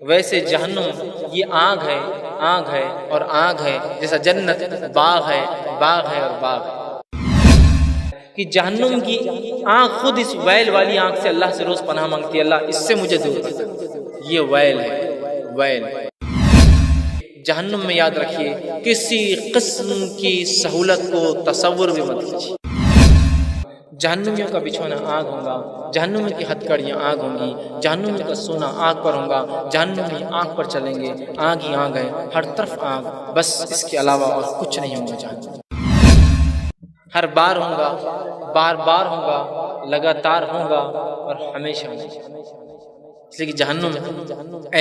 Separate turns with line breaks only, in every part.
ویسے جہنم یہ آگ ہے اور آگ ہے، جیسا جنت باغ ہے اور باغ ہے، کہ جہنم کی آنکھ خود اس ویل والی آنکھ سے اللہ سے روز پناہ مانگتی ہے، اللہ اس سے مجھے دور کر۔ یہ ویل ہے، ویل۔ جہنم میں یاد رکھیے کسی قسم کی سہولت کو تصور بھی مت کیجیے۔ جہنمیوں کا بچھونا آگ ہوگا، جہنم کی ہتھکڑیاں آگ ہوں گی، جہنم کا سونا آگ پر ہوگا، جہنمی آگ پر چلیں گے، آگ ہی آگ ہے، ہر طرف آگ، بس اس کے علاوہ اور کچھ نہیں ہوگا جہنم۔ ہر بار ہوگا، بار بار ہوگا، لگاتار ہوگا اور ہمیشہ ہوگا، اس لیے کہ جہنم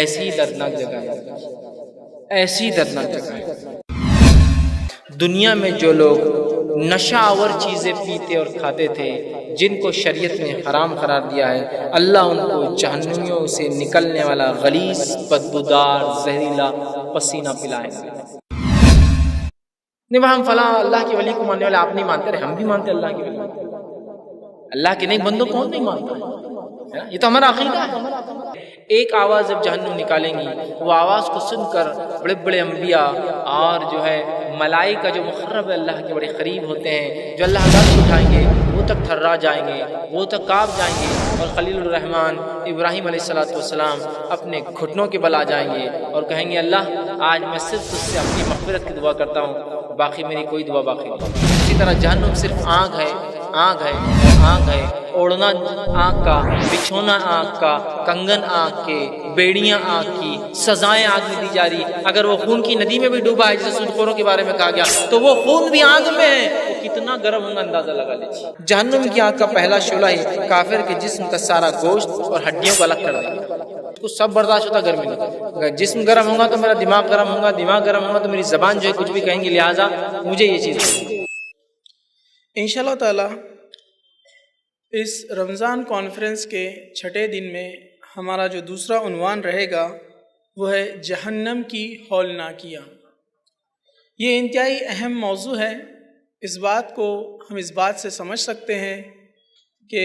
ایسی دردناک جگہ ہے، ایسی دردناک جگہ ہے۔ دنیا میں جو لوگ نشہ آور چیزیں پیتے اور کھاتے تھے، جن کو شریعت نے حرام قرار دیا ہے، اللہ ان کو جہنمیوں سے نکلنے والا غلیظ بدبودار زہریلا پسینہ پلائے گا۔ نہیں ہم فلاں اللہ کے ولی کو ماننے والے، آپ نہیں مانتے رہے، ہم بھی مانتے اللہ کے ولی، اللہ کے نیک بندوں کون نہیں مانتا ہے؟ یہ تو ہمارا عقیدہ ہے۔ ایک آواز جب جہنم نکالیں گی، وہ آواز کو سن کر بڑے بڑے انبیاء اور جو ہے ملائکہ جو مقرب اللہ کے بڑے قریب ہوتے ہیں، جو اللہ کا عرش اٹھائیں گے، وہ تک تھرا جائیں گے، وہ تک کانپ جائیں گے، اور خلیل الرحمن ابراہیم علیہ السلام اپنے گھٹنوں کے بل آ جائیں گے اور کہیں گے اللہ آج میں صرف تجھ سے اپنی مغفرت کی دعا کرتا ہوں، باقی میری کوئی دعا باقی نہیں۔ اسی طرح جہنم صرف آگ ہے، آگ ہے، آگ ہے، اوڑھنا آگ کا، بچھونا آگ کا، کنگن آگ کے، بیڑیاں آگ کی، سزائیں آگ میں دی جا رہی۔ اگر وہ خون کی ندی میں بھی ڈوبا ہے جسے سودخوروں کے بارے میں کہا گیا، تو وہ خون بھی آگ میں ہے، وہ کتنا گرم ہوگا اندازہ لگا لیجیے۔ جہنم کی آگ کا پہلا شعلہ ہی کافر کے جسم کا سارا گوشت اور ہڈیوں کو الگ کر دے گا، اس کو سب برداشت ہوتا گرمی نہیں۔ اگر جسم گرم ہوگا تو میرا دماغ گرم ہوگا، دماغ گرم ہوگا تو میری زبان جو ہے کچھ بھی کہیں گی، لہٰذا مجھے یہ چیز۔
انشاءاللہ تعالی اس رمضان کانفرنس کے چھٹے دن میں ہمارا جو دوسرا عنوان رہے گا وہ ہے جہنم کی ہولناکیاں۔ یہ انتہائی اہم موضوع ہے۔ اس بات کو ہم اس بات سے سمجھ سکتے ہیں کہ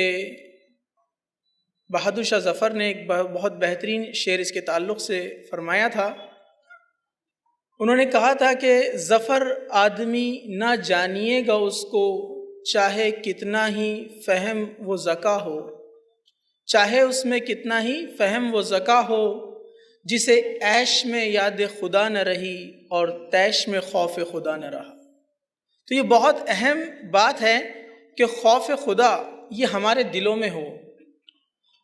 بہادر شاہ ظفر نے ایک بہت بہترین شعر اس کے تعلق سے فرمایا تھا۔ انہوں نے کہا تھا کہ ظفر آدمی نہ جانیے گا اس کو، چاہے کتنا ہی فہم و ذکا ہو، چاہے اس میں کتنا ہی فہم و ذکا ہو، جسے عیش میں یاد خدا نہ رہی اور تیش میں خوف خدا نہ رہا۔ تو یہ بہت اہم بات ہے کہ خوف خدا یہ ہمارے دلوں میں ہو،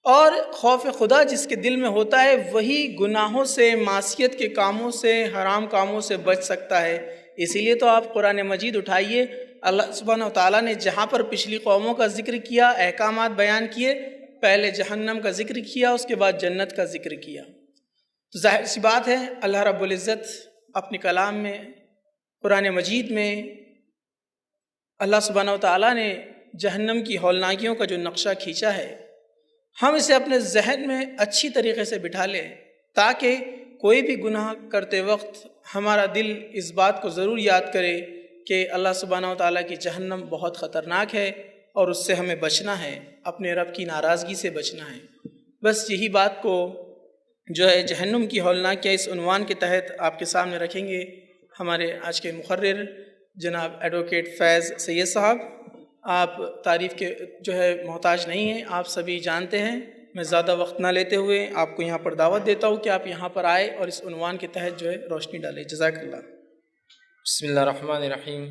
اور خوف خدا جس کے دل میں ہوتا ہے وہی گناہوں سے، معصیت کے کاموں سے، حرام کاموں سے بچ سکتا ہے۔ اسی لیے تو آپ قرآن مجید اٹھائیے، اللہ سبحانہ و تعالیٰ نے جہاں پر پچھلی قوموں کا ذکر کیا، احکامات بیان کیے، پہلے جہنم کا ذکر کیا، اس کے بعد جنت کا ذکر کیا۔ تو ظاہر سی بات ہے اللہ رب العزت اپنے کلام میں، قرآن مجید میں، اللہ سبحانہ و تعالیٰ نے جہنم کی ہولناکیوں کا جو نقشہ کھینچا ہے، ہم اسے اپنے ذہن میں اچھی طریقے سے بٹھا لیں، تاکہ کوئی بھی گناہ کرتے وقت ہمارا دل اس بات کو ضرور یاد کرے کہ اللہ سبحانہ و تعالیٰ کی جہنم بہت خطرناک ہے اور اس سے ہمیں بچنا ہے، اپنے رب کی ناراضگی سے بچنا ہے۔ بس یہی بات کو جو ہے جہنم کی ہولناکیاں اس عنوان کے تحت آپ کے سامنے رکھیں گے ہمارے آج کے مقرر جناب ایڈوکیٹ فیض سید صاحب۔ آپ تعریف کے جو ہے محتاج نہیں ہیں، آپ سبھی جانتے ہیں۔ میں زیادہ وقت نہ لیتے ہوئے آپ کو یہاں پر دعوت دیتا ہوں کہ آپ یہاں پر آئے اور اس عنوان کے تحت جو ہے روشنی ڈالیں۔ جزاک اللہ۔
بسم اللہ الرحمن الرحیم۔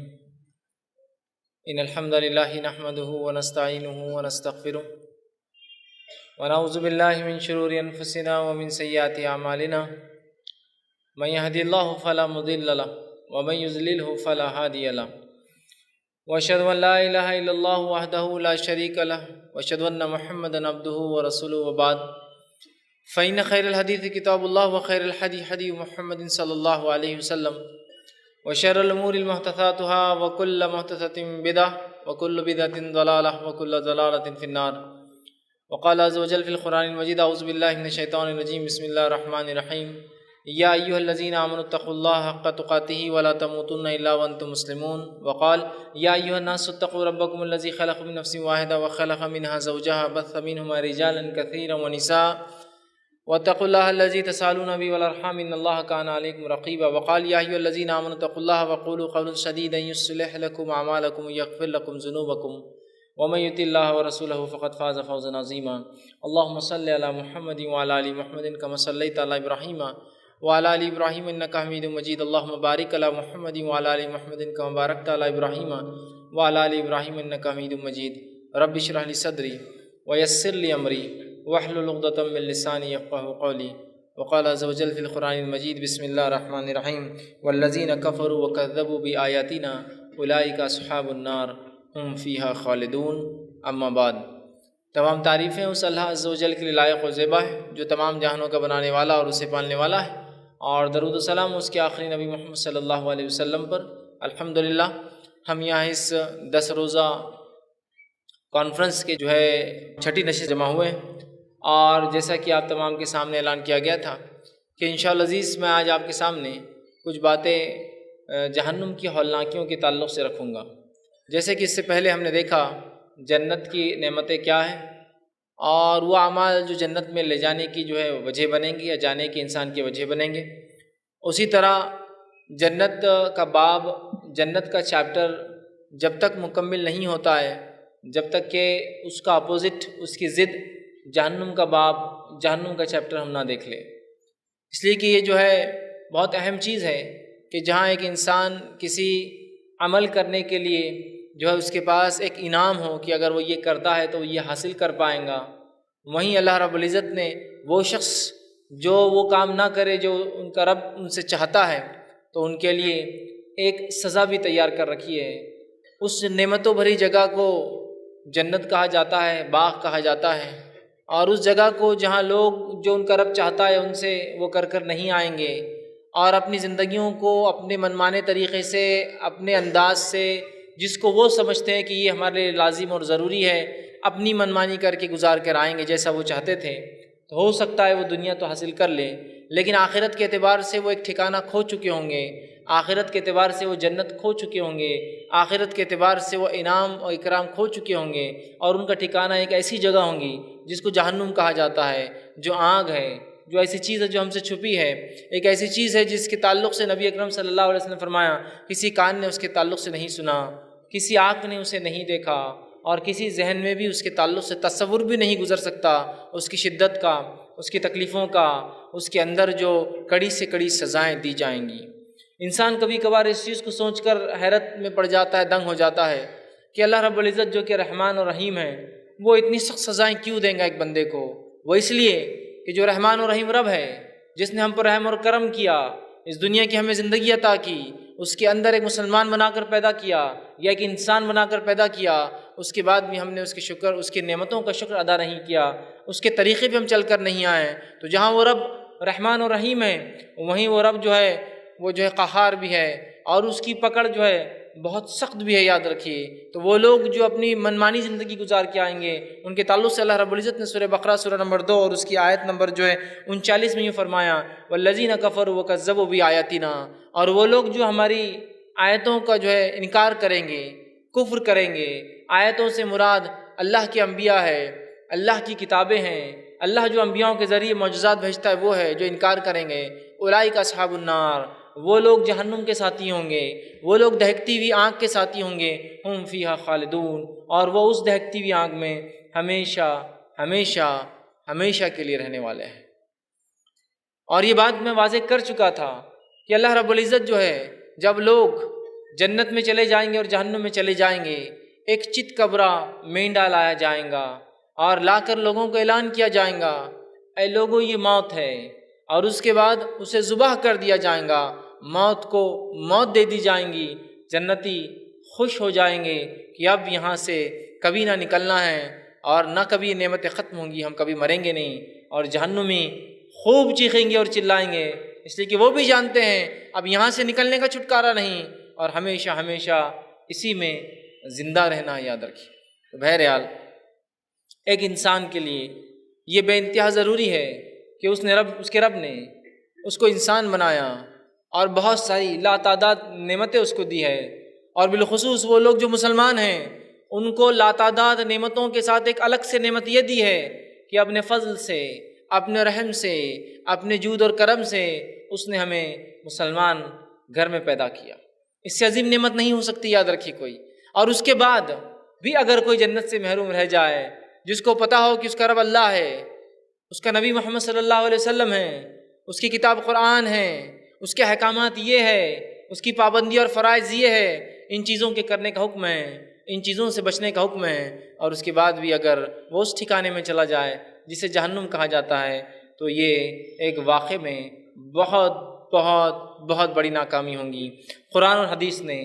ان الحمد للہ نحمده ونستعینه ونستغفره ونعوذ باللہ من شرور انفسنا ومن سیئات اعمالنا، من يهد الله فلا مضل له ومن يضلل فلا هادي له، واشهد ان لا اله الا الله وحده لا شريك له، واشهد ان محمدا عبده ورسوله، وبعد، فإن خير الحديث كتاب الله وخير الهدي هدي محمد صلى الله عليه وسلم، وشر الأمور محدثاتها وكل محدثة بدعة وكل بدعة ضلالة وكل ضلالة في النار۔ وقال عز وجل في القرآن المجيد: أعوذ بالله من الشيطان الرجيم، بسم الله الرحمن الرحيم، يا أيها الذين آمنوا اتقوا الله حق تقاته ولا تموتن إلا وأنتم مسلمون۔ وقال: يا أيها الناس اتقوا ربكم الذي خلق من نفس واحدة وخلق منها زوجها بث منهما رجالا كثيرا ونساء واتقوا الله الذي تسالون به والارحام ان الله كان عليكم رقيبا وقال يا ايها الذين امنوا اتقوا الله وقولوا قولا سديدا يصلح لكم اعمالكم ويغفر لكم ذنوبكم ومن يطع الله ورسوله فقد فاز فوزا عظيما اللهم صل على محمد وعلى ال محمد كما صليت على ابراهيم وعلى ال ابراهيم انك حميد مجيد اللهم بارك على محمد وعلى ال محمد كما باركت على ابراهيم وعلى ال ابراهيم انك حميد مجيد رب اشرح لي صدري ويسر لي امري واحلل عقدة من لساني يفقهوا قولي وقال عز وجل في القرآن المجيد بسم الله الرحمن الرحيم والذين كفروا وكذبوا بآياتنا أولئك أصحاب النار هم فيها خالدون اما بعد تمام تعریفیں اس اللہ عز وجل کے لیے لائق و زیبا ہے جو تمام جہانوں کا بنانے والا اور اسے پالنے والا ہے، اور درود و سلام اس کے آخری نبی محمد صلی اللہ علیہ وسلم پر۔ الحمدللہ ہم یہاں اس 10 روزہ کانفرنس کے چھٹی نشست جمع ہوئے ہیں، اور جیسا کہ آپ تمام کے سامنے اعلان کیا گیا تھا کہ انشاءاللہ عزیز میں آج آپ کے سامنے کچھ باتیں جہنم کی ہولناکیوں کے تعلق سے رکھوں گا۔ جیسے کہ اس سے پہلے ہم نے دیکھا جنت کی نعمتیں کیا ہیں اور وہ اعمال جو جنت میں لے جانے کی وجہ بنیں گی یا جانے کی انسان کی وجہ بنیں گے، اسی طرح جنت کا باب، جنت کا چیپٹر جب تک مکمل نہیں ہوتا ہے جب تک کہ اس کا اپوزٹ، اس کی ضد جہنم کا باب، جہنم کا چیپٹر ہم نہ دیکھ لیں۔ اس لیے کہ یہ بہت اہم چیز ہے کہ جہاں ایک انسان کسی عمل کرنے کے لیے اس کے پاس ایک انعام ہو کہ اگر وہ یہ کرتا ہے تو وہ یہ حاصل کر پائیں گا، وہیں اللہ رب العزت نے وہ شخص جو وہ کام نہ کرے جو ان کا رب ان سے چاہتا ہے تو ان کے لیے ایک سزا بھی تیار کر رکھی ہے۔ اس نعمتوں بھری جگہ کو جنت کہا جاتا ہے، باغ کہا جاتا ہے، اور اس جگہ کو جہاں لوگ جو ان کا رب چاہتا ہے ان سے وہ کر نہیں آئیں گے، اور اپنی زندگیوں کو اپنے منمانے طریقے سے، اپنے انداز سے، جس کو وہ سمجھتے ہیں کہ یہ ہمارے لیے لازم اور ضروری ہے، اپنی منمانی کر کے گزار کر آئیں گے جیسا وہ چاہتے تھے۔ تو ہو سکتا ہے وہ دنیا تو حاصل کر لے، لیکن آخرت کے اعتبار سے وہ ایک ٹھکانہ کھو چکے ہوں گے، آخرت کے اعتبار سے وہ جنت کھو چکے ہوں گے، آخرت کے اعتبار سے وہ انعام اور اکرام کھو چکے ہوں گے، اور ان کا ٹھکانہ ایک ایسی جگہ ہوں گی جس کو جہنم کہا جاتا ہے، جو آگ ہے، جو ایسی چیز ہے جو ہم سے چھپی ہے، ایک ایسی چیز ہے جس کے تعلق سے نبی اکرم صلی اللہ علیہ وسلم نے فرمایا کسی کان نے اس کے تعلق سے نہیں سنا، کسی آنکھ نے اسے نہیں دیکھا، اور کسی ذہن میں بھی اس کے تعلق سے تصور بھی نہیں گزر سکتا اس کی شدت کا، اس کی تکلیفوں کا، اس کے اندر جو کڑی سے کڑی سزائیں دی جائیں گی۔ انسان کبھی کبھار اس چیز کو سوچ کر حیرت میں پڑ جاتا ہے، دنگ ہو جاتا ہے کہ اللہ رب العزت جو کہ رحمان اور رحیم ہے، وہ اتنی سخت سزائیں کیوں دیں گا ایک بندے کو؟ وہ اس لیے کہ جو رحمان اور رحیم رب ہے، جس نے ہم پر رحم اور کرم کیا، اس دنیا کی ہمیں زندگی عطا کی، اس کے اندر ایک مسلمان بنا کر پیدا کیا یا ایک انسان بنا کر پیدا کیا، اس کے بعد بھی ہم نے اس کے شکر، اس کی نعمتوں کا شکر ادا نہیں کیا، اس کے طریقے پہ ہم چل کر نہیں آئے، تو جہاں وہ رب رحمان اور رحیم ہے وہیں وہ رب وہ قہار بھی ہے، اور اس کی پکڑ بہت سخت بھی ہے، یاد رکھیے۔ تو وہ لوگ جو اپنی منمانی زندگی گزار کے آئیں گے ان کے تعلق سے اللہ رب العزت نے سورہ بقرہ سورہ نمبر 2 اور اس کی آیت نمبر 39 میں یہ فرمایا والذین کفروا وکذبوا بآیاتنا، اور وہ لوگ جو ہماری آیتوں کا انکار کریں گے، کفر کریں گے۔ آیتوں سے مراد اللہ کے انبیاء ہے، اللہ کی کتابیں ہیں، اللہ جو انبیاءوں کے ذریعے معجزات بھیجتا ہے وہ ہے، جو انکار کریں گے اولئک اصحاب النار، وہ لوگ جہنم کے ساتھی ہوں گے، وہ لوگ دہکتی ہوئی آگ کے ساتھی ہوں گے، ہم فیہا خالدون، اور وہ اس دہکتی ہوئی آگ میں ہمیشہ ہمیشہ ہمیشہ کے لیے رہنے والے ہیں۔ اور یہ بات میں واضح کر چکا تھا کہ اللہ رب العزت جب لوگ جنت میں چلے جائیں گے اور جہنم میں چلے جائیں گے، ایک چت کبرا مینڈا لایا جائیں گا اور لا کر لوگوں کو اعلان کیا جائیں گا اے لوگوں یہ موت ہے، اور اس کے بعد اسے ذبح کر دیا جائیں گا، موت کو موت دے دی جائیں گی۔ جنتی خوش ہو جائیں گے کہ اب یہاں سے کبھی نہ نکلنا ہے اور نہ کبھی نعمتیں ختم ہوں گی، ہم کبھی مریں گے نہیں۔ اور جہنمی خوب چیخیں گے اور چلائیں گے، اس لیے کہ وہ بھی جانتے ہیں اب یہاں سے نکلنے کا چھٹکارا نہیں، اور ہمیشہ ہمیشہ اسی میں زندہ رہنا یاد رکھیے۔ تو بہرحال ایک انسان کے لیے یہ بے انتہا ضروری ہے کہ اس کے رب نے اس کو انسان بنایا اور بہت ساری لاتعداد نعمتیں اس کو دی ہے، اور بالخصوص وہ لوگ جو مسلمان ہیں ان کو لاتعداد نعمتوں کے ساتھ ایک الگ سے نعمت یہ دی ہے کہ اپنے فضل سے، اپنے رحم سے، اپنے جود اور کرم سے اس نے ہمیں مسلمان گھر میں پیدا کیا۔ اس سے عظیم نعمت نہیں ہو سکتی، یاد رکھیے کوئی۔ اور اس کے بعد بھی اگر کوئی جنت سے محروم رہ جائے، جس کو پتہ ہو کہ اس کا رب اللہ ہے، اس کا نبی محمد صلی اللہ علیہ وسلم ہے، اس کی کتاب قرآن ہے، اس کے احکامات یہ ہے، اس کی پابندی اور فرائض یہ ہے، ان چیزوں کے کرنے کا حکم ہے، ان چیزوں سے بچنے کا حکم ہے، اور اس کے بعد بھی اگر وہ اس ٹھکانے میں چلا جائے جسے جہنم کہا جاتا ہے، تو یہ ایک واقعے میں بہت بہت بہت بڑی ناکامی ہوں گی۔ قرآن اور حدیث نے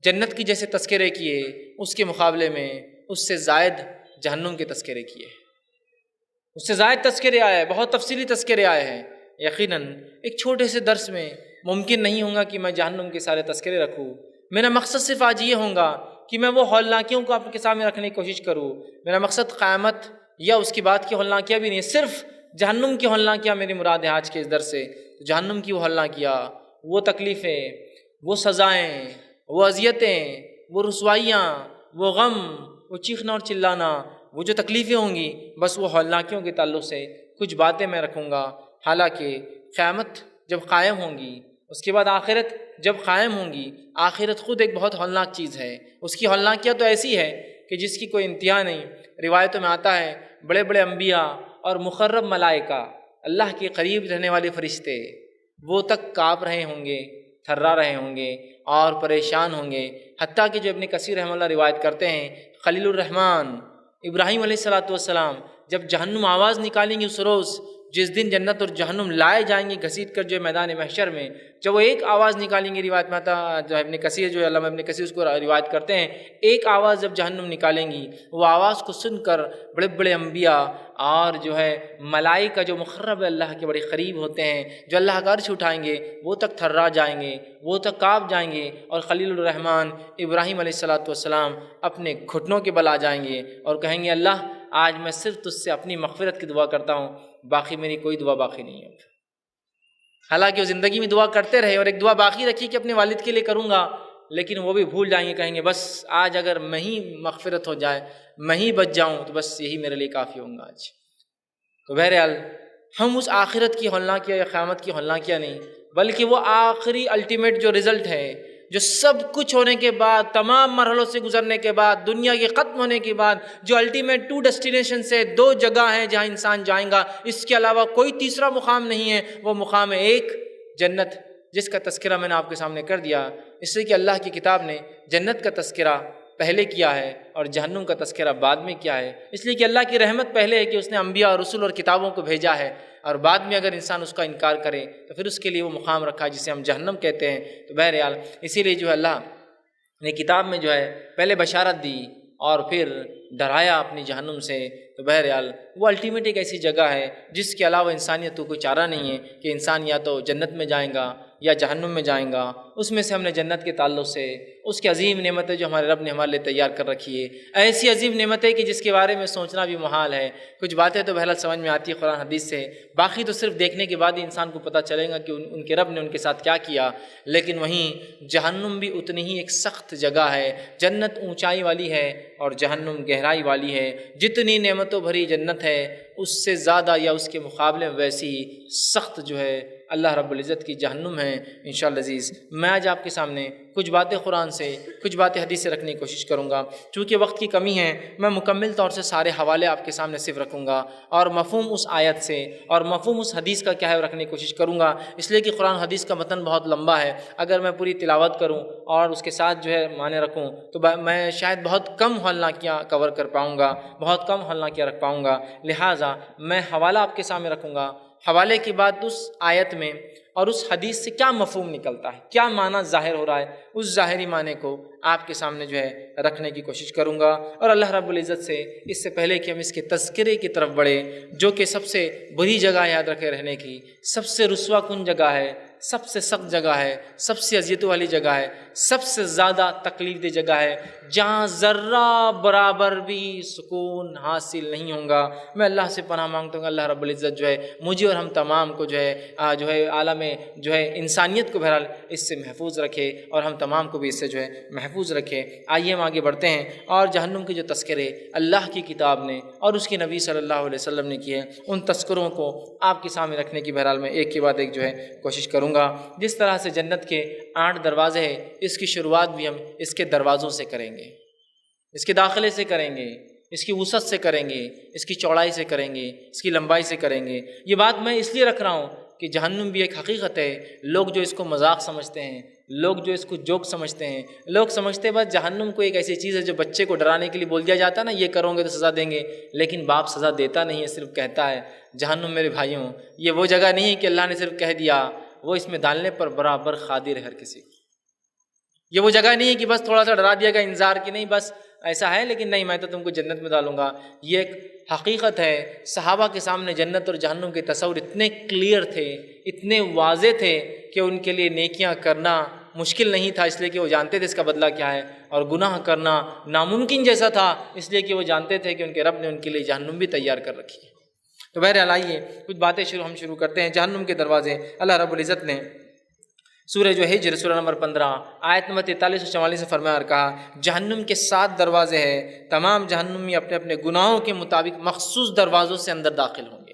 جنت کی جیسے تذکرے کیے، اس کے مقابلے میں اس سے زائد جہنم کے تذکرے کیے، اس سے زائد تذکرے آئے ہیں، بہت تفصیلی تذکرے آئے ہیں۔ یقیناً ایک چھوٹے سے درس میں ممکن نہیں ہوگا کہ میں جہنم کے سارے تذکرے رکھوں۔ میرا مقصد صرف آج یہ ہوگا کہ میں وہ ہولناکیوں کو آپ کے سامنے رکھنے کی کوشش کروں۔ میرا مقصد قیامت یا اس کی بعد کی ہولناکیاں بھی نہیں، صرف جہنم کی ہولناکیاں میری مراد ہے آج کے اس درس سے۔ جہنم کی وہ ہولناکیاں، وہ تکلیفیں، وہ سزائیں، وہ اذیتیں، وہ رسوائیاں، وہ غم، وہ چیخنا اور چلانا، وہ جو تکلیفیں ہوں گی، بس وہ ہولناکیوں کے تعلق سے کچھ باتیں میں رکھوں گا۔ حالانکہ قیامت جب قائم ہوں گی، اس کے بعد آخرت جب قائم ہوں گی، آخرت خود ایک بہت ہولناک چیز ہے۔ اس کی ہولناکیاں تو ایسی ہے کہ جس کی کوئی انتہا نہیں۔ روایتوں میں آتا ہے بڑے بڑے انبیاء اور مقرب ملائکہ، اللہ کے قریب رہنے والے فرشتے، وہ تک کانپ رہے ہوں گے، تھرا رہے ہوں گے اور پریشان ہوں گے۔ حتیٰ کہ جو ابن کثیر رحمہ اللہ روایت کرتے ہیں، خلیل الرحمن ابراہیم علیہ السلام جب جہنم آواز نکالیں گے اس روز، جس دن جنت اور جہنم لائے جائیں گے گھسیٹ کر جو میدان محشر میں، جب وہ ایک آواز نکالیں گے، روایت میں آتا جو ابن کثیر، جو علامہ ابن کثیر اس کو روایت کرتے ہیں، ایک آواز جب جہنم نکالیں گی، وہ آواز کو سن کر بڑے بڑے انبیاء اور جو ہے ملائکہ جو مقرب اللہ کے بڑے قریب ہوتے ہیں، جو اللہ کا عرش اٹھائیں گے، وہ تک تھرا جائیں گے، وہ تک کانپ جائیں گے، اور خلیل الرحمن ابراہیم علیہ السلام اپنے گھٹنوں کے بل آ جائیں گے اور کہیں گے اللہ آج میں صرف تجھ سے اپنی مغفرت کی دعا کرتا ہوں، باقی میری کوئی دعا باقی نہیں ہے۔ حالانکہ وہ زندگی میں دعا کرتے رہے اور ایک دعا باقی رکھی کہ اپنے والد کے لیے کروں گا، لیکن وہ بھی بھول جائیں گے، کہیں گے بس آج اگر میں ہی مغفرت ہو جائے، میں ہی بچ جاؤں تو بس یہی میرے لیے کافی ہوں گا آج۔ تو بہرحال ہم اس آخرت کی ہولناکیاں یا قیامت کی ہولناکیاں نہیں، بلکہ وہ آخری الٹیمیٹ جو رزلٹ ہے، جو سب کچھ ہونے کے بعد، تمام مرحلوں سے گزرنے کے بعد، دنیا کے ختم ہونے کے بعد جو الٹیمیٹ 2 ڈیسٹینیشن سے 2 جگہ ہیں جہاں انسان جائیں گا، اس کے علاوہ کوئی تیسرا مقام نہیں ہے۔ وہ مقام ہے ایک جنت، جس کا تذکرہ میں نے آپ کے سامنے کر دیا، اس لیے کہ اللہ کی کتاب نے جنت کا تذکرہ پہلے کیا ہے اور جہنم کا تذکرہ بعد میں کیا ہے، اس لیے کہ اللہ کی رحمت پہلے ہے کہ اس نے انبیاء اور رسول اور کتابوں کو بھیجا ہے، اور بعد میں اگر انسان اس کا انکار کرے تو پھر اس کے لیے وہ مقام رکھا ہے جسے ہم جہنم کہتے ہیں۔ تو بہرحال اسی لیے جو ہے اللہ نے کتاب میں جو ہے پہلے بشارت دی اور پھر ڈرایا اپنی جہنم سے۔ تو بہرحال وہ الٹیمیٹ ایک ایسی جگہ ہے جس کے علاوہ انسانیت کو کوئی چارہ نہیں ہے کہ انسان یا تو جنت میں جائیں گا یا جہنم میں جائیں گا۔ اس میں سے ہم نے جنت کے تعلق سے اس کی عظیم نعمتیں جو ہمارے رب نے ہمارے لیے تیار کر رکھی ہے، ایسی عظیم نعمتیں کہ جس کے بارے میں سوچنا بھی محال ہے۔ کچھ باتیں تو بہرحال سمجھ میں آتی ہے قرآن حدیث سے، باقی تو صرف دیکھنے کے بعد ہی انسان کو پتہ چلے گا کہ ان کے رب نے ان کے ساتھ کیا کیا۔ لیکن وہیں جہنم بھی اتنی ہی ایک سخت جگہ ہے۔ جنت اونچائی والی ہے اور جہنم گہرائی والی ہے۔ جتنی نعمتوں بھری جنت ہے، اس سے زیادہ یا اس کے مقابلے میں ویسی ہی سخت جو ہے اللہ رب العزت کی جہنم ہے۔ انشاءاللہ عزیز میں آج آپ کے سامنے کچھ باتیں قرآن سے، کچھ باتیں حدیث سے رکھنے کی کوشش کروں گا۔ چونکہ وقت کی کمی ہے، میں مکمل طور سے سارے حوالے آپ کے سامنے صرف رکھوں گا اور مفہوم اس آیت سے اور مفہوم اس حدیث کا کیا ہے رکھنے کی کوشش کروں گا، اس لیے کہ قرآن حدیث کا متن بہت لمبا ہے۔ اگر میں پوری تلاوت کروں اور اس کے ساتھ جو ہے معنی رکھوں تو میں شاید بہت کم ہولناکیاں کور کر پاؤں گا، بہت کم ہولناکیاں رکھ پاؤں گا۔ لہٰذا میں حوالہ آپ کے سامنے رکھوں گا، حوالے کے بعد اس آیت میں اور اس حدیث سے کیا مفہوم نکلتا ہے، کیا معنی ظاہر ہو رہا ہے، اس ظاہری معنی کو آپ کے سامنے جو ہے رکھنے کی کوشش کروں گا۔ اور اللہ رب العزت سے اس سے پہلے کہ ہم اس کے تذکرے کی طرف بڑھیں، جو کہ سب سے بری جگہ یاد رکھے رہنے کی، سب سے رسوا کن جگہ ہے، سب سے سخت جگہ ہے، سب سے اذیتوں والی جگہ ہے، سب سے زیادہ تکلیف دہ جگہ ہے، جہاں ذرہ برابر بھی سکون حاصل نہیں ہوگا۔ میں اللہ سے پناہ مانگتا ہوں کہ اللہ رب العزت جو ہے مجھے اور ہم تمام کو جو ہے عالم میں جو ہے انسانیت کو بہرحال اس سے محفوظ رکھے اور ہم تمام کو بھی اس سے جو ہے محفوظ رکھے۔ آئیے ہم آگے بڑھتے ہیں اور جہنم کے جو تذکرے اللہ کی کتاب نے اور اس کے نبی صلی اللہ علیہ وسلم نے کیے ان تذکروں کو آپ کے سامنے رکھنے کی بہرحال میں ایک کے بعد ایک جو ہے کوشش کروں گا۔ جس طرح سے جنت کے 8 دروازے ہیں، اس کی شروعات بھی ہم اس کے دروازوں سے کریں گے، اس کے داخلے سے کریں گے، اس کی وسعت سے کریں گے، اس کی چوڑائی سے کریں گے، اس کی لمبائی سے کریں گے۔ یہ بات میں اس لیے رکھ رہا ہوں کہ جہنم بھی ایک حقیقت ہے۔ لوگ جو اس کو مذاق سمجھتے ہیں، لوگ جو اس کو جوک سمجھتے ہیں، لوگ سمجھتے ہیں بس جہنم کو ایک ایسی چیز ہے جو بچے کو ڈرانے کے لیے بول دیا جاتا ہے نا، یہ کرو گے تو سزا دیں گے، لیکن باپ سزا دیتا نہیں ہے، صرف کہتا ہے۔ جہنم میرے بھائیوں یہ وہ جگہ نہیں ہے کہ اللہ نے صرف کہہ دیا، وہ اس میں ڈالنے پر برابر قادر ہے ہر کسی کو۔ یہ وہ جگہ نہیں ہے کہ بس تھوڑا سا ڈرا دیا گیا انذار کی، نہیں بس ایسا ہے لیکن نہیں میں تو تم کو جنت میں ڈالوں گا۔ یہ ایک حقیقت ہے۔ صحابہ کے سامنے جنت اور جہنم کے تصور اتنے کلیئر تھے، اتنے واضح تھے کہ ان کے لیے نیکیاں کرنا مشکل نہیں تھا، اس لیے کہ وہ جانتے تھے اس کا بدلہ کیا ہے، اور گناہ کرنا ناممکن جیسا تھا، اس لیے کہ وہ جانتے تھے کہ ان کے رب نے ان کے لیے جہنم بھی تیار کر رکھی ہے۔ تو بہرحال آئیے کچھ باتیں ہم شروع کرتے ہیں۔ جہنم کے دروازے اللہ رب العزت نے سورہ جو ہجر سورہ نمبر 15 آیت نمبر 43 اور 44 سے فرمایا اور کہا، جہنم کے 7 دروازے ہیں، تمام جہنمی اپنے اپنے گناہوں کے مطابق مخصوص دروازوں سے اندر داخل ہوں گے۔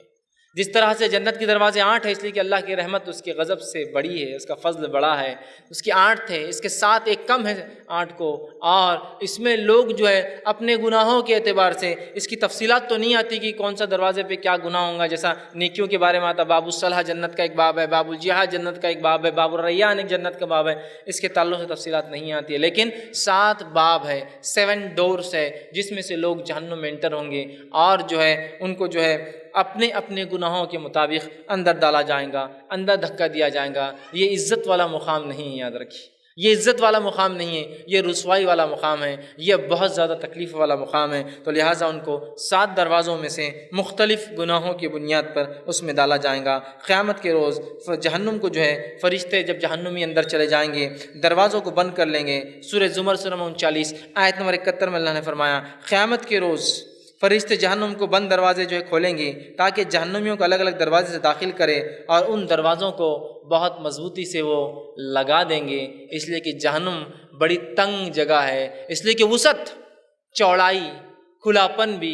جس طرح سے جنت کے دروازے 8 ہیں، اس لیے کہ اللہ کی رحمت اس کے غضب سے بڑی ہے، اس کا فضل بڑا ہے، اس کی 8 تھے، اس کے 7 ایک کم ہے 8 کو، اور اس میں لوگ جو ہے اپنے گناہوں کے اعتبار سے، اس کی تفصیلات تو نہیں آتی کہ کون سا دروازے پہ کیا گناہ ہوگا، جیسا نیکیوں کے بارے میں آتا باب الصلاح جنت کا ایک باب ہے، باب الجہاد جنت کا ایک باب ہے، باب الریان ایک جنت کا باب ہے، اس کے تعلق سے تفصیلات نہیں آتی ہے، لیکن 7 باب ہے، 7 ڈورس ہے، جس میں سے لوگ جہنم میں انٹر ہوں گے اور جو ہے ان کو جو ہے اپنے اپنے گناہوں کے مطابق اندر ڈالا جائے گا، اندر دھکا دیا جائے گا۔ یہ عزت والا مقام نہیں ہے، یاد رکھیے، یہ عزت والا مقام نہیں ہے، یہ رسوائی والا مقام ہے، یہ بہت زیادہ تکلیف والا مقام ہے۔ تو لہٰذا ان کو 7 دروازوں میں سے مختلف گناہوں کی بنیاد پر اس میں ڈالا جائے گا۔ قیامت کے روز جہنم کو جو ہے فرشتے جب جہنمی اندر چلے جائیں گے، دروازوں کو بند کر لیں گے۔ سورہ زمر سورہ 39 آیت نمبر 71 میں اللہ نے فرمایا، قیامت کے روز فرشتے جہنم کو بند دروازے جو ہے کھولیں گے تاکہ جہنمیوں کو الگ الگ دروازے سے داخل کرے، اور ان دروازوں کو بہت مضبوطی سے وہ لگا دیں گے، اس لیے کہ جہنم بڑی تنگ جگہ ہے، اس لیے کہ وسعت، چوڑائی، کھلاپن بھی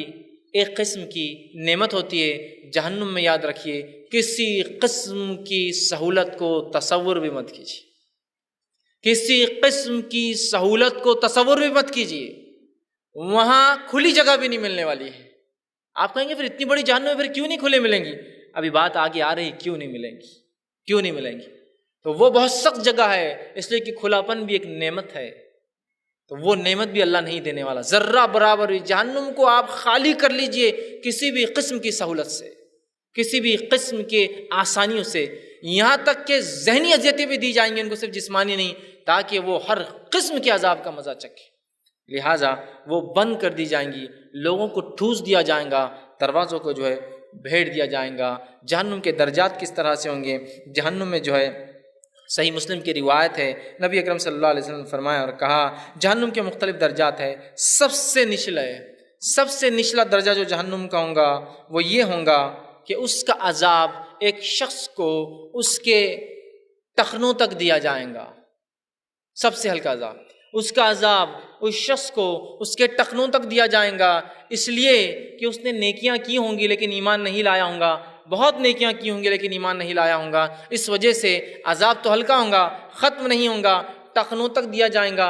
ایک قسم کی نعمت ہوتی ہے۔ جہنم میں یاد رکھیے کسی قسم کی سہولت کو تصور بھی مت کیجیے، کسی قسم کی سہولت کو تصور بھی مت کیجیے، وہاں کھلی جگہ بھی نہیں ملنے والی ہے۔ آپ کہیں گے پھر اتنی بڑی جہنم میں پھر کیوں نہیں کھلے ملیں گی؟ ابھی بات آگے آ رہی، کیوں نہیں ملیں گی، کیوں نہیں ملیں گی؟ تو وہ بہت سخت جگہ ہے، اس لیے کہ کھلاپن بھی ایک نعمت ہے، تو وہ نعمت بھی اللہ نہیں دینے والا ذرہ برابر بھی۔ جہنم کو آپ خالی کر لیجئے کسی بھی قسم کی سہولت سے، کسی بھی قسم کے آسانیوں سے، یہاں تک کہ ذہنی اذیتیں بھی دی جائیں گی ان کو، صرف جسمانی نہیں، تاکہ وہ ہر قسم کے عذاب کا مزہ چکھے۔ لہٰذا وہ بند کر دی جائیں گی، لوگوں کو ٹھوس دیا جائے گا، دروازوں کو جو ہے بھیڑ دیا جائے گا۔ جہنم کے درجات کس طرح سے ہوں گے؟ جہنم میں جو ہے صحیح مسلم کی روایت ہے، نبی اکرم صلی اللہ علیہ وسلم نے فرمایا اور کہا، جہنم کے مختلف درجات ہیں، سب سے نچلا درجہ جو جہنم کا ہوگا وہ یہ ہوگا کہ اس کا عذاب ایک شخص کو اس کے ٹخنوں تک دیا جائے گا۔ سب سے ہلکا عذاب، اس کا عذاب اس شخص کو اس کے ٹخنوں تک دیا جائے گا، اس لیے کہ اس نے نیکیاں کی ہوں گی لیکن ایمان نہیں لایا ہوں گا، بہت نیکیاں کی ہوں گی لیکن ایمان نہیں لایا ہوں گا، اس وجہ سے عذاب تو ہلکا ہوگا، ختم نہیں ہوگا، ٹخنوں تک دیا جائے گا۔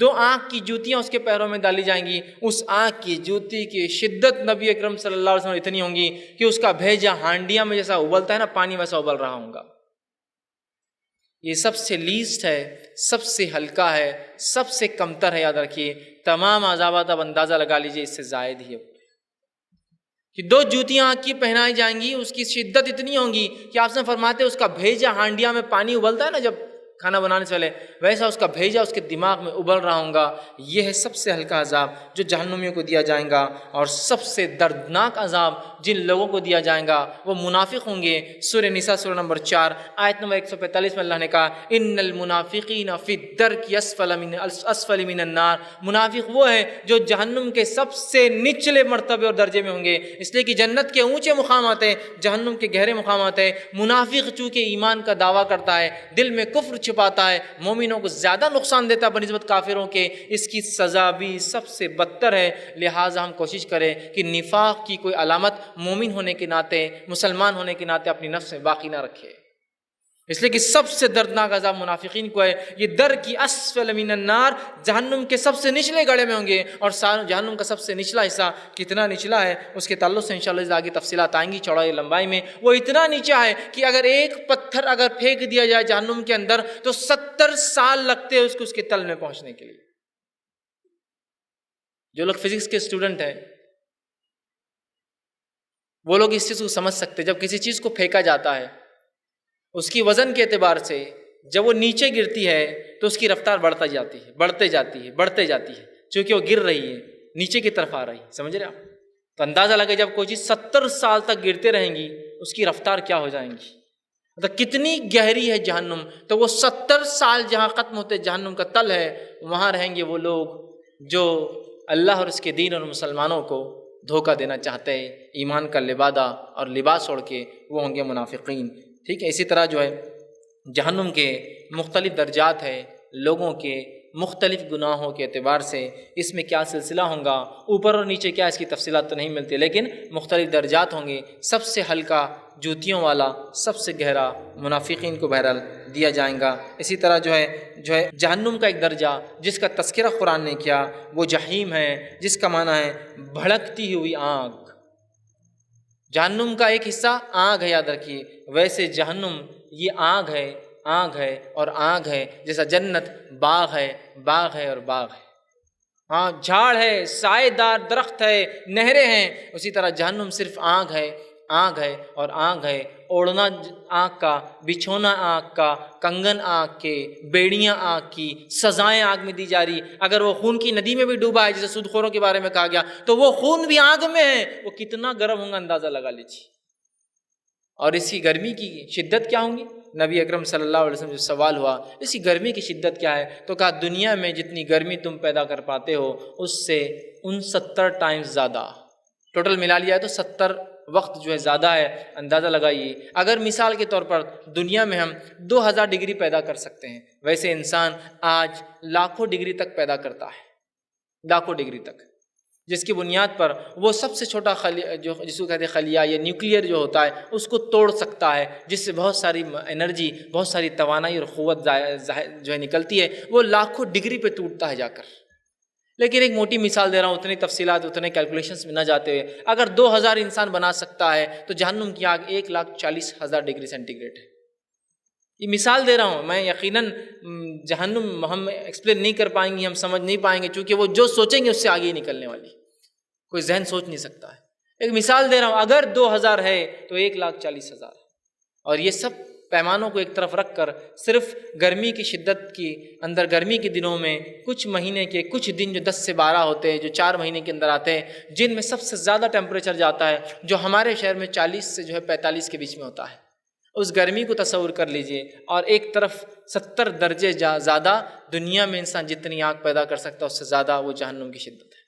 2 آنکھ کی جوتیاں اس کے پیروں میں ڈالی جائیں گی، اس آنکھ کی جوتی کی شدت نبی اکرم صلی اللہ علیہ وسلم اتنی ہوں گی کہ اس کا بھیجا ہانڈیاں میں جیسا ابلتا ہے نا پانی، ویسا ابل رہا ہوگا۔ یہ سب سے لیسٹ ہے، سب سے ہلکا ہے، سب سے کمتر ہے، یاد رکھیے۔ تمام عذابات اب اندازہ لگا لیجئے اس سے زائد ہی ہے کہ 2 جوتیاں آنکھ کی پہنائی جائیں گی، اس کی شدت اتنی ہوں گی کہ آپ سے فرماتے ہیں اس کا بھیجا ہانڈیاں میں پانی ابلتا ہے نا جب، کھانا بنانے سے پہلے ویسا اس کا بھیجا اس کے دماغ میں ابل رہا ہوں گا۔ یہ ہے سب سے ہلکا عذاب جو جہنمیوں کو دیا جائے گا، اور سب سے دردناک عذاب جن لوگوں کو دیا جائے گا وہ منافق ہوں گے۔ سورہ نساء سورہ نمبر 4 آیت نمبر 145 میں اللہ نے کہا ان المنافقین فی الدرک اسفل من النار، منافق وہ ہے جو جہنم کے سب سے نچلے مرتبے اور درجے میں ہوں گے، اس لیے کہ جنت کے اونچے مقامات ہیں، جہنم کے گہرے مقامات ہیں۔ منافق چونکہ ایمان کا دعویٰ کرتا ہے، دل میں کفر چھپاتا ہے، مومنوں کو زیادہ نقصان دیتا ہے بنسبت کافروں کے، اس کی سزا بھی سب سے بدتر ہے۔ لہٰذا ہم کوشش کریں کہ نفاق کی کوئی علامت مومن ہونے کے ناطے، مسلمان ہونے کے ناطے اپنی نفس میں باقی نہ رکھے، اس لیے کہ سب سے دردناک عذاب منافقین کو ہے۔ یہ در کی اسفل من النار، جہنم کے سب سے نچلے گڑھے میں ہوں گے، اور جہنم کا سب سے نچلا حصہ کتنا نچلا ہے اس کے تعلق سے انشاءاللہ آگے تفصیلات آئیں گی چوڑائی لمبائی میں۔ وہ اتنا نیچا ہے کہ اگر ایک پتھر اگر پھینک دیا جائے جہنم کے اندر تو 70 سال لگتے ہیں اس کے تل میں پہنچنے کے لیے۔ جو لوگ فزکس کے اسٹوڈنٹ ہیں وہ لوگ اس چیز کو سمجھ سکتے ہیں، جب کسی چیز کو پھینکا جاتا ہے اس کی وزن کے اعتبار سے جب وہ نیچے گرتی ہے تو اس کی رفتار بڑھتی جاتی ہے چونکہ وہ گر رہی ہے، نیچے کی طرف آ رہی ہے، سمجھ رہے آپ؟ تو اندازہ لگے جب کوئی چیز 70 سال تک گرتے رہیں گی اس کی رفتار کیا ہو جائیں گی، مطلب کتنی گہری ہے جہنم۔ تو وہ 70 سال جہاں ختم ہوتے جہنم کا تل ہے، وہاں رہیں گے وہ لوگ جو اللہ اور اس کے دین اور مسلمانوں کو دھوکہ دینا چاہتے ہیں، ایمان کا لبادہ اور لباس اوڑھ کے وہ ہوں گے منافقین۔ ٹھیک ہے، اسی طرح جو ہے جہنم کے مختلف درجات ہیں، لوگوں کے مختلف گناہوں کے اعتبار سے اس میں کیا سلسلہ ہوں گا، اوپر اور نیچے کیا اس کی تفصیلات تو نہیں ملتی، لیکن مختلف درجات ہوں گے۔ سب سے ہلکا جوتیوں والا، سب سے گہرا منافقین کو بہرحال دیا جائیں گا۔ اسی طرح جو ہے جہنم کا ایک درجہ جس کا تذکرہ قرآن نے کیا وہ جہیم ہے، جس کا معنی ہے بھڑکتی ہوئی آگ۔ جہنم کا ایک حصہ آگ ہے، یاد رکھیے، ویسے جہنم یہ آگ ہے اور آگ ہے، جیسا جنت باغ ہے اور باغ ہے، ہاں جھاڑ ہے، سائے دار درخت ہے، نہریں ہیں، اسی طرح جہنم صرف آگ ہے اور آگ ہے۔ اوڑھنا آگ کا، بچھونا آگ کا، کنگن آگ کے، بیڑیاں آگ کی، سزائیں آگ میں دی جا رہی۔ اگر وہ خون کی ندی میں بھی ڈوبا ہے جیسے سود خوروں کے بارے میں کہا گیا تو وہ خون بھی آگ میں ہے، وہ کتنا گرم ہوں گا اندازہ لگا لیجیے۔ اور اس کی گرمی کی شدت کیا ہوں گی؟ نبی اکرم صلی اللہ علیہ وسلم جو سوال ہوا اس کی گرمی کی شدت کیا ہے تو کہا دنیا میں جتنی گرمی تم پیدا کر پاتے ہو اس سے 69 ٹائمز زیادہ، ٹوٹل ملا لیا ہے تو 70 وقت جو ہے زیادہ ہے۔ اندازہ لگائیے، اگر مثال کے طور پر دنیا میں ہم 2000 ڈگری پیدا کر سکتے ہیں، ویسے انسان آج لاکھوں ڈگری تک پیدا کرتا ہے، لاکھوں ڈگری تک، جس کی بنیاد پر وہ سب سے چھوٹا جس کو کہتے ہیں خلیہ یا نیوکلیئر جو ہوتا ہے اس کو توڑ سکتا ہے، جس سے بہت ساری انرجی، بہت ساری توانائی اور قوت جو ہے نکلتی ہے، وہ لاکھوں ڈگری پہ ٹوٹتا ہے جا کر۔ لیکن ایک موٹی مثال دے رہا ہوں، اتنی تفصیلات اتنے کیلکولیشنز میں نہ جاتے ہوئے، اگر 2000 انسان بنا سکتا ہے تو جہنم کی آگ 1,40,000 ڈگری سینٹی گریڈ ہے۔ یہ مثال دے رہا ہوں میں، یقیناً جہنم ہم ایکسپلین نہیں کر پائیں گے، ہم سمجھ نہیں پائیں گے، چونکہ وہ جو سوچیں گے اس سے آگے ہی نکلنے والی، کوئی ذہن سوچ نہیں سکتا ہے۔ ایک مثال دے رہا ہوں، اگر 2000 ہے تو 1,40,000، اور یہ سب پیمانوں کو ایک طرف رکھ کر صرف گرمی کی شدت کی اندر، گرمی کے دنوں میں کچھ مہینے کے کچھ دن جو 10 سے 12 ہوتے ہیں، جو 4 مہینے کے اندر آتے ہیں، جن میں سب سے زیادہ ٹیمپریچر جاتا ہے جو ہمارے شہر میں 40 سے جو ہے 45 کے بیچ میں ہوتا ہے، اس گرمی کو تصور کر لیجئے، اور ایک طرف 70 درجے زیادہ دنیا میں انسان جتنی آگ پیدا کر سکتا ہے اس سے زیادہ وہ جہنم کی شدت ہے۔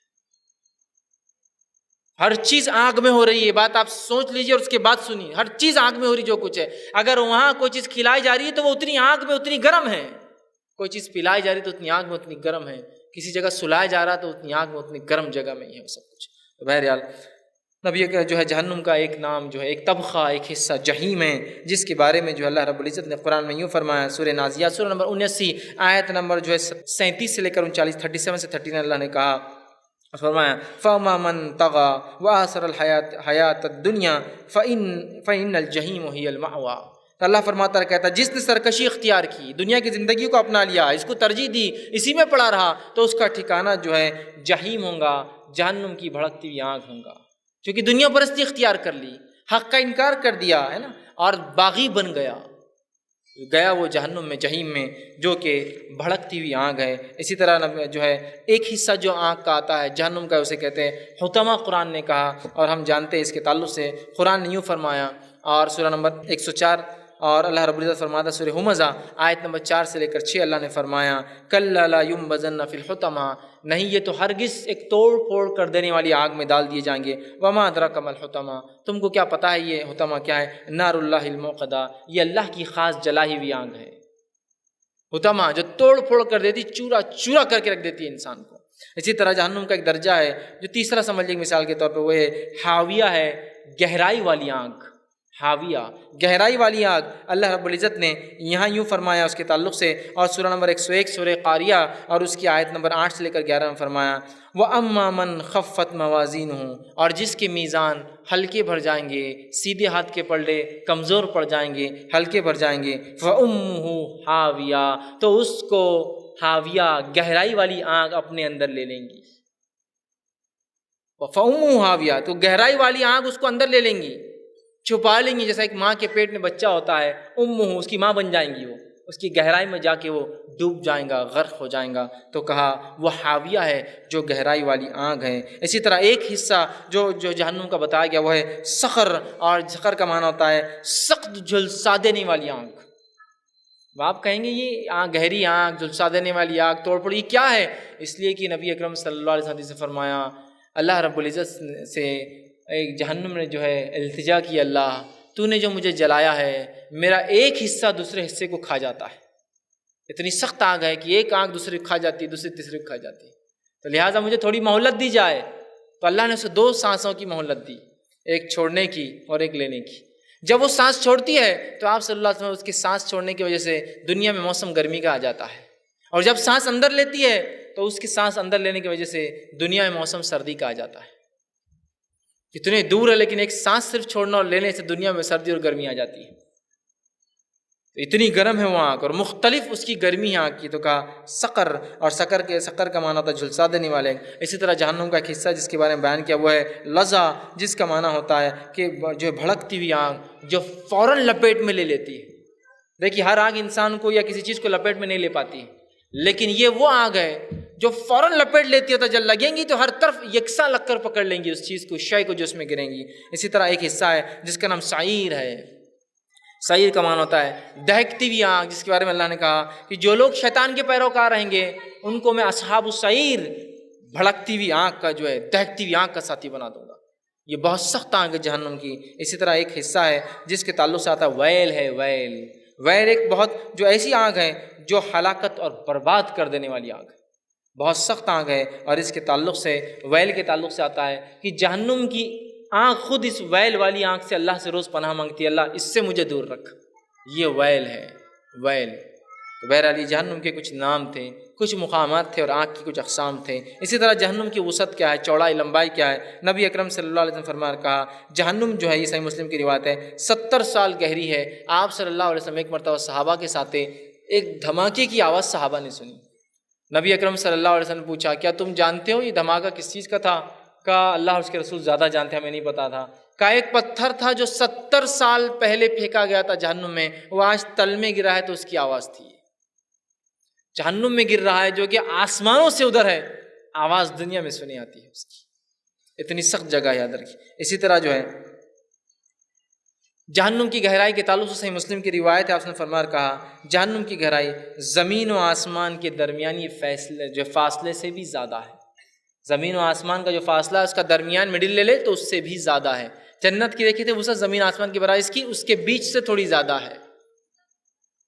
ہر چیز آگ میں ہو رہی ہے، بات آپ سوچ لیجئے اور اس کے بعد سنیے، ہر چیز آگ میں ہو رہی جو کچھ ہے۔ اگر وہاں کوئی چیز کھلائی جا رہی ہے تو وہ اتنی آگ میں اتنی گرم ہے، کوئی چیز پلائی جا رہی تو اتنی آگ میں اتنی گرم ہے، کسی جگہ سلایا جا رہا تو اتنی آگ میں اتنی گرم جگہ میں ہی ہے وہ سب کچھ۔ تو بہرحال نبی جو ہے جہنم کا ایک نام جو ہے، ایک طبقہ، ایک حصہ جہیم ہے، جس کے بارے میں جو اللہ رب العزت نے قرآن میں یوں فرمایا، سورہ نازیات سورہ نمبر 79 آیت نمبر جو ہے 37 سے لے کر 39، 37 سے 39 اللہ نے کہا، فرمایا فَأَمَّا مَن طَغَىٰ وَآثَرَ الْحَيَاةَ الدُّنْيَا فَإِنَّ الْجَحِيمَ هِيَ الْمَأْوَىٰ۔ تو اللہ فرماتا ہے، کہتا ہے جس نے سرکشی اختیار کی، دنیا کی زندگی کو اپنا لیا، اس کو ترجیح دی، اسی میں پڑا رہا، تو اس کا ٹھکانہ جو ہے جہیم ہوگا، جہنم کی بھڑکتی ہوئی آگ ہوگا، کیونکہ دنیا پرستی اختیار کر لی، حق کا انکار کر دیا ہے نا، اور باغی بن گیا۔ گیا وہ جہنم میں، جہیم میں، جو کہ بھڑکتی ہوئی آگ ہے۔ اسی طرح جو ہے ایک حصہ جو آگ کا آتا ہے جہنم کا، اسے کہتے ہیں حطمہ، قرآن نے کہا، اور ہم جانتے ہیں اس کے تعلق سے قرآن نے یوں فرمایا، اور سورہ نمبر 104 اور اللہ رب العزت فرماتا سورہ ہمزہ آیت نمبر 4 سے لے کر 6، اللہ نے فرمایا کلا لا ینبذن فی الحطمہ، نہیں یہ تو ہرگز ایک توڑ پھوڑ کر دینے والی آگ میں ڈال دیے جائیں گے۔ وما ادراک ما الحطمہ، تم کو کیا پتہ ہے یہ حطمہ کیا ہے؟ نار اللہ الموقدہ، یہ اللہ کی خاص جلائی ہوئی آگ ہے۔ حطمہ جو توڑ پھوڑ کر دیتی، چورا چورا کر کے رکھ دیتی ہے انسان کو۔ اسی طرح جہنم کا ایک درجہ ہے جو تیسرا سمجھ لیں مثال کے طور پہ، وہ ہے حاویہ ہے، گہرائی والی آگ۔ حاویہ گہرائی والی آگ، اللہ رب العزت نے یہاں یوں فرمایا اس کے تعلق سے، اور سورہ نمبر 101 سورہ قاریہ اور اس کی آیت نمبر 8 سے لے کر 11 میں فرمایا وَأَمَّا مَنْ خَفَّتْ مَوَازِينُهُ، اور جس کے میزان ہلکے بھر جائیں گے، سیدھے ہاتھ کے پلڑے کمزور پڑ جائیں گے، ہلکے بھر جائیں گے، فَأُمُّهُ حَاوِيَةٌ، تو اس کو حاویہ گہرائی والی آگ اپنے اندر لے لیں گی۔ فَأُمُّهُ حَاوِيَةٌ، تو گہرائی والی آگ اس کو اندر لے لیں گی، چھپا لیں گی، جیسا ایک ماں کے پیٹ میں بچہ ہوتا ہے، امہ، اس کی ماں بن جائیں گی، وہ اس کی گہرائی میں جا کے وہ ڈوب جائیں گا، غرق ہو جائیں گا۔ تو کہا وہ حاویہ ہے جو گہرائی والی آگ ہے۔ اسی طرح ایک حصہ جو جہنم کا بتایا گیا وہ ہے سخر، اور سخر کا معنی ہوتا ہے سخت جھلسا دینے والی آگ۔ آپ کہیں گے یہ آگ، گہری آگ، جھلسا دینے والی آگ، توڑ پھوڑ، یہ کیا ہے؟ اس لیے کہ نبی اکرم صلی اللہ علیہ وسلم سے فرمایا، اللہ رب العزت سے ایک جہنم نے جو ہے التجا کی، اللہ تو نے جو مجھے جلایا ہے، میرا ایک حصہ دوسرے حصے کو کھا جاتا ہے۔ اتنی سخت آگ ہے کہ ایک آگ دوسرے کو کھا جاتی ہے، دوسری تیسرے کو کھا جاتی ہے، تو لہٰذا مجھے تھوڑی مہلت دی جائے۔ تو اللہ نے اسے 2 سانسوں کی مہلت دی، ایک چھوڑنے کی اور ایک لینے کی۔ جب وہ سانس چھوڑتی ہے تو آپ صلی اللہ علیہ وسلم اس کی سانس چھوڑنے کی وجہ سے دنیا میں موسم گرمی کا آ جاتا ہے، اور جب سانس اندر لیتی ہے تو اس کی سانس اندر لینے کی وجہ سے دنیا میں موسم سردی کا آ جاتا ہے۔ اتنے دور ہے لیکن ایک سانس صرف چھوڑنا اور لینے سے دنیا میں سردی اور گرمی آ جاتی ہے۔ اتنی گرم ہے وہ آگ، اور مختلف اس کی گرمی ہے آگ کی۔ تو کہا سقر، اور سقر کا معنی ہوتا ہے جھلسا دینے والے۔ اسی طرح جہنم کا ایک حصہ جس کے بارے میں بیان کیا وہ ہے لظا، جس کا معنی ہوتا ہے کہ جو بھڑکتی ہوئی آگ جو فوراً لپیٹ میں لے لیتی ہے۔ دیکھیے ہر آگ انسان کو یا کسی چیز کو لپیٹ میں نہیں لے پاتی، لیکن یہ وہ آگ ہے جو فوراً لپیٹ لیتی ہے، تو جب لگیں گی تو ہر طرف یکساں لگ کر پکڑ لیں گی اس چیز کو، شے کو جو اس میں گریں گی۔ اسی طرح ایک حصہ ہے جس کا نام سعیر ہے۔ سعیر کا معنی ہوتا ہے دہکتی ہوئی آگ، جس کے بارے میں اللہ نے کہا کہ جو لوگ شیطان کے پیروکار رہیں گے ان کو میں اصحاب السعیر، بھڑکتی ہوئی آگ کا جو ہے، دہکتی ہوئی آگ کا ساتھی بنا دوں گا۔ یہ بہت سخت آگ ہے جہنم کی۔ اسی طرح ایک حصہ ہے جس کے تعلق سے آتا ہے ویل ہے، ویل۔ ویل ایک بہت جو ایسی آگ ہے جو ہلاکت اور برباد کر دینے والی آگ ہے، بہت سخت آگ ہے۔ اور اس کے تعلق سے، ویل کے تعلق سے آتا ہے کہ جہنم کی آگ خود اس ویل والی آگ سے اللہ سے روز پناہ مانگتی ہے، اللہ اس سے مجھے دور رکھ۔ یہ ویل ہے، ویل۔ تو بہرحال جہنم کے کچھ نام تھے، کچھ مقامات تھے، اور آگ کی کچھ اقسام تھے۔ اسی طرح جہنم کی وسعت کیا ہے، چوڑائی لمبائی کیا ہے؟ نبی اکرم صلی اللہ علیہ وسلم فرمایا، کہا جہنم جو ہے، یہ صحیح مسلم کی روایت ہے، 70 سال گہری ہے۔ آپ صلی اللہ علیہ وسلم ایک مرتبہ صحابہ کے ساتھ ایک دھماکے کی آواز صحابہ نے سنی۔ نبی اکرم صلی اللہ علیہ وسلم نے پوچھا کیا تم جانتے ہو یہ دھماکہ کس چیز کا تھا؟ کہا اللہ اور اس کے رسول زیادہ جانتے ہیں، ہمیں نہیں پتا تھا۔ کہا ایک پتھر تھا جو 70 سال پہلے پھینکا گیا تھا جہنم میں، وہ آج تل میں گرا ہے، تو اس کی آواز تھی۔ جہنم میں گر رہا ہے جو کہ آسمانوں سے ادھر ہے، آواز دنیا میں سنی آتی ہے اس کی۔ اتنی سخت جگہ ہے، یاد رکھیے۔ اسی طرح جو ہے جہنم کی گہرائی کے تعلق سے صحیح مسلم کی روایت ہے، آپ نے فرمایا، کہا جہنم کی گہرائی زمین و آسمان کے درمیانی فاصلے سے بھی زیادہ ہے۔ زمین و آسمان کا جو فاصلہ ہے اس کا درمیان مڈل لے لے تو اس سے بھی زیادہ ہے۔ جنت کی دیکھیے تھے وسعت زمین آسمان کی برابر، اس کی اس کے بیچ سے تھوڑی زیادہ ہے،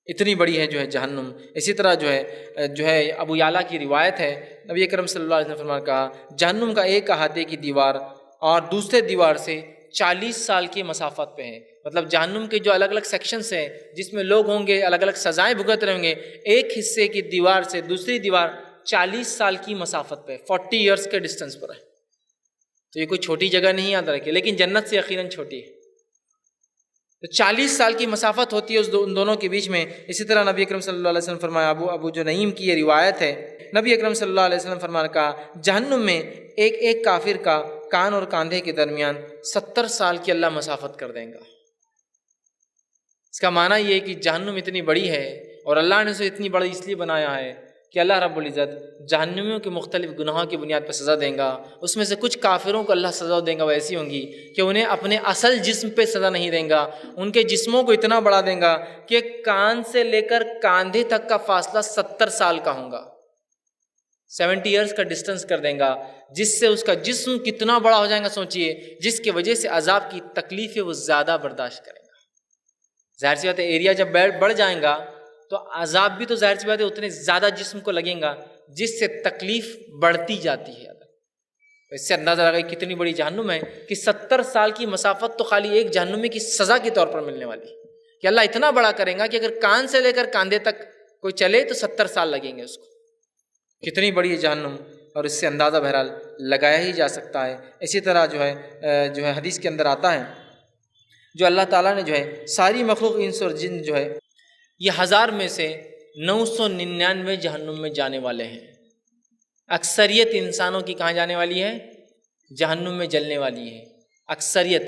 اتنی بڑی ہے جو ہے جہنم۔ اسی طرح جو ہے ابو یعلا کی روایت ہے، نبی اکرم صلی اللہ علیہ وسلم نے فرمایا، کہا جہنم کا ایک احاطے کی دیوار اور دوسرے دیوار سے 40 سال کی مسافت پہ ہے۔ مطلب جہنم کے جو الگ الگ سیکشنز ہیں جس میں لوگ ہوں گے، الگ الگ سزائیں بھگت رہیں گے، ایک حصے کی دیوار سے دوسری دیوار 40 سال کی مسافت پہ، 40 ایئرس کے ڈسٹنس پر ہے۔ تو یہ کوئی چھوٹی جگہ نہیں یاد رکھے، لیکن جنت سے یقیناً چھوٹی ہے۔ تو 40 سال کی مسافت ہوتی ہے ان دونوں کے بیچ میں۔ اسی طرح نبی اکرم صلی اللہ علیہ وسلم فرمایا، ابو جو نعیم کی یہ روایت ہے، نبی اکرم صلی اللہ علیہ وسلم فرمایا، کہا جہنم میں ایک کافر کا کان اور کاندھے کے درمیان 70 سال کی اللہ مسافت کر دیں گا۔ اس کا معنی یہ ہے کہ جہنم اتنی بڑی ہے اور اللہ نے اسے اتنی بڑی اس لیے بنایا ہے کہ اللہ رب العزت جہنمیوں کے مختلف گناہوں کی بنیاد پر سزا دیں گا۔ اس میں سے کچھ کافروں کو اللہ سزا دیں گا وہ ایسی ہوں گی کہ انہیں اپنے اصل جسم پہ سزا نہیں دیں گا، ان کے جسموں کو اتنا بڑا دیں گا کہ کان سے لے کر کاندھے تک کا فاصلہ 70 سال کا ہوگا، 70 ایئرس کا ڈسٹنس کر دیں گا، جس سے اس کا جسم کتنا بڑا ہو جائے گا سوچئے، جس کی وجہ سے عذاب کی تکلیف ہے وہ زیادہ برداشت کریں گا۔ ظاہر سی بات ہے ایریا جب بڑھ جائیں گا تو عذاب بھی تو ظاہر سی بات ہے اتنے زیادہ جسم کو لگیں گا، جس سے تکلیف بڑھتی جاتی ہے۔ اس سے اندازہ لگائے کتنی بڑی جہنم ہے کہ 70 سال کی مسافت تو خالی ایک جہنمی کی سزا کے طور پر ملنے والی کہ اللہ اتنا بڑا کریں گا کہ اگر کان سے لے کر کاندھے تک کوئی چلے تو 70 سال لگیں گے اس کو۔ کتنی بڑی ہے جہنم، اور اس سے اندازہ بہرحال لگایا ہی جا سکتا ہے۔ اسی طرح جو ہے حدیث کے اندر آتا ہے جو اللہ تعالیٰ نے جو ہے ساری مخلوق انس اور جن جو ہے یہ 1000 میں سے 999 جہنم میں جانے والے ہیں۔ اکثریت انسانوں کی کہاں جانے والی ہے؟ جہنم میں جلنے والی ہے۔ اکثریت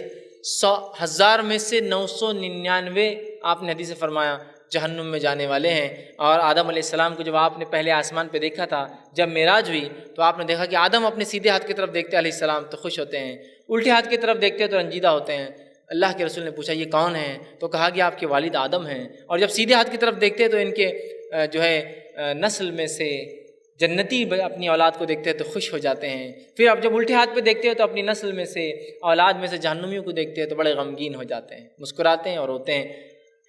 1000 میں سے 999 آپ نے حدیث سے فرمایا جہنم میں جانے والے ہیں۔ اور آدم علیہ السلام کو جب آپ نے پہلے آسمان پہ دیکھا تھا، جب معراج ہوئی تو آپ نے دیکھا کہ آدم اپنے سیدھے ہاتھ کی طرف دیکھتے علیہ السلام تو خوش ہوتے ہیں، الٹے ہاتھ کی طرف دیکھتے تو رنجیدہ ہوتے ہیں۔ اللہ کے رسول نے پوچھا یہ کون ہیں؟ تو کہا کہ آپ کے والد آدم ہیں۔ اور جب سیدھے ہاتھ کی طرف دیکھتے تو ان کے جو ہے نسل میں سے جنتی اپنی اولاد کو دیکھتے ہیں تو خوش ہو جاتے ہیں۔ پھر اب جب الٹے ہاتھ پہ دیکھتے ہیں تو اپنی نسل میں سے اولاد میں سے جہنمیوں کو دیکھتے ہیں تو بڑے غمگین ہو جاتے ہیں، مسکراتے ہیں اور روتے ہیں۔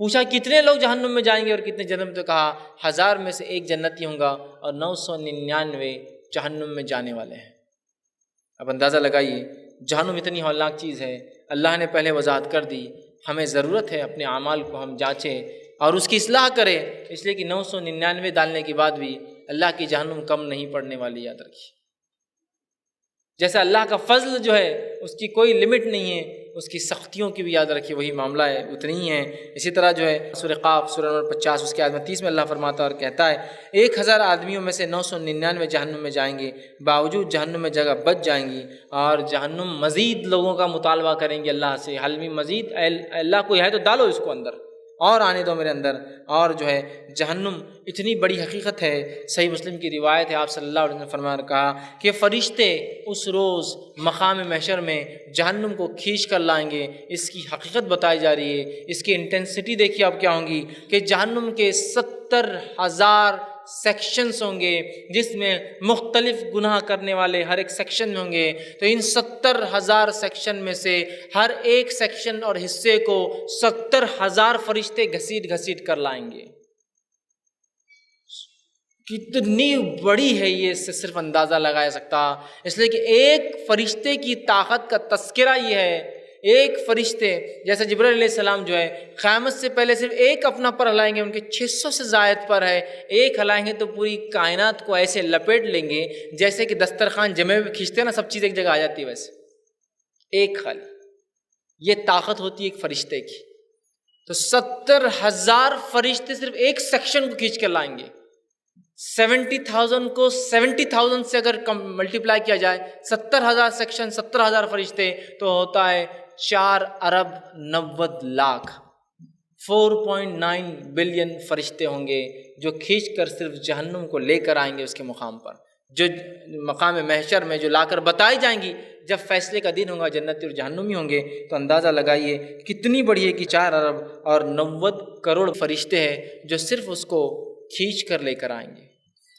پوچھا کتنے لوگ جہنم میں جائیں گے اور کتنے جنم؟ تو کہا 1000 میں سے 1 جنتی ہوں گا اور 999 جہنم میں جانے والے ہیں۔ اب اندازہ لگائیے جہنم اتنی ہولناک چیز ہے، اللہ نے پہلے وضاحت کر دی، ہمیں ضرورت ہے اپنے اعمال کو ہم جانچیں اور اس کی اصلاح کریں، اس لیے کہ 999 ڈالنے کے بعد بھی اللہ کی جہنم کم نہیں پڑنے والی، یاد رکھیے۔ جیسا اللہ کا فضل جو ہے اس کی کوئی لمٹ نہیں ہے، اس کی سختیوں کی بھی یاد رکھیے وہی معاملہ ہے، اتنی ہی ہے۔ اسی طرح جو ہے سورہ قاف سورہ نمبر 50 اس کے آیت 30 میں اللہ فرماتا ہے اور کہتا ہے 1000 آدمیوں میں سے 999 جہنم میں جائیں گے، باوجود جہنم میں جگہ بچ جائیں گی، اور جہنم مزید لوگوں کا مطالبہ کریں گے اللہ سے، حل میں مزید، اللہ کوئی ہے تو ڈالو اس کو اندر اور آنے دو میرے اندر۔ اور جو ہے جہنم اتنی بڑی حقیقت ہے، صحیح مسلم کی روایت ہے، آپ صلی اللہ علیہ وسلم نے فرمایا کہا کہ فرشتے اس روز مقام محشر میں جہنم کو کھینچ کر لائیں گے۔ اس کی حقیقت بتائی جا رہی ہے، اس کی انٹینسٹی دیکھیے اب کیا ہوں گی کہ جہنم کے 70,000 سیکشنز ہوں گے، جس میں مختلف گناہ کرنے والے ہر ایک سیکشن میں ہوں گے۔ تو ان 70,000 سیکشن میں سے ہر ایک سیکشن اور حصے کو 70,000 فرشتے گھسیٹ گھسیٹ کر لائیں گے۔ کتنی بڑی ہے یہ، اس سے صرف اندازہ لگایا سکتا، اس لیے کہ ایک فرشتے کی طاقت کا تذکرہ یہ ہے، ایک فرشتے جیسے جبرائیل علیہ السلام جو ہے قیامت سے پہلے صرف ایک اپنا پر ہلائیں گے، ان کے 600 سے زائد پر ہے، ایک ہلائیں گے تو پوری کائنات کو ایسے لپیٹ لیں گے جیسے کہ دسترخوان جمے ہوئے کھینچتے ہیں نا، سب چیز ایک جگہ آ جاتی ہے، ویسے ایک خالی یہ طاقت ہوتی ہے ایک فرشتے کی۔ تو 70,000 فرشتے صرف ایک سیکشن کو کھینچ کر لائیں گے۔ 70,000 کو 70,000 سے اگر ملٹیپلائی کیا جائے، 70,000 سیکشن، 70,000 فرشتے، تو ہوتا ہے 4 ارب 90 لاکھ، 4.9 بلین فرشتے ہوں گے جو کھینچ کر صرف جہنم کو لے کر آئیں گے اس کے مقام پر، جو مقام محشر میں جو لا کر بتائی جائیں گی۔ جب فیصلے کا دن ہوگا جنتی اور جہنمی ہوں گے، تو اندازہ لگائیے کتنی بڑی ہے کہ 4 ارب اور 90 کروڑ فرشتے ہیں جو صرف اس کو کھینچ کر لے کر آئیں گے۔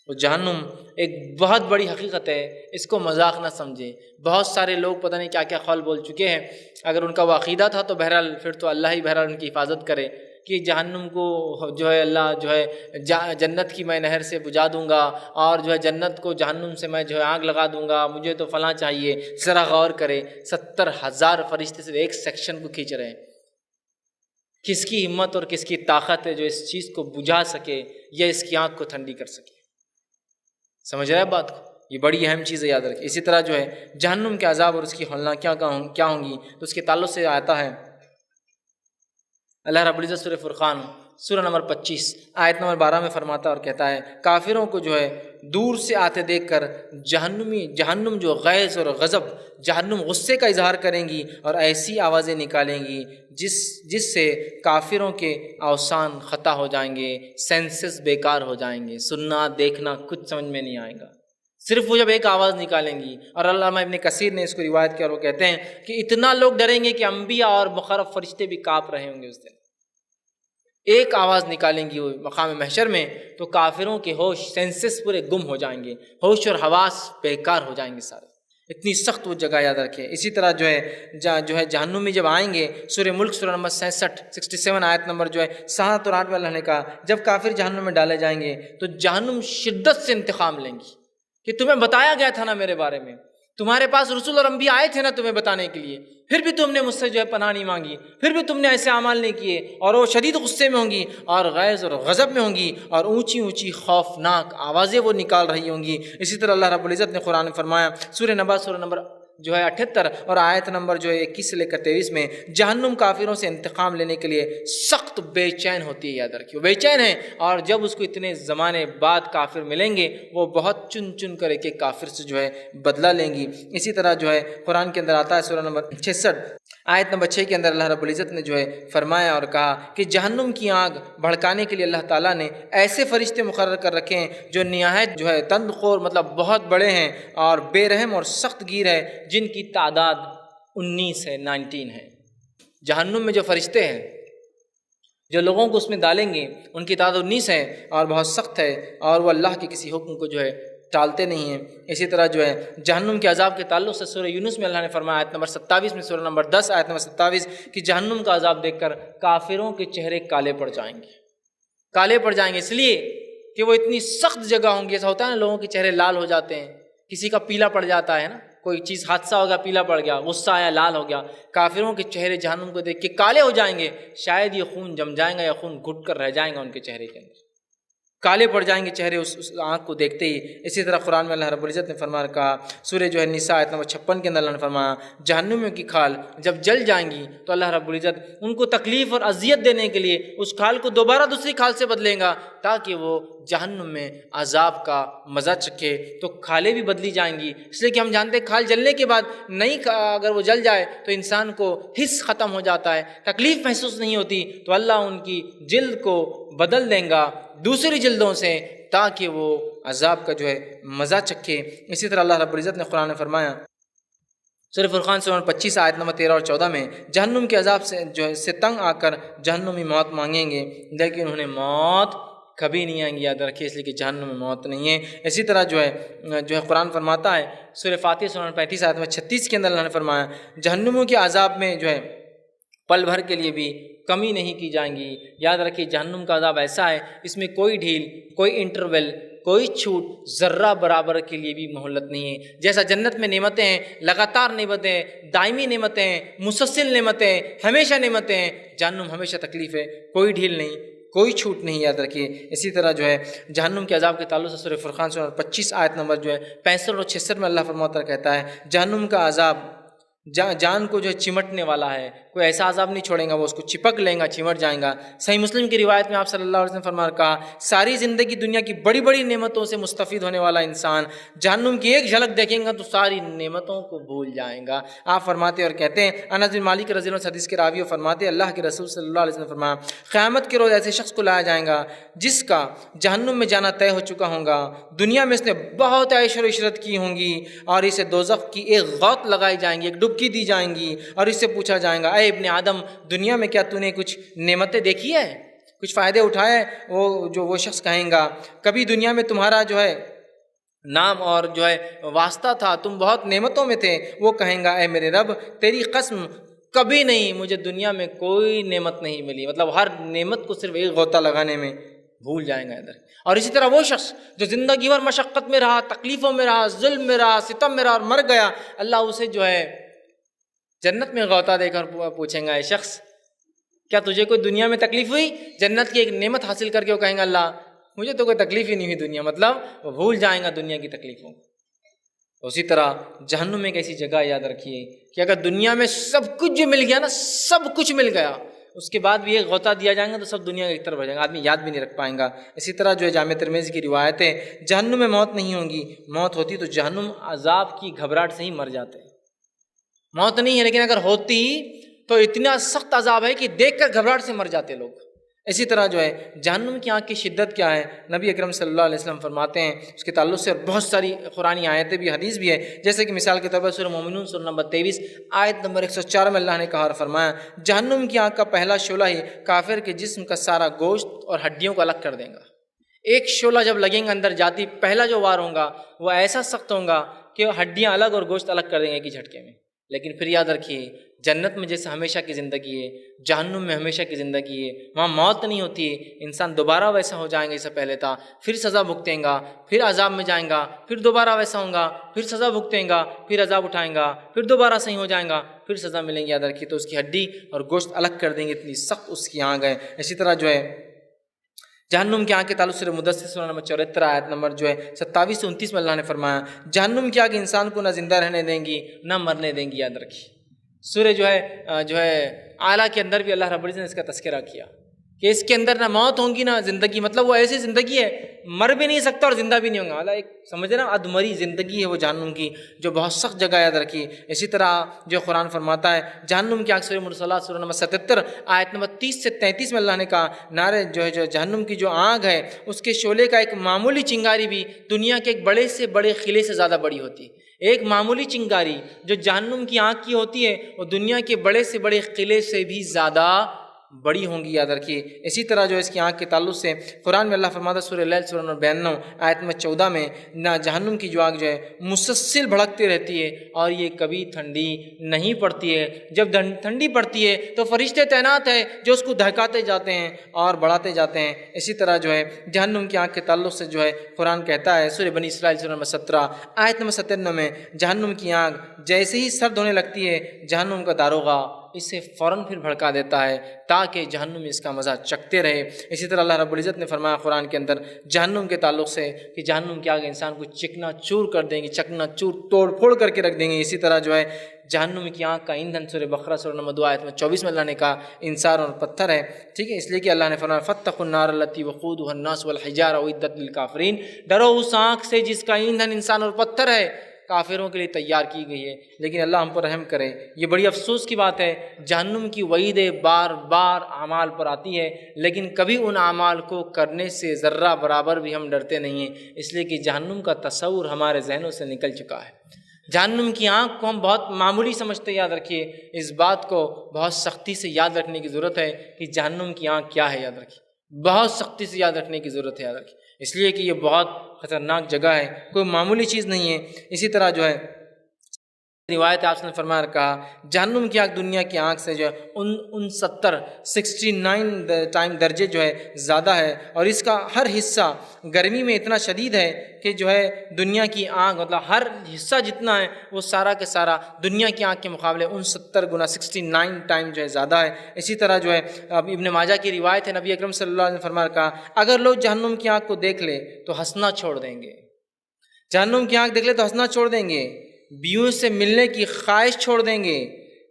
وہ جہنم ایک بہت بڑی حقیقت ہے، اس کو مذاق نہ سمجھیں۔ بہت سارے لوگ پتہ نہیں کیا کیا قول بول چکے ہیں، اگر ان کا وہ عقیدہ تھا تو بہرحال پھر تو اللہ ہی بہرحال ان کی حفاظت کرے کہ جہنم کو جو ہے اللہ جو ہے جنت کی میں نہر سے بجھا دوں گا، اور جو ہے جنت کو جہنم سے میں جو ہے آگ لگا دوں گا، مجھے تو فلاں چاہیے۔ ذرا غور کرے 70,000 فرشتے صرف ایک سیکشن کو کھینچ رہے ہیں، کس کی ہمت اور کس کی طاقت ہے جو اس چیز کو بجھا سکے یا اس کی آنکھ کو ٹھنڈی کر سکے؟ سمجھ رہے ہیں بات کو؟ یہ بڑی اہم چیز ہے، یاد رکھیں۔ اسی طرح جو ہے جہنم کے عذاب اور اس کی ہولناک کیا ہوں گی، تو اس کے تعلق سے آتا ہے اللہ رب العزت سورہ فرقان سورہ نمبر 25 آیت نمبر 12 میں فرماتا اور کہتا ہے کافروں کو جو ہے دور سے آتے دیکھ کر جہنم جو غیظ اور غضب، جہنم غصے کا اظہار کریں گی اور ایسی آوازیں نکالیں گی جس سے کافروں کے اوسان خطا ہو جائیں گے، سینسز بیکار ہو جائیں گے، سننا دیکھنا کچھ سمجھ میں نہیں آئے گا، صرف وہ جب ایک آواز نکالیں گی۔ اور علامہ ابن کثیر نے اس کو روایت کیا اور وہ کہتے ہیں کہ اتنا لوگ ڈریں گے کہ انبیاء اور مقرب فرشتے بھی کانپ رہے ہوں گے اس دن۔ ایک آواز نکالیں گی وہ مقام محشر میں تو کافروں کے ہوش سینسز پورے گم ہو جائیں گے، ہوش اور حواس بیکار ہو جائیں گے سارے، اتنی سخت وہ جگہ یاد رکھیں۔ اسی طرح جو ہے جہنم میں جب آئیں گے، سورہ ملک سورہ نمبر 67 آیت نمبر 7 اور 8 میں اللہ نے کہا جب کافر جہنم میں ڈالے جائیں گے تو جہنم شدت سے انتقام لیں گی کہ تمہیں بتایا گیا تھا نا میرے بارے میں، تمہارے پاس رسول اور انبیاء آئے تھے نا تمہیں بتانے کے لیے، پھر بھی تم نے مجھ سے پناہ نہیں مانگی، پھر بھی تم نے ایسے اعمال نہیں کیے، اور وہ شدید غصے میں ہوں گی اور غیظ اور غضب میں ہوں گی اور اونچی اونچی خوفناک آوازیں وہ نکال رہی ہوں گی۔ اسی طرح اللہ رب العزت نے قرآن میں فرمایا سورہ نبا سورہ نمبر 78 اور آیت نمبر 21 سے لے کر 23 میں جہنم کافروں سے انتقام لینے کے لیے سخت بے چین ہوتی ہے، یاد رکھیے وہ بے چین ہے، اور جب اس کو اتنے زمانے بعد کافر ملیں گے وہ بہت چن کر ایک کافر سے بدلہ لیں گی۔ اسی طرح قرآن کے اندر آتا ہے سورہ نمبر 66 آیت نمبر 6 کے اندر اللہ رب العزت نے فرمایا اور کہا کہ جہنم کی آگ بھڑکانے کے لیے اللہ تعالیٰ نے ایسے فرشتے مقرر کر رکھے ہیں جو نہایت تند خور مطلب بہت بڑے ہیں اور بے رحم اور سخت گیر ہے، جن کی تعداد 19 ہے۔ جہنم میں جو فرشتے ہیں جو لوگوں کو اس میں ڈالیں گے ان کی تعداد 19 ہے اور بہت سخت ہے، اور وہ اللہ کے کسی حکم کو ٹالتے نہیں ہیں۔ اسی طرح جہنم کے عذاب کے تعلق سے سورہ یونس میں اللہ نے فرمایا آیت نمبر 27 میں، سورہ نمبر 10 آیت نمبر 27 کہ جہنم کا عذاب دیکھ کر کافروں کے چہرے کالے پڑ جائیں گے، کالے پڑ جائیں گے اس لیے کہ وہ اتنی سخت جگہ ہوں گی۔ ایسا ہوتا ہے نا لوگوں کے چہرے لال ہو جاتے ہیں، کسی کا پیلا پڑ جاتا ہے نا، کوئی چیز حادثہ ہو گیا پیلا پڑ گیا، غصہ آیا لال ہو گیا، کافروں کے چہرے جہنم کو دیکھ کے کالے ہو جائیں گے، شاید یہ خون جم جائیں گا یا خون گھٹ کر رہ جائیں گا ان کے چہرے کے اندر، کالے پڑ جائیں گے چہرے اس آنکھ کو دیکھتے ہی۔ اسی طرح قرآن میں اللہ رب العزت نے فرمایا کہا سورہ نساء آیت نمبر 56 کے اندر اللہ نے فرمایا جہنمیوں کی کھال جب جل جائیں گی تو اللہ رب العزت ان کو تکلیف اور اذیت دینے کے لیے اس کھال کو دوبارہ دوسری کھال سے بدلیں گا تاکہ وہ جہنم میں عذاب کا مزہ چکھے۔ تو کھالیں بھی بدلی جائیں گی، اس لیے کہ ہم جانتے ہیں کھال جلنے کے بعد نئی اگر وہ جل جائے تو انسان کو حس ختم ہو جاتا ہے، تکلیف محسوس نہیں ہوتی، تو اللہ ان کی جلد کو بدل دیں گا دوسری جلدوں سے تاکہ وہ عذاب کا مزہ چکھے۔ اسی طرح اللہ رب العزت نے قرآن میں فرمایا سورہ فرقان سورہ 25 آیت نمبر 13 اور 14 میں جہنم کے عذاب سے تنگ آ کر جہنمی موت مانگیں گے لیکن انہیں موت کبھی نہیں آئیں گی، یاد رکھیے، اس لیے کہ جہنم میں موت نہیں ہے۔ اسی طرح قرآن فرماتا ہے سورہ فاتر سورہ 35 آیت نمبر 36 کے اندر اللہ نے فرمایا جہنموں کے عذاب میں پل بھر کے لیے بھی کمی نہیں کی جائیں گی۔ یاد رکھیے جہنم کا عذاب ایسا ہے اس میں کوئی ڈھیل، کوئی انٹرول، کوئی چھوٹ ذرہ برابر کے لیے بھی مہلت نہیں ہے۔ جیسا جنت میں نعمتیں ہیں، لگاتار نعمتیں ہیں، دائمی نعمتیں ہیں، مسلسل نعمتیں ہیں، ہمیشہ نعمتیں ہیں، جہنم ہمیشہ تکلیف ہے، کوئی ڈھیل نہیں، کوئی چھوٹ نہیں، یاد رکھیے۔ اسی طرح جہنم کے عذاب کے تعلق سے سورہ فرقان سورہ 25 آیت نمبر 65 اور 66 میں اللہ فرماتا کہتا ہے جہنم کا عذاب جان کو چمٹنے والا ہے، کوئی ایسا عذاب نہیں چھوڑیں گا، وہ اس کو چپک لیں گا، چمٹ جائیں گا۔ صحیح مسلم کی روایت میں آپ صلی اللہ علیہ وسلم فرمایا کہا ساری زندگی دنیا کی بڑی بڑی نعمتوں سے مستفید ہونے والا انسان جہنم کی ایک جھلک دیکھیں گا تو ساری نعمتوں کو بھول جائیں گا۔ آپ فرماتے اور کہتے ہیں انس بن مالک رضی اللہ عنہ حدیث کے راوی فرماتے اللہ کے رسول صلی اللہ علیہ وسلم فرمایا قیامت کے روز ایسے شخص کو لایا جائے گا جس کا جہنم میں جانا طے ہو چکا ہوگا، دنیا میں اس نے بہت عیش و عشرت کی ہوں گی اور اسے دوزخ کی ایک غوط لگائی جائیں گی، ایک ڈبکی دی جائیں گی اور اس سے پوچھا جائے گا اے ابن آدم دنیا میں کیا تو نے کچھ نعمتیں دیکھی ہے، کچھ فائدے اٹھائے؟ وہ شخص کہیں گا کبھی دنیا میں تمہارا نام اور واسطہ تھا، تم بہت نعمتوں میں تھے۔ وہ کہیں گا اے میرے رب تیری قسم کبھی نہیں، مجھے دنیا میں کوئی نعمت نہیں ملی، مطلب ہر نعمت کو صرف ایک غوطہ لگانے میں بھول جائیں گا ادھر۔ اور اسی طرح وہ شخص جو زندگی بھر مشقت میں رہا، تکلیفوں میں رہا، ظلم میں رہا، ستم میں رہا اور مر گیا، اللہ اسے جنت میں غوطہ دے کر پوچھیں گا اے شخص کیا تجھے کوئی دنیا میں تکلیف ہوئی؟ جنت کی ایک نعمت حاصل کر کے وہ کہیں گا اللہ مجھے تو کوئی تکلیف ہی نہیں ہوئی دنیا، مطلب وہ بھول جائیں گا دنیا کی تکلیفوں کو۔ اسی طرح جہنم میں ایک ایسی جگہ یاد رکھیے کہ اگر دنیا میں سب کچھ جو مل گیا نا، سب کچھ مل گیا، اس کے بعد بھی ایک غوطہ دیا جائے گا تو سب دنیا ایک طرف ہو جائے گا، آدمی یاد بھی نہیں رکھ پائیں گا۔ اسی طرح جو ہے جامع ترمذی کی روایت ہے، جہنم میں موت نہیں ہوگی، موت ہوتی تو جہنم عذاب کی گھبراہٹ سے ہی مر جاتے ہیں۔ موت نہیں ہے، لیکن اگر ہوتی تو اتنا سخت عذاب ہے کہ دیکھ کر گھبراہٹ سے مر جاتے لوگ۔ اسی طرح جو ہے جہنم کی آگ کی شدت کیا ہے، نبی اکرم صلی اللہ علیہ وسلم فرماتے ہیں اس کے تعلق سے بہت ساری قرآنی آیتیں بھی، حدیث بھی ہے، جیسے کہ مثال کے طور پر سورہ مومنون سورہ نمبر 23 آیت نمبر 104 میں اللہ نے کہا اور فرمایا، جہنم کی آگ کا پہلا شعلہ ہی کافر کے جسم کا سارا گوشت اور ہڈیوں کو الگ کر دے گا۔ ایک شعلہ جب لگیں گا اندر جاتی، پہلا جو وار ہوگا وہ ایسا سخت ہوگا کہ ہڈیاں الگ اور گوشت الگ کر دیں گے ایک ہی جھٹکے میں۔ لیکن پھر یاد رکھیے، جنت میں جیسے ہمیشہ کی زندگی ہے، جہنم میں ہمیشہ کی زندگی ہے، وہاں موت نہیں ہوتی ہے، انسان دوبارہ ویسا ہو جائیں گا جیسے پہلے تھا، پھر سزا بھگتیں گا، پھر عذاب میں جائیں گا، پھر دوبارہ ویسا ہوں گا، پھر سزا بھگتیں گا، پھر عذاب اٹھائیں گا، پھر دوبارہ صحیح ہو جائیں گا، پھر سزا ملیں گی۔ یاد رکھیے، تو اس کی ہڈی اور گوشت الگ کر دیں گے، اتنی سخت اس کی آگ ہے۔ اسی طرح جو ہے جہنم کی آگ کے تعلق سے مدثر سورہ نمبر 74 آیت نمبر جو ہے 27 سے 29 میں اللہ نے فرمایا، جہنم کی آگ انسان کو نہ زندہ رہنے دیں گی نہ مرنے دیں گی۔ یاد رکھیے، سورہ جو ہے اعلیٰ کے اندر بھی اللہ رب العزت نے اس کا تذکرہ کیا کہ اس کے اندر نہ موت ہوگی نہ زندگی، مطلب وہ ایسی زندگی ہے مر بھی نہیں سکتا اور زندہ بھی نہیں ہوگا، ایک سمجھ رہے نا، ادمری زندگی ہے وہ جہنم کی، جو بہت سخت جگہ۔ یاد رکھیے، اسی طرح جو قرآن فرماتا ہے جہنم کی آگ، سورہ مرسلات سورہ نمبر 77 آیت نمبر 30 سے 33 میں اللہ نے کہا، نارے جو جہنم کی جو آگ ہے اس کے شعلے کا ایک معمولی چنگاری بھی دنیا کے ایک بڑے سے بڑے قلعے سے زیادہ بڑی ہوتی ہے۔ ایک معمولی چنگاری جو جہنم کی آگ کی ہوتی ہے وہ دنیا کے بڑے سے بڑے قلعے سے بھی زیادہ بڑی ہوں گی۔ یاد رکھیے، اسی طرح جو اس کی آگ کے تعلق سے قرآن میں اللہ فرماتا ہے سورہ لیل سورہ نمبر 92 آیت نمبر 14 میں، نہ جہنم کی جو آگ جو ہے مسلسل بھڑکتی رہتی ہے اور یہ کبھی ٹھنڈی نہیں پڑتی ہے۔ جب ٹھنڈی پڑتی ہے تو فرشتے تعینات ہیں جو اس کو دہکاتے جاتے ہیں اور بڑھاتے جاتے ہیں۔ اسی طرح جو ہے جہنم کی آگ کے تعلق سے جو ہے قرآن کہتا ہے سورہ بنی اسرائیل سورہ نمبر 17 آیت نمبر 97 میں، جہنم کی آگ جیسے ہی سرد ہونے لگتی ہے جہنم کا داروغہ اسے فوراً پھر بھڑکا دیتا ہے تاکہ جہنم اس کا مزہ چکھتے رہے۔ اسی طرح اللہ رب العزت نے فرمایا قرآن کے اندر جہنم کے تعلق سے کہ جہنم کی آگ انسان کو چکنا چور کر دیں گی، چکنا چور توڑ پھوڑ کر کے رکھ دیں گے۔ اسی طرح جو ہے جہنم کی آگ کا ایندھن سورہ بقرہ سورہ نمبر 2 آیت میں 24 میں اللہ نے کہا انسان اور پتھر ہے، ٹھیک ہے، اس لیے کہ اللہ نے فرمایا فاتقوا النار التی وقودها الناس والحجارہ اعدت للکافرین، ڈرو اس آگ سے جس کا ایندھن انسان اور پتھر ہے، کافروں کے لیے تیار کی گئی ہے۔ لیکن اللہ ہم پر رحم کرے، یہ بڑی افسوس کی بات ہے، جہنم کی وعیدیں بار بار اعمال پر آتی ہے لیکن کبھی ان اعمال کو کرنے سے ذرہ برابر بھی ہم ڈرتے نہیں ہیں، اس لیے کہ جہنم کا تصور ہمارے ذہنوں سے نکل چکا ہے۔ جہنم کی آنکھ کو ہم بہت معمولی سمجھتے ہیں۔ یاد رکھیے، اس بات کو بہت سختی سے یاد رکھنے کی ضرورت ہے کہ جہنم کی آنکھ کیا ہے۔ یاد رکھیے، بہت سختی سے یاد رکھنے کی ضرورت ہے۔ یاد رکھیے، اس لیے کہ یہ بہت خطرناک جگہ ہے، کوئی معمولی چیز نہیں ہے۔ اسی طرح جو ہے روایت آپ نے فرمایا کہا جہنم کی آگ دنیا کی آگ سے جو ہے 69 ٹائم درجے جو ہے زیادہ ہے، اور اس کا ہر حصہ گرمی میں اتنا شدید ہے کہ جو ہے دنیا کی آگ، مطلب ہر حصہ جتنا ہے وہ سارا کے سارا دنیا کی آگ کے مقابلے 69 گنا 69 ٹائم جو ہے زیادہ ہے۔ اسی طرح جو ہے ابن ماجہ کی روایت ہے، نبی اکرم صلی اللہ علیہ وسلم نے فرمایا کہا اگر لوگ جہنم کی آگ کو دیکھ لے تو ہنسنا چھوڑ دیں گے، جہنم کی آگ دیکھ لے تو ہنسنا چھوڑ دیں گے، بیویوں سے ملنے کی خواہش چھوڑ دیں گے،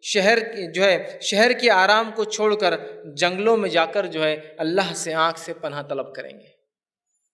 شہر کے آرام کو چھوڑ کر جنگلوں میں جا کر جو ہے اللہ سے آگ سے پناہ طلب کریں گے۔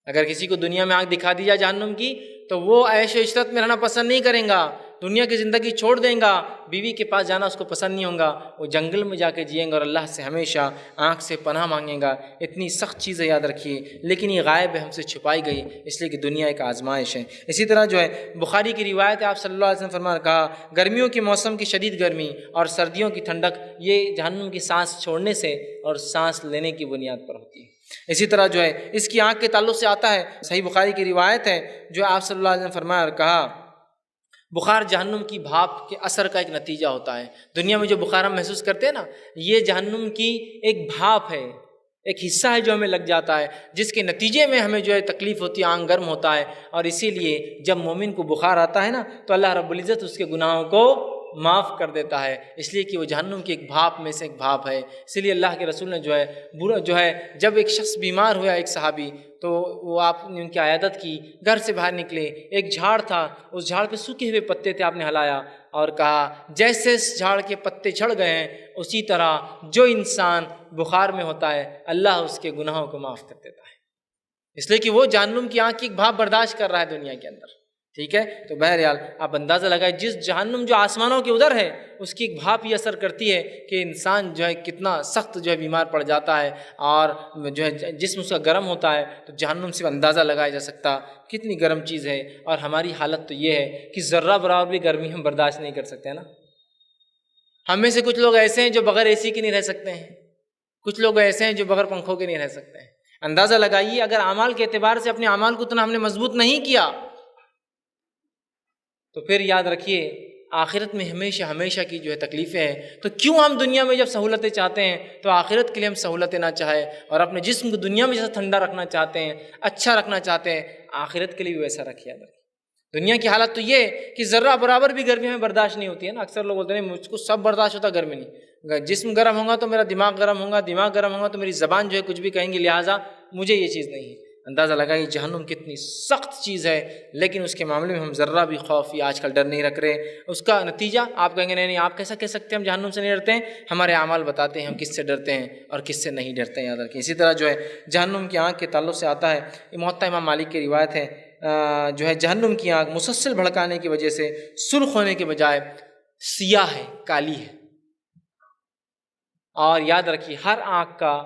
اگر کسی کو دنیا میں آگ دکھا دی جائے جہنم کی تو وہ عیش و عشرت میں رہنا پسند نہیں کریں گا، دنیا کی زندگی چھوڑ دیں گا، بیوی کے پاس جانا اس کو پسند نہیں ہوگا، وہ جنگل میں جا کے جئیں گے اور اللہ سے ہمیشہ آنکھ سے پناہ مانگیں گا۔ اتنی سخت چیز ہے، یاد رکھیے، لیکن یہ غائب ہے، ہم سے چھپائی گئی، اس لیے کہ دنیا ایک آزمائش ہے۔ اسی طرح جو ہے بخاری کی روایت ہے، آپ صلی اللہ علیہ وسلم فرمایا کہا گرمیوں کے موسم کی شدید گرمی اور سردیوں کی ٹھنڈک یہ جہنم کی سانس چھوڑنے سے اور سانس لینے کی بنیاد پر ہوتی ہے۔ اسی طرح جو ہے اس کی آنکھ کے تعلق سے آتا ہے، صحیح بخاری کی روایت ہے جو آپ صلی اللہ علیہ وسلم فرمایا اور کہا بخار جہنم کی بھاپ کے اثر کا ایک نتیجہ ہوتا ہے۔ دنیا میں جو بخار ہم محسوس کرتے ہیں نا، یہ جہنم کی ایک بھاپ ہے، ایک حصہ ہے جو ہمیں لگ جاتا ہے، جس کے نتیجے میں ہمیں جو ہے تکلیف ہوتی ہے، آنگ گرم ہوتا ہے، اور اسی لیے جب مومن کو بخار آتا ہے نا تو اللہ رب العزت اس کے گناہوں کو معاف کر دیتا ہے، اس لیے کہ وہ جہنم کی ایک بھاپ میں سے ایک بھاپ ہے۔ اسی لیے اللہ کے رسول نے جو ہے جب ایک شخص بیمار ہوا، ایک صحابی، تو وہ آپ نے ان کی عیادت کی، گھر سے باہر نکلے، ایک جھاڑ تھا، اس جھاڑ پہ سوکھے ہوئے پتے تھے، آپ نے ہلایا اور کہا جیسے اس جھاڑ کے پتے جھڑ گئے ہیں اسی طرح جو انسان بخار میں ہوتا ہے اللہ اس کے گناہوں کو معاف کر دیتا ہے، اس لیے کہ وہ جہنم کی آنکھ کی ایک بھاپ برداشت کر رہا ہے دنیا کے اندر، ٹھیک ہے۔ تو بہرحال آپ اندازہ لگائیں جس جہنم جو آسمانوں کے ادھر ہے اس کی ایک بھاپ یہ اثر کرتی ہے کہ انسان جو ہے کتنا سخت جو ہے بیمار پڑ جاتا ہے اور جو ہے جسم اس کا گرم ہوتا ہے، تو جہنم سے اندازہ لگایا جا سکتا کتنی گرم چیز ہے۔ اور ہماری حالت تو یہ ہے کہ ذرہ برابر بھی گرمی ہم برداشت نہیں کر سکتے ہیں نا۔ ہم میں سے کچھ لوگ ایسے ہیں جو بغیر اے سی کے نہیں رہ سکتے ہیں، کچھ لوگ ایسے ہیں جو بغیر پنکھوں کے نہیں رہ سکتے ہیں۔ اندازہ لگائیے اگر اعمال کے اعتبار سے اپنے اعمال کو اتنا ہم نے مضبوط نہیں کیا تو پھر یاد رکھیے آخرت میں ہمیشہ ہمیشہ کی جو ہے تکلیفیں ہیں۔ تو کیوں ہم دنیا میں جب سہولتیں چاہتے ہیں تو آخرت کے لیے ہم سہولتیں نہ چاہے اور اپنے جسم کو دنیا میں جیسا ٹھنڈا رکھنا چاہتے ہیں، اچھا رکھنا چاہتے ہیں، آخرت کے لیے بھی ویسا رکھیے۔ دنیا کی حالت تو یہ کہ ذرہ برابر بھی گرمی ہمیں برداشت نہیں ہوتی ہے نا۔ اکثر لوگ بولتے ہیں مجھ کو سب برداشت ہوتا، گرمی نہیں۔ جسم گرم ہوگا تو میرا دماغ گرم ہوگا، دماغ گرم ہوگا تو میری زبان جو ہے کچھ بھی کہیں گی، لہٰذا مجھے یہ چیز نہیں ہے۔ اندازہ لگائیے جہنم کتنی سخت چیز ہے، لیکن اس کے معاملے میں ہم ذرہ بھی خوف یا آج کل ڈر نہیں رکھ رہے۔ اس کا نتیجہ آپ کہیں گے نہیں آپ کیسا کہہ سکتے ہیں ہم جہنم سے نہیں ڈرتے ہیں؟ ہمارے اعمال بتاتے ہیں ہم کس سے ڈرتے ہیں اور کس سے نہیں ڈرتے ہیں، یاد رکھیں۔ اسی طرح جو ہے جہنم کی آنکھ کے تعلق سے آتا ہے، یہ موطا امام مالک کی روایت ہے، جو ہے جہنم کی آنکھ مسلسل بھڑکانے کی وجہ سے سرخ ہونے کے بجائے سیاہ ہے، کالی ہے۔ اور یاد رکھیے ہر آنکھ کا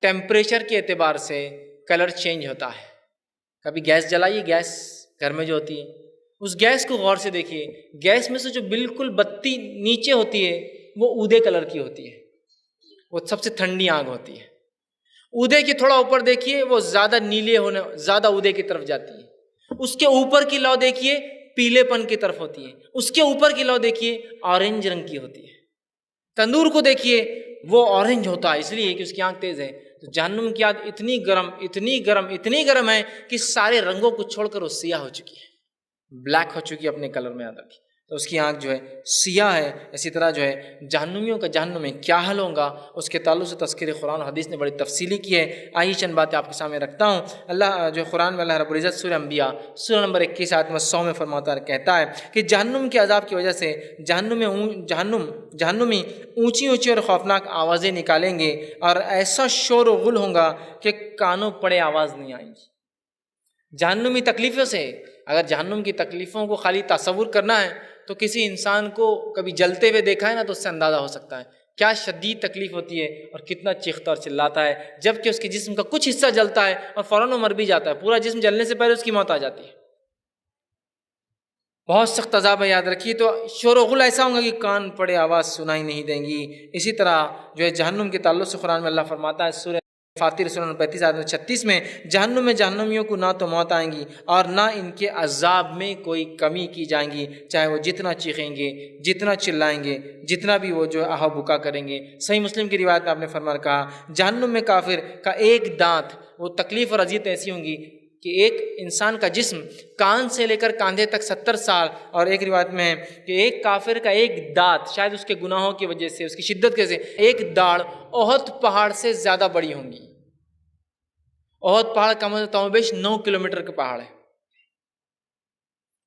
ٹیمپریچر کے اعتبار سے کلر چینج ہوتا ہے۔ کبھی گیس جلائیے، گیس گھر میں جو ہوتی ہے اس گیس کو غور سے دیکھیے، گیس میں سے جو بالکل بتی نیچے ہوتی ہے وہ اودے کلر کی ہوتی ہے، وہ سب سے ٹھنڈی آگ ہوتی ہے۔ اودے کے تھوڑا اوپر دیکھیے وہ زیادہ نیلے ہونے، زیادہ اودے کی طرف جاتی ہے۔ اس کے اوپر کی لو دیکھیے پیلے پن کی طرف ہوتی ہے، اس کے اوپر کی لو دیکھیے آرنج رنگ کی ہوتی ہے۔ تندور کو دیکھیے وہ آرنج ہوتا ہے اس لیے کہ اس کی آنکھ تیز ہے۔ تو جہنم کی آگ اتنی گرم اتنی گرم اتنی گرم ہے کہ سارے رنگوں کو چھوڑ کر وہ سیاہ ہو چکی ہے، بلیک ہو چکی ہے اپنے کلر میں، یاد رکھیے۔ تو اس کی آنکھ جو ہے سیاہ ہے۔ اسی طرح جو ہے جہنمیوں کا جہنم میں کیا حل ہوگا اس کے تعلق سے تذکیر قرآن و حدیث نے بڑی تفصیلی کی ہے۔ آئیے چند باتیں آپ کے سامنے رکھتا ہوں۔ اللہ جو قرآن میں اللہ رب العزت سورہ انبیاء سورہ نمبر 21 آیت نمبر 100 میں فرماتا ہے، کہتا ہے کہ جہنم کے عذاب کی وجہ سے جہنمی اونچی اونچی اور خوفناک آوازیں نکالیں گے اور ایسا شور و غل ہوگا کہ کانوں پڑے آواز نہیں آئیں گی۔ جہنمی تکلیفوں سے، اگر جہنم کی تکلیفوں کو خالی تصور کرنا ہے تو کسی انسان کو کبھی جلتے ہوئے دیکھا ہے نا تو اس سے اندازہ ہو سکتا ہے کیا شدید تکلیف ہوتی ہے اور کتنا چیختا اور چلاتا ہے، جبکہ اس کے جسم کا کچھ حصہ جلتا ہے اور فوراً وہ مر بھی جاتا ہے، پورا جسم جلنے سے پہلے اس کی موت آ جاتی ہے۔ بہت سخت عذاب ہے، یاد رکھیے۔ تو شور و غل ایسا ہوگا کہ کان پڑے آواز سنائی نہیں دیں گی۔ اسی طرح جو ہے جہنم کے تعلق سے قرآن میں اللہ فرماتا ہے سورہ فاطر سورہ 35 آیت 36 میں جہنمیوں کو نہ تو موت آئیں گی اور نہ ان کے عذاب میں کوئی کمی کی جائیں گی، چاہے وہ جتنا چیخیں گے، جتنا چلائیں گے، جتنا بھی وہ جو آہا بکا کریں گے۔ صحیح مسلم کی روایت میں آپ نے فرمایا کہا جہنم میں کافر کا ایک دانت، وہ تکلیف اور اذیت ایسی ہوں گی کہ ایک انسان کا جسم کان سے لے کر کاندھے تک 70 سال، اور ایک روایت میں ہے کہ ایک کافر کا ایک دانت شاید اس کے گناہوں کی وجہ سے، اس کی شدت کے سے، ایک داڑھ احد پہاڑ سے زیادہ بڑی ہوں گی۔ احد پہاڑ کم از کم 9 کلومیٹر کا پہاڑ ہے،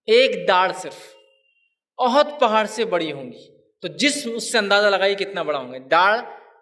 ایک داڑھ صرف احد پہاڑ سے بڑی ہوں گی۔ تو جسم اس سے اندازہ لگائیے کتنا بڑا ہوں گے۔ داڑھ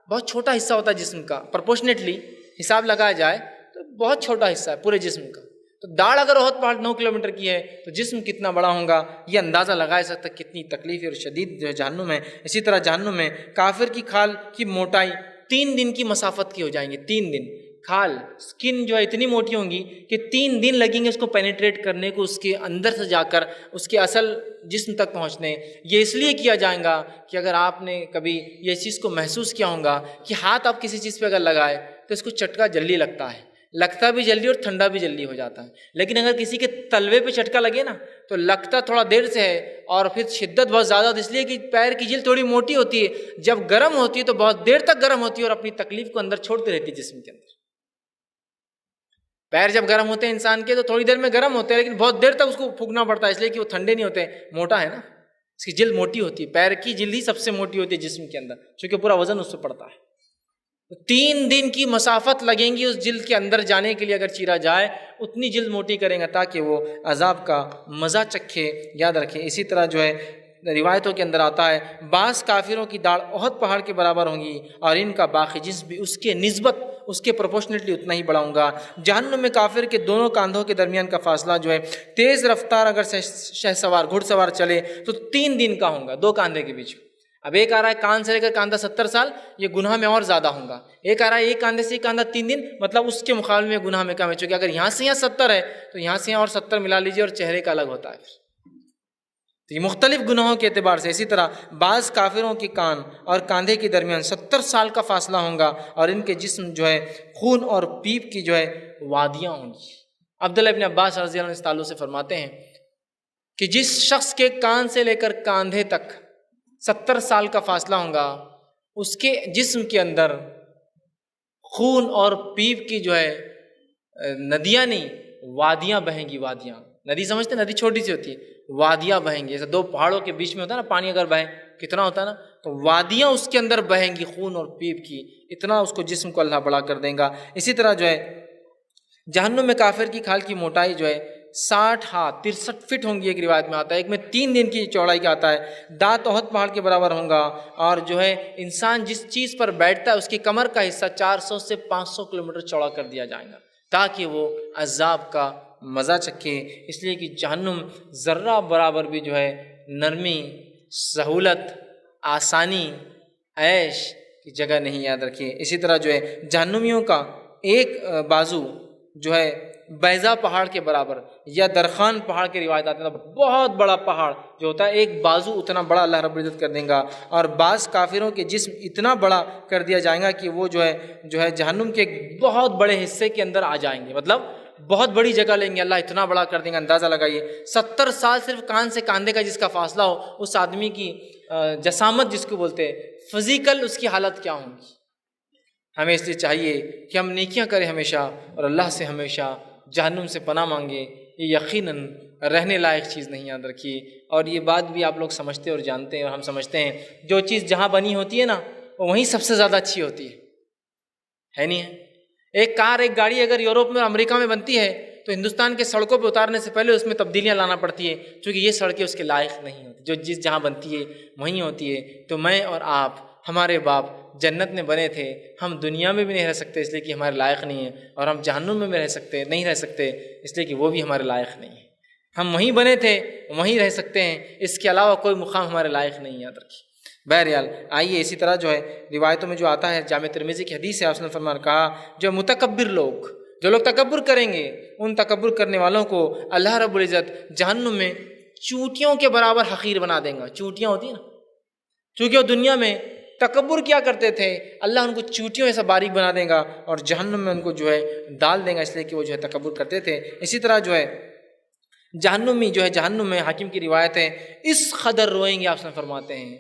بہت چھوٹا حصہ ہوتا ہے جسم کا، پرپورشنیٹلی حساب لگایا جائے تو بہت چھوٹا حصہ ہے پورے جسم کا۔ تو داڑھ اگر احد پہاڑ 9 کلومیٹر کی ہے تو جسم کتنا بڑا ہوگا، یہ اندازہ لگایا سکتا ہے کتنی تکلیف اور شدید جو جہنم ہے۔ اسی طرح جہنم میں کافر کی کھال کی موٹائی 3 دن کی مسافت کی ہو جائیں گے۔ 3 دن کھال، سکن جو ہے اتنی موٹی ہوں گی کہ 3 دن لگیں گے اس کو پینیٹریٹ کرنے کو، اس کے اندر سے جا کر اس کے اصل جسم تک پہنچنے۔ یہ اس لیے کیا جائے گا کہ اگر آپ نے کبھی یہ چیز کو محسوس کیا ہوگا کہ ہاتھ آپ کسی چیز پہ اگر لگائے تو اس کو چٹکا جلدی لگتا ہے، لگتا بھی جلدی اور ٹھنڈا بھی جلدی ہو جاتا ہے، لیکن اگر کسی کے تلوے پہ چٹکا لگے نا تو لگتا تھوڑا دیر سے ہے اور پھر شدت بہت زیادہ ہوتی ہے، اس لیے کہ پیر کی جلد تھوڑی موٹی ہوتی ہے، جب گرم ہوتی ہے تو بہت دیر تک گرم ہوتی ہے اور اپنی تکلیف کو اندر چھوڑتی رہتی ہے جسم کے اندر۔ پیر جب گرم ہوتے ہیں انسان کے تو تھوڑی دیر میں گرم ہوتے ہیں، لیکن بہت دیر تک اس کو پھونکنا پڑتا ہے، اس لیے کہ وہ ٹھنڈے نہیں ہوتے، موٹا ہے نا، اس کی جلد موٹی ہوتی ہے، پیر کی جلد ہی سب سے موٹی ہوتی ہے جسم کے اندر، چونکہ پورا وزن اس پہ پڑتا ہے۔ 3 دن کی مسافت لگیں گی اس جلد کے اندر جانے کے لیے، اگر چیرا جائے اتنی جلد موٹی کریں گا تاکہ وہ عذاب کا مزہ چکھے، یاد رکھیں۔ اسی طرح جو ہے روایتوں کے اندر آتا ہے بعض کافروں کی داڑھ احد پہاڑ کے برابر ہوں گی اور ان کا باقی جسم بھی اس کے نسبت، اس کے پروپورشنیٹلی اتنا ہی بڑا ہوگا۔ جہنم میں کافر کے دونوں کاندھوں کے درمیان کا فاصلہ جو ہے تیز رفتار اگر شہ سوار گھڑ سوار چلے تو 3 دن کا ہوگا، 2 کاندھے کے بیچ۔ اب ایک آ رہا ہے کان سے لے کر کاندھا 70 سال، یہ گناہ میں اور زیادہ ہوگا۔ ایک آ رہا ہے ایک کاندھے سے کاندھا 3 دن، مطلب اس کے مقابلے میں گناہ میں کم ہے، چونکہ اگر یہاں سے یہاں 70 ہے تو یہاں سے یہاں اور 70 ملا لیجیے اور چہرے کا الگ ہوتا ہے۔ تو یہ مختلف گناہوں کے اعتبار سے۔ اسی طرح بعض کافروں کے کان اور کاندھے کے درمیان 70 سال کا فاصلہ ہوگا اور ان کے جسم جو ہے خون اور پیپ کی جو ہے وادیاں ہوں گی۔ عبداللہ ابن عباس رضی اللہ عنہ اس تعلق سے فرماتے ہیں کہ جس شخص کے کان سے لے کر کاندھے تک 70 سال کا فاصلہ ہوگا، اس کے جسم کے اندر خون اور پیپ کی جو ہے ندیاں نہیں، وادیاں بہیں گی۔ وادیاں، ندی سمجھتے ہیں، ندی چھوٹی سی ہوتی ہے، وادیاں بہیں گی۔ جیسے 2 پہاڑوں کے بیچ میں ہوتا ہے نا پانی، اگر بہے کتنا ہوتا ہے نا، تو وادیاں اس کے اندر بہیں گی خون اور پیپ کی، اتنا اس کو جسم کو اللہ بڑا کر دے گا۔ اسی طرح جو ہے جہنم میں کافر کی کھال کی موٹائی جو ہے 60 ہاتھ 63 فٹ ہوں گی، ایک روایت میں آتا ہے، ایک میں 3 دن کی چوڑائی کا آتا ہے۔ دانت احد پہاڑ کے برابر ہوں گا اور جو ہے انسان جس چیز پر بیٹھتا ہے اس کی کمر کا حصہ 400 سے 500 کلومیٹر چوڑا کر دیا جائے گا تاکہ وہ عذاب کا مزہ چکھے۔ اس لیے کہ جہنم ذرہ برابر بھی جو ہے نرمی، سہولت، آسانی، عیش کی جگہ نہیں، یاد رکھیے۔ اسی طرح جو ہے جہنمیوں کا ایک بازو جو ہے بیضا پہاڑ کے برابر یا درخان پہاڑ کے روایت آتے ہیں، بہت بڑا پہاڑ جو ہوتا ہے ایک بازو اتنا بڑا اللہ رب العزت کر دیں گا۔ اور بعض کافروں کے جسم اتنا بڑا کر دیا جائے گا کہ وہ جو ہے جہنم کے ایک بہت بڑے حصے کے اندر آ جائیں گے، مطلب بہت بڑی جگہ لیں گے، اللہ اتنا بڑا کر دیں گا۔ اندازہ لگائیے 70 سال صرف کان سے کاندھے کا جس کا فاصلہ ہو، اس آدمی کی جسامت جس کو بولتے ہیں، فزیکل اس کی حالت کیا ہوں گی۔ ہمیں اس لیے چاہیے کہ ہم نیکیاں کریں ہمیشہ اور اللہ سے ہمیشہ جہنم سے پناہ مانگے۔ یہ یقیناً رہنے لائق چیز نہیں، یاد رکھیے۔ اور یہ بات بھی آپ لوگ سمجھتے اور جانتے ہیں، اور ہم سمجھتے ہیں جو چیز جہاں بنی ہوتی ہے نا وہ وہیں سب سے زیادہ اچھی ہوتی ہے نہیں ہے؟ ایک کار، ایک گاڑی اگر یورپ میں امریکہ میں بنتی ہے تو ہندوستان کے سڑکوں پہ اتارنے سے پہلے اس میں تبدیلیاں لانا پڑتی ہے، چونکہ یہ سڑکیں اس کے لائق نہیں ہوتی۔ جو چیز جہاں بنتی ہے وہیں ہوتی ہے۔ تو میں اور آپ، ہمارے باپ جنت میں بنے تھے، ہم دنیا میں بھی نہیں رہ سکتے اس لیے کہ ہمارے لائق نہیں ہے، اور ہم جہنم میں بھی نہیں رہ سکتے اس لیے کہ وہ بھی ہمارے لائق نہیں ہے۔ ہم وہیں بنے تھے، وہیں رہ سکتے ہیں، اس کے علاوہ کوئی مقام ہمارے لائق نہیں، یاد رکھیے۔ بہرحال آئیے، اسی طرح جو ہے روایتوں میں جو آتا ہے، جامع ترمذی کی حدیث ہے، آپ نے فرمایا کہا جو متکبر لوگ، جو لوگ تکبر کریں گے، ان تکبر کرنے والوں کو اللہ رب العزت جہنم میں چونٹیوں کے برابر حقیر بنا دیں گا۔ چونٹیاں ہوتی ہیں نا، چونکہ وہ دنیا میں تکبر کیا کرتے تھے، اللہ ان کو چونٹیوں ایسا باریک بنا دے گا اور جہنم میں ان کو جو ہے ڈال دیں گا، اس لیے کہ وہ جو ہے تکبر کرتے تھے۔ اسی طرح جو ہے جہنم میں حاکم کی روایت ہے، اس قدر روئیں گے، آپ سے فرماتے ہیں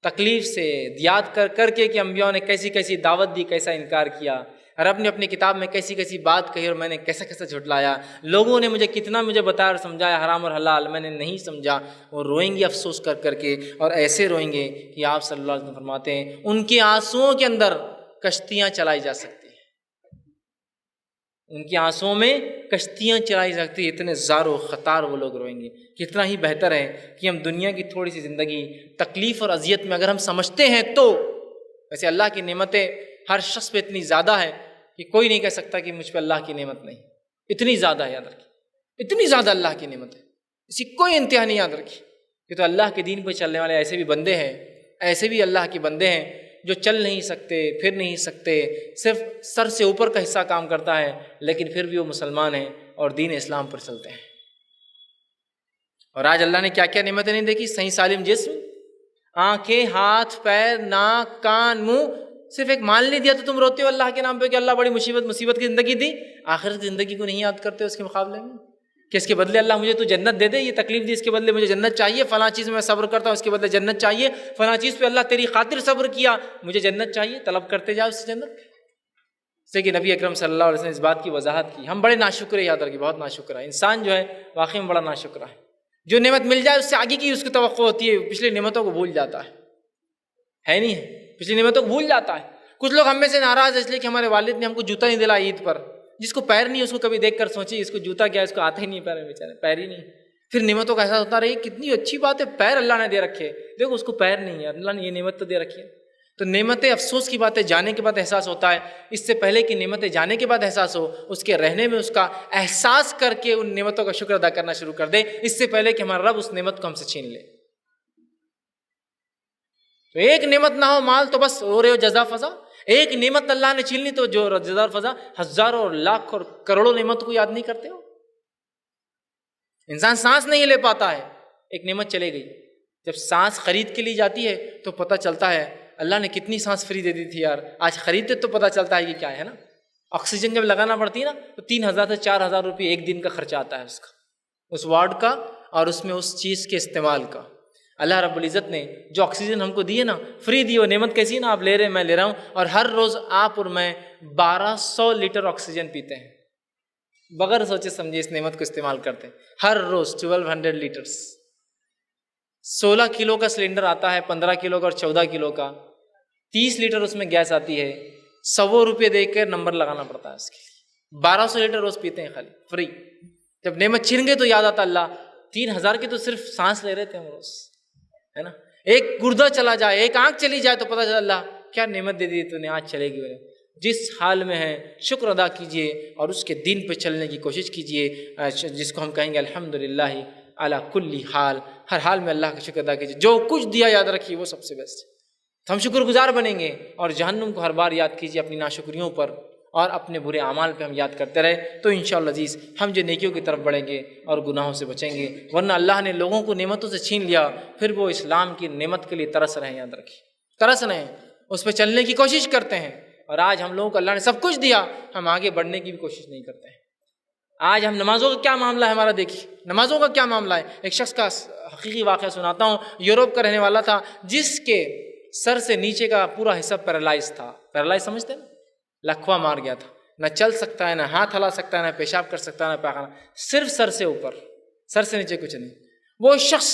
تکلیف سے یاد کر کے کہ انبیاء نے کیسی کیسی دعوت دی، کیسا انکار کیا، رب نے اپنی کتاب میں کیسی کیسی بات کہی اور میں نے کیسا کیسا جھٹلایا، لوگوں نے مجھے کتنا بتایا اور سمجھایا حرام اور حلال، میں نے نہیں سمجھا۔ اور روئیں گے افسوس کر کے، اور ایسے روئیں گے کہ آپ صلی اللہ علیہ وسلم فرماتے ہیں ان کے آنسوؤں کے اندر کشتیاں چلائی جا سکتی ہیں، ان کے آنسوؤں میں کشتیاں چلائی جا سکتی ہیں، اتنے زار و خطار وہ لوگ روئیں گے۔ کتنا ہی بہتر ہے کہ ہم دنیا کی تھوڑی سی زندگی تکلیف اور اذیت میں اگر ہم سمجھتے ہیں تو، ویسے اللہ کی نعمتیں ہر شخص پہ اتنی زیادہ ہے کہ کوئی نہیں کہہ سکتا کہ مجھ پہ اللہ کی نعمت نہیں، اتنی زیادہ ہے، یاد رکھیے، اتنی زیادہ اللہ کی نعمت ہے، اس کی کوئی انتہا نہیں، یاد رکھیے۔ یہ تو اللہ کے دین پہ چلنے والے ایسے بھی بندے ہیں، ایسے بھی اللہ کے بندے ہیں جو چل نہیں سکتے، پھر نہیں سکتے، صرف سر سے اوپر کا حصہ کام کرتا ہے، لیکن پھر بھی وہ مسلمان ہیں اور دین اسلام پر چلتے ہیں۔ اور آج اللہ نے کیا کیا نعمتیں نہیں دیکھی، صحیح سالم جسم، آنکھیں، ہاتھ، پیر، ناک، کان، منہ، صرف ایک مال نہیں دیا تو تم روتے ہو اللہ کے نام پہ کہ اللہ بڑی مصیبت کی زندگی دی، آخرت کی زندگی کو نہیں یاد کرتے اس کے مقابلے میں کہ اس کے بدلے اللہ مجھے تو جنت دے دے، یہ تکلیف دی اس کے بدلے مجھے جنت چاہیے، فلاں چیز میں صبر کرتا ہوں اس کے بدلے جنت چاہیے، فلاں چیز پہ اللہ تیری خاطر صبر کیا مجھے جنت چاہیے، طلب کرتے جاؤ اس سے جنت۔ جیسے کہ نبی اکرم صلی اللہ علیہ وسلم نے اس بات کی وضاحت کی۔ ہم بڑے ناشکر ہیں، یاد رکھیے، بہت ناشکر ہے انسان، جو ہے واقعی میں بڑا ناشکر ہے جو نعمت مل جائے اس سے آگے کی اس کی توقع ہوتی ہے، پچھلی نعمتوں کو بھول جاتا ہے نہیں ہے، پچھلی نعمتوں کو بھول جاتا ہے۔ کچھ لوگ ہم میں سے ناراض ہے اس لیے کہ ہمارے والد نے ہم کو جوتا نہیں دلا عید پر۔ جس کو پیر نہیں ہے اس کو کبھی دیکھ کر سوچے اس کو جوتا کیا، اس کو آتا ہی نہیں پیر میں، بیچارے پیر ہی نہیں، پھر نعمتوں کا احساس ہوتا رہے کتنی اچھی بات ہے، پیر اللہ نے دے رکھے، دیکھو اس کو پیر نہیں ہے، اللہ نے یہ نعمت تو دے رکھی ہے۔ تو نعمتیں افسوس کی بات ہے، جانے کے بعد احساس ہوتا ہے، اس سے پہلے کہ نعمتیں جانے کے بعد احساس ہو، اس کے رہنے میں اس کا احساس کر کے ان نعمتوں کا شکر ادا کرنا شروع کر دے، اس سے پہلے کہ ہمارا رب اس نعمت کو ہم سے چھین لے۔ تو ایک نعمت نہ ہو مال تو بس رو رہے ہو جزا فضا، ایک نعمت اللہ نے چھین لی تو جو جزا فضا، ہزاروں اور لاکھ اور کروڑوں نعمت کو یاد نہیں کرتے ہو۔ انسان سانس نہیں لے پاتا ہے، ایک نعمت چلے گئی، جب سانس خرید کے لی جاتی ہے تو پتہ چلتا ہے اللہ نے کتنی سانس فری دے دی تھی یار، آج خریدتے تو پتہ چلتا ہے کہ کیا ہے نا۔ آکسیجن جب لگانا پڑتی ہے نا تو 3000 سے 4000 روپے ایک دن کا خرچہ آتا ہے اس کا، اس وارڈ کا اور اس میں اس چیز کے استعمال کا۔ اللہ رب العزت نے جو آکسیجن ہم کو دی ہے نا، فری دی، وہ نعمت کیسی ہے نا، آپ لے رہے ہیں میں لے رہا ہوں، اور ہر روز آپ اور میں 1200 لیٹر آکسیجن پیتے ہیں، بغیر سوچے سمجھے اس نعمت کو استعمال کرتے ہیں ہر روز 1200 لیٹرز۔ 16 کلو کا سلنڈر آتا ہے، 15 کلو کا اور 14 کلو کا، 30 لیٹر اس میں گیس آتی ہے، 100 روپے دے کر نمبر لگانا پڑتا ہے اس کے لیے، 1200 لیٹر روز پیتے ہیں خالی فری۔ جب نعمت چھن گئی تو یاد آتا اللہ 3000 کی تو صرف سانس لے رہے تھے ہم روز، ہے نا۔ ایک گردہ چلا جائے، ایک آنکھ چلی جائے تو پتہ چلا اللہ کیا نعمت دے دی تو نے، آج چلے گی۔ جس حال میں ہے شکر ادا کیجئے اور اس کے دین پہ چلنے کی کوشش کیجئے، جس کو ہم کہیں گے الحمدللہ علی کل حال، ہر حال میں اللہ کا شکر ادا کیجئے، جو کچھ دیا یاد رکھیے وہ سب سے بیسٹ ہے، تو ہم شکر گزار بنیں گے۔ اور جہنم کو ہر بار یاد کیجئے اپنی ناشکریوں پر اور اپنے برے اعمال پہ ہم یاد کرتے رہے تو انشاءاللہ عزیز ہم جو نیکیوں کی طرف بڑھیں گے اور گناہوں سے بچیں گے، ورنہ اللہ نے لوگوں کو نعمتوں سے چھین لیا، پھر وہ اسلام کی نعمت کے لیے ترس رہے ہیں، یاد رکھیے ترس رہے ہیں، اس پہ چلنے کی کوشش کرتے ہیں، اور آج ہم لوگوں کو اللہ نے سب کچھ دیا، ہم آگے بڑھنے کی بھی کوشش نہیں کرتے ہیں۔ آج ہم نمازوں کا کیا معاملہ ہے ہمارا، دیکھیے نمازوں کا کیا معاملہ ہے۔ ایک شخص کا حقیقی واقعہ سناتا ہوں، یوروپ کا رہنے والا تھا، جس کے سر سے نیچے کا پورا حصہ پیرالائز تھا، پیرالائز سمجھتے ہیں نا، لکھوا مار گیا تھا، نہ چل سکتا ہے، نہ ہاتھ ہلا سکتا ہے، نہ پیشاب کر سکتا ہے، نہ پاخانہ، صرف سر سے اوپر، سر سے نیچے کچھ نہیں۔ وہ شخص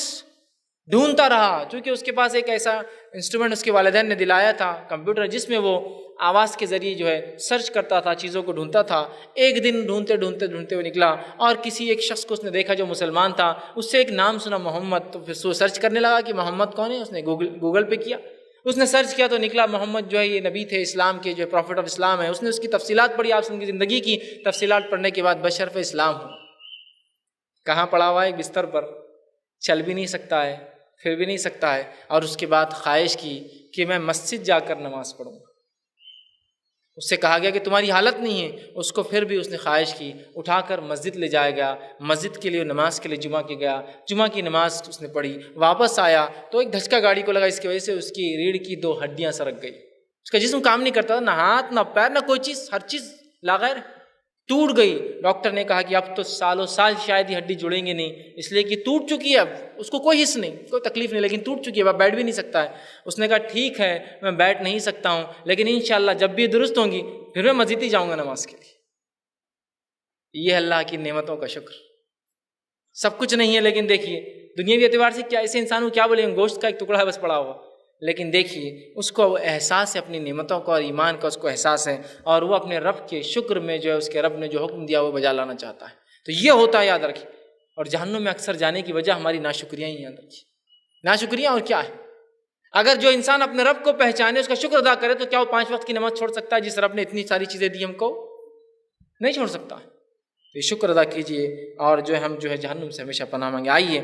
ڈھونڈتا رہا، چونکہ اس کے پاس ایک ایسا انسٹرومنٹ اس کے والدین نے دلایا تھا، کمپیوٹر، جس میں وہ آواز کے ذریعے جو ہے سرچ کرتا تھا، چیزوں کو ڈھونڈتا تھا۔ ایک دن ڈھونڈتے ہوئے نکلا اور کسی ایک شخص کو اس نے دیکھا جو مسلمان تھا، اس سے ایک نام سنا محمد، تو پھر وہ سرچ کرنے لگا کہ محمد کون ہے، اس نے گوگل پہ کیا، اس نے سرچ کیا تو نکلا محمد جو ہے یہ نبی تھے، اسلام کے جو ہے پروفٹ آف اسلام ہے۔ اس نے اس کی تفصیلات پڑھی، آپ ان کی زندگی کی تفصیلات پڑھنے کے بعد بشرف اسلام ہو، کہاں پڑا ہوا ہے، ایک بستر پر، چل بھی نہیں سکتا ہے، پھر بھی نہیں سکتا ہے، اور اس کے بعد خواہش کی کہ میں مسجد جا کر نماز پڑھوں۔ اس سے کہا گیا کہ تمہاری حالت نہیں ہے، اس کو پھر بھی اس نے خواہش کی، اٹھا کر مسجد لے جایا گیا، مسجد کے لیے نماز کے لیے جمعہ کے گیا، جمعہ کی نماز اس نے پڑھی، واپس آیا تو ایک دھچکا گاڑی کو لگا، اس کی وجہ سے اس کی ریڑھ کی 2 ہڈیاں سرک گئی، اس کا جسم کام نہیں کرتا تھا، نہ ہاتھ نہ پیر نہ کوئی چیز، ہر چیز لاغیر ٹوٹ گئی۔ ڈاکٹر نے کہا کہ اب تو سالوں سال شاید یہ ہڈی جڑیں گے نہیں، اس لیے کہ ٹوٹ چکی ہے، اب اس کو کوئی حص نہیں، کوئی تکلیف نہیں، لیکن ٹوٹ چکی ہے، اب بیٹھ بھی نہیں سکتا ہے۔ اس نے کہا ٹھیک ہے میں بیٹھ نہیں سکتا ہوں، لیکن انشاءاللہ جب بھی درست ہوں گی پھر میں مسجد ہی جاؤں گا نماز کے لیے۔ یہ اللہ کی نعمتوں کا شکر، سب کچھ نہیں ہے لیکن دیکھیے دنیاوی اعتبار سے کیا، اسے انسان کو کیا بولیں، گوشت کا ایک ٹکڑا ہے بس پڑا ہوا، لیکن دیکھیے اس کو احساس ہے اپنی نعمتوں کا اور ایمان کا، اس کو احساس ہے، اور وہ اپنے رب کے شکر میں جو ہے اس کے رب نے جو حکم دیا وہ بجا لانا چاہتا ہے، تو یہ ہوتا ہے، یاد رکھیے۔ اور جہنم میں اکثر جانے کی وجہ ہماری ناشکریاں ہی، یاد رکھیے ناشکریاں، اور کیا ہے۔ اگر جو انسان اپنے رب کو پہچانے، اس کا شکر ادا کرے، تو کیا وہ 5 وقت کی نماز چھوڑ سکتا ہے؟ جس رب نے اتنی ساری چیزیں دی ہم کو، نہیں چھوڑ سکتا۔ تو یہ شکر ادا کیجئے، اور جو ہے ہم جو ہے جہنم سے ہمیشہ پناہ مانگے۔ آئیے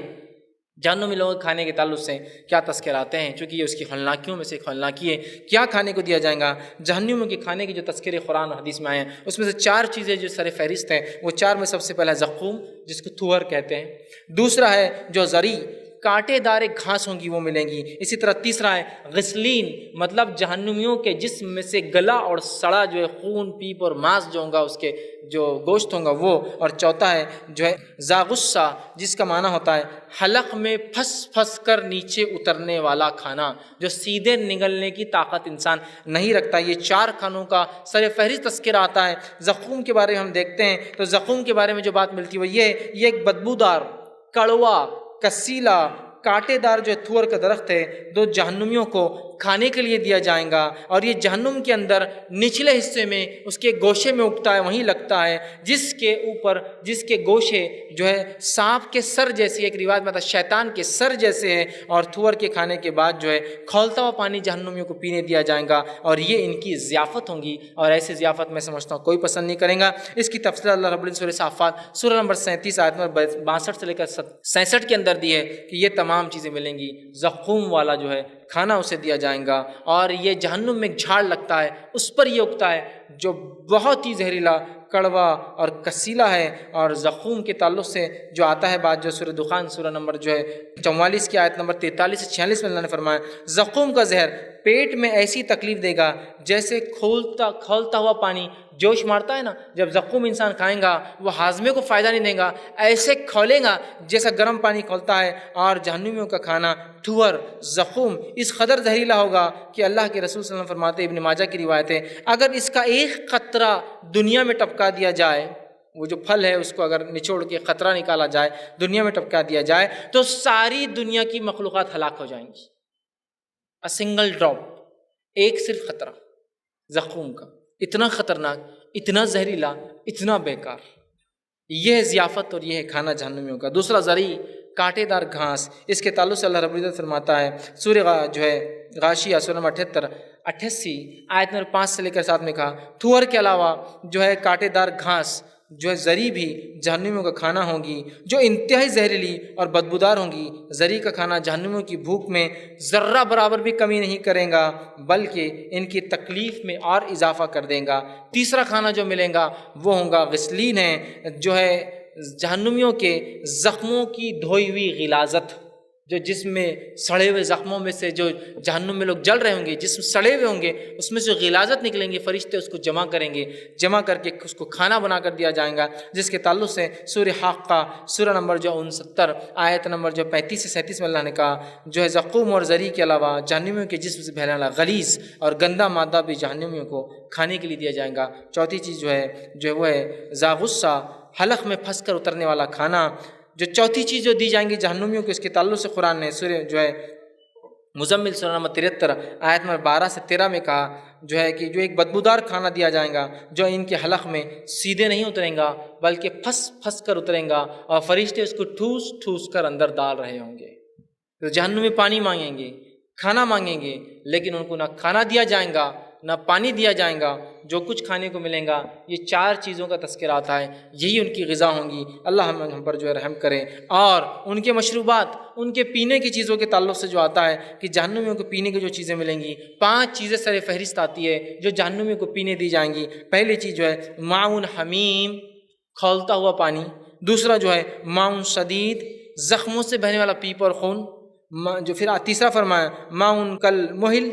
جہنمی لوگوں کے کھانے کے تعلق سے کیا تذکراتے ہیں، چونکہ یہ اس کی خلناکیوں میں سے ایک خلناکی ہے، کیا کھانے کو دیا جائے گا۔ جہنمیوں کے کھانے کے جو تذکرے قرآن اور حدیث میں آئے ہیں، اس میں سے 4 چیزیں جو سر فہرست ہیں، وہ 4 میں سب سے پہلا زقوم، جس کو تھور کہتے ہیں، دوسرا ہے جو زری، کانٹے دار گھاس ہوں گی وہ ملیں گی، اسی طرح تیسرا ہے غسلین، مطلب جہنمیوں کے جسم میں سے گلا اور سڑا جو ہے خون پیپ اور ماس جو ہوگا، اس کے جو گوشت ہوگا وہ، اور چوتھا ہے جو ہے ذاغصہ، جس کا معنی ہوتا ہے حلق میں پھنس پھنس کر نیچے اترنے والا کھانا، جو سیدھے نگلنے کی طاقت انسان نہیں رکھتا۔ یہ 4 کھانوں کا سر فہرست تذکرہ آتا ہے۔ زقوم کے بارے میں ہم دیکھتے ہیں تو زقوم کے بارے میں جو بات ملتی ہے وہ یہ ایک بدبودار، کڑوا، کسیلا کانٹے دار جو تھور کا درخت ہے دو جہنمیوں کو کھانے کے لیے دیا جائیں گا، اور یہ جہنم کے اندر نچلے حصے میں اس کے گوشے میں اگتا ہے، وہیں لگتا ہے، جس کے اوپر جس کے گوشے جو ہے سانپ کے سر جیسے، ایک روایت میں تھا شیطان کے سر جیسے ہیں، اور تھور کے کھانے کے بعد جو ہے کھولتا ہوا پانی جہنمیوں کو پینے دیا جائے گا، اور یہ ان کی ضیافت ہوں گی، اور ایسی ضیافت میں سمجھتا ہوں کوئی پسند نہیں کرے گا۔ اس کی تفصیل اللہ رب العزت سورہ صافات سورہ نمبر 37 آیت نمبر 62 سے لے کر 67 کے اندر دی ہے کہ یہ تمام چیزیں ملیں گی۔ زقوم والا جو ہے کھانا اسے دیا جائے گا، اور یہ جہنم میں ایک جھاڑ لگتا ہے، اس پر یہ اگتا ہے جو بہت ہی زہریلا، کڑوا اور کسیلا ہے۔ اور زقوم کے تعلق سے جو آتا ہے بات، جو سورہ دخان سورہ نمبر جو ہے 44 کی آیت نمبر 43 سے 46 میں اللہ نے فرمایا، زقوم کا زہر پیٹ میں ایسی تکلیف دے گا جیسے کھولتا ہوا پانی جوش مارتا ہے نا، جب زقوم انسان کھائیں گا وہ ہاضمے کو فائدہ نہیں دے گا، ایسے کھولے گا جیسا گرم پانی کھولتا ہے۔ اور جہنمیوں کا کھانا تھور، زقوم اس قدر زہریلا ہوگا کہ اللہ کے رسول صلی اللہ علیہ وسلم فرماتے، ابن ماجہ کی روایت ہے، اگر اس کا ایک قطرہ دنیا میں ٹپکا دیا جائے، وہ جو پھل ہے اس کو اگر نچوڑ کے قطرہ نکالا جائے، دنیا میں ٹپکا دیا جائے، تو ساری دنیا کی مخلوقات ہلاک ہو جائیں گی۔ سنگل ڈراپ، ایک صرف قطرہ زقوم کا، اتنا خطرناک، اتنا زہریلا، اتنا بیکار۔ یہ ہے ضیافت اور یہ ہے کھانا جہنمیوں کا۔ دوسرا زرعی کانٹے دار گھاس، اس کے تعلق سے اللہ رب العزت فرماتا ہے سورہ جو ہے غاشیہ سورہ نمبر 88 آیت نمبر 5 سے لے کر 7 میں کہا، تھور کے علاوہ جو ہے کانٹے دار گھاس جو ہے زری بھی جہنمیوں کا کھانا ہوں گی، جو انتہائی زہریلی اور بدبودار ہوں گی۔ زری کا کھانا جہنمیوں کی بھوک میں ذرہ برابر بھی کمی نہیں کرے گا، بلکہ ان کی تکلیف میں اور اضافہ کر دیں گا۔ تیسرا کھانا جو ملے گا وہ ہوں گا غسلین، ہے جو ہے جہنمیوں کے زخموں کی دھوئی ہوئی غلاظت، جو جسم میں سڑے ہوئے زخموں میں سے جو جہنم میں لوگ جل رہے ہوں گے، جسم سڑے ہوئے ہوں گے، اس میں سے غلاظت نکلیں گے، فرشتے اس کو جمع کریں گے، جمع کر کے اس کو کھانا بنا کر دیا جائے گا، جس کے تعلق سے سورہ حاقہ سورہ نمبر جو 69 آیت نمبر جو 35 سے 37 میں اللہ نے کہا، جو ہے زقوم اور زری کے علاوہ جہنمیوں کے جسم سے بہنے والا غلیظ اور گندا مادہ بھی جہنمیوں کو کھانے کے لیے دیا جائے گا۔ چوتھی چیز جو ہے وہ ہے ذاغصہ، حلق میں پھنس کر اترنے والا کھانا۔ جو چوتھی چیز جو دی جائیں گی جہنمیوں کو، اس کے تعلق سے قرآن نے سورہ جو ہے مزمل سورہ نمبر 73 آیت نمبر 12 سے 13 میں کہا جو ہے کہ جو ایک بدبودار کھانا دیا جائے گا، جو ان کے حلق میں سیدھے نہیں اتریں گا بلکہ پھنس کر اتریں گا، اور فرشتے اس کو ٹھوس کر اندر ڈال رہے ہوں گے۔ تو جہنم میں پانی مانگیں گے، کھانا مانگیں گے، لیکن ان کو نہ کھانا دیا جائے گا نہ پانی دیا جائے گا۔ جو کچھ کھانے کو ملیں گا یہ 4 چیزوں کا تذکرہ آتا ہے، یہی ان کی غذا ہوں گی۔ اللہ ہم پر جو ہے رحم کرے۔ اور ان کے مشروبات، ان کے پینے کی چیزوں کے تعلق سے جو آتا ہے کہ جہنمیوں کو پینے کی جو چیزیں ملیں گی، 5 چیزیں سر فہرست آتی ہے جو جہنمیوں کو پینے دی جائیں گی۔ پہلی چیز جو ہے معون حمیم، کھولتا ہوا پانی۔ دوسرا جو ہے معون شدید، زخموں سے بہنے والا پیپ اور خون۔ جو پھر تیسرا فرمایا معون کل محل،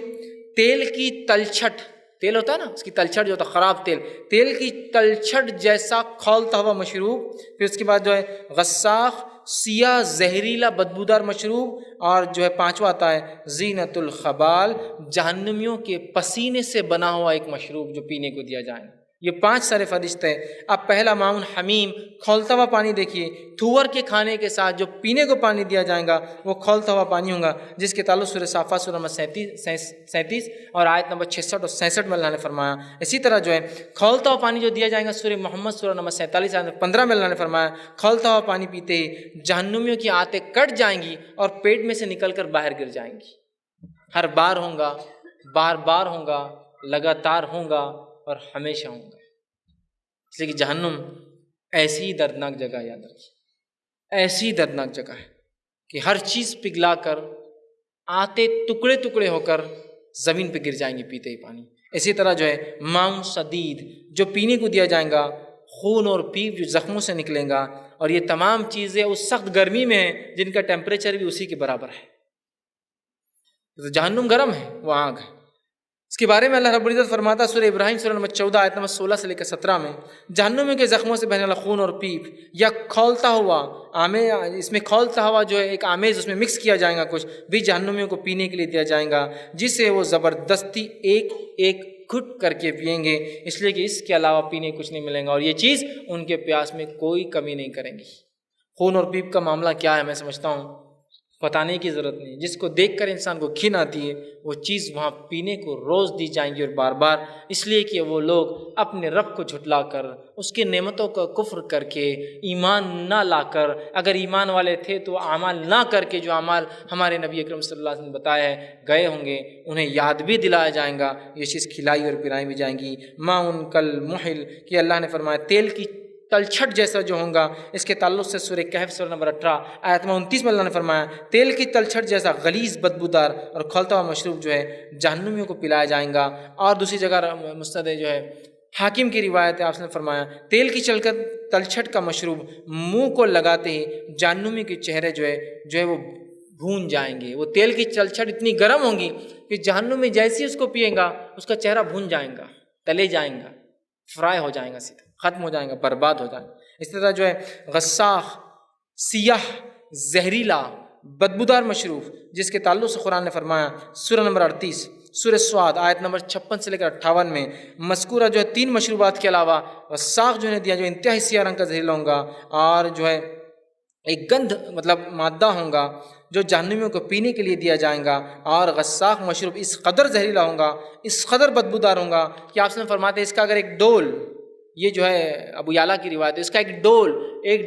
تیل کی تلچھٹ، تیل ہوتا ہے نا اس کی تلچھٹ جو ہوتا ہے خراب تیل کی تلچھٹ جیسا کھولتا ہوا مشروب۔ پھر اس کے بعد جو ہے غساخ، سیاہ زہریلا بدبودار مشروب۔ اور جو ہے 5واں آتا ہے زینت الخبال، جہنمیوں کے پسینے سے بنا ہوا ایک مشروب جو پینے کو دیا جائے۔ یہ 5 سر فہرست ہے۔ اب پہلا معون حمیم، کھولتا ہوا پانی دیکھیے، تھور کے کھانے کے ساتھ جو پینے کو پانی دیا جائے گا وہ کھولتا ہوا پانی ہوگا، جس کے تعلق سورہ صافات سورہ نمبر 37 اور آیت نمبر 66 اور 66 میں اللہ نے فرمایا۔ اسی طرح جو ہے کھولتا ہوا پانی جو دیا جائے گا سورہ محمد سورہ نمبر 47 آیت 15 میں اللہ نے فرمایا، کھولتا ہوا پانی پیتے ہی جہنمیوں کی آنتیں کٹ جائیں گی اور پیٹ میں سے نکل کر باہر گر جائیں گی۔ ہر بار ہوں گا، بار ہوں گا، لگاتار ہوں گا اور ہمیشہ ہوں گا۔ اس لیے کہ جہنم ایسی دردناک جگہ ہے، یاد رکھیے ایسی دردناک جگہ ہے کہ ہر چیز پگھلا کر آتے ٹکڑے ٹکڑے ہو کر زمین پہ گر جائیں گے پیتے ہی پانی۔ اسی طرح جو ہے معون شدید، جو پینے کو دیا جائے گا، خون اور پیپ جو زخموں سے نکلیں گا، اور یہ تمام چیزیں اس سخت گرمی میں ہیں جن کا ٹیمپریچر بھی اسی کے برابر ہے۔ تو جہنم گرم ہے، وہ آگ ہے۔ اس کے بارے میں اللہ رب العزت فرماتا ہے سورہ ابراہیم سورہ نمبر 14 آیت نمبر 16 سے لے کر 17 میں، جہنمیوں کے زخموں سے بہنے والا خون اور پیپ یا کھولتا ہوا اس میں کھولتا ہوا جو ہے ایک آمیز اس میں مکس کیا جائے گا کچھ بھی جہنمیوں کو پینے کے لیے دیا جائے گا، جسے وہ زبردستی ایک ایک گھٹ کر کے پئیں گے، اس لیے کہ اس کے علاوہ پینے کچھ نہیں ملیں گا، اور یہ چیز ان کے پیاس میں کوئی کمی نہیں کریں گی۔ خون اور پیپ کا معاملہ کیا ہے میں سمجھتا ہوں بتانے کی ضرورت نہیں. جس کو دیکھ کر انسان کو گھن آتی ہے وہ چیز وہاں پینے کو روز دی جائیں گی اور بار بار، اس لیے کہ وہ لوگ اپنے رب کو جھٹلا کر، اس کی نعمتوں کا کفر کر کے، ایمان نہ لا کر، اگر ایمان والے تھے تو اعمال نہ کر کے جو اعمال ہمارے نبی اکرم صلی اللہ علیہ وسلم نے بتایا ہے گئے ہوں گے، انہیں یاد بھی دلایا جائیں گا، یہ چیز کھلائی اور پلائی بھی جائیں گی. ماؤن کل محل کہ اللہ نے فرمایا تیل کی تلچھٹ جیسا جو ہوں گا. اس کے تعلق سے سورہ کہف سورہ نمبر 18 آیت 29 میں اللہ نے فرمایا تیل کی تلچھٹ جیسا غلیظ بدبودار اور کھولتا ہوا مشروب جو ہے جہنمیوں کو پلایا جائیں گا. اور دوسری جگہ مستند جو ہے حاکم کی روایت ہے، آپ نے فرمایا تیل کی تلچھٹ کا مشروب منہ کو لگاتے ہی جہنمی کے چہرے جو ہے وہ بھون جائیں گے. وہ تیل کی تلچھٹ اتنی گرم ہوں گی کہ جہنمی جیسی اس کو پیے گا اس کا چہرہ بھون جائیں گا، تلے جائیں گا، فرائی ہو جائیں گا، سیدھا ختم ہو جائیں گا، برباد ہو جائیں گا. اس طرح جو ہے غساخ سیاہ زہریلا بدبودار مشروب جس کے تعلق سے قرآن نے فرمایا سورہ نمبر 38 سورہ سواد آیت نمبر 56 سے لے کر 58 میں مذکورہ جو ہے 3 مشروبات کے علاوہ غساخ جو نے دیا جو انتہائی سیاہ رنگ کا زہریلا ہوں گا اور جو ہے ایک گندھ مادہ ہوں گا جو جہنمیوں کو پینے کے لیے دیا جائیں گا. اور غساخ مشروب اس قدر زہریلا ہوں گا، اس قدر بدبودار ہوں گا کہ آپ سے فرماتے ہیں اس کا اگر ایک ڈول، یہ جو ہے ابو یعلا کی روایت ہے، اس کا ایک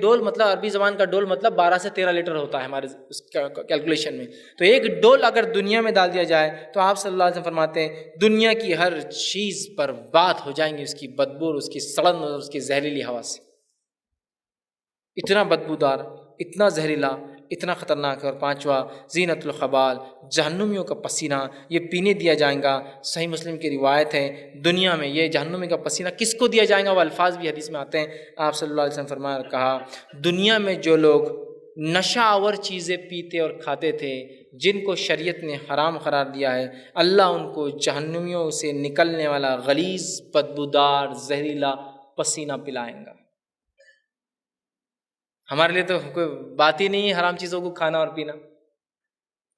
ڈول مطلب عربی زبان کا ڈول مطلب 12 سے 13 لیٹر ہوتا ہے ہمارے اس کیلکولیشن میں. تو ایک ڈول اگر دنیا میں ڈال دیا جائے تو آپ صلی اللہ علیہ وسلم فرماتے ہیں دنیا کی ہر چیز برباد ہو جائیں گی اس کی بدبو اور اس کی سڑن اور اس کی زہریلی ہوا سے. اتنا بدبودار، اتنا زہریلا، اتنا خطرناک. اور 5واں زینت الخبال جہنمیوں کا پسینہ یہ پینے دیا جائیں گا. صحیح مسلم کی روایت ہے دنیا میں یہ جہنمی کا پسینہ کس کو دیا جائے گا وہ الفاظ بھی حدیث میں آتے ہیں. آپ صلی اللہ علیہ وسلم فرمایا کہا دنیا میں جو لوگ نشہ آور چیزیں پیتے اور کھاتے تھے جن کو شریعت نے حرام قرار دیا ہے اللہ ان کو جہنمیوں سے نکلنے والا غلیظ بدبودار زہریلا پسینہ پلائیں گا. ہمارے لیے تو کوئی بات ہی نہیں ہے حرام چیزوں کو کھانا اور پینا.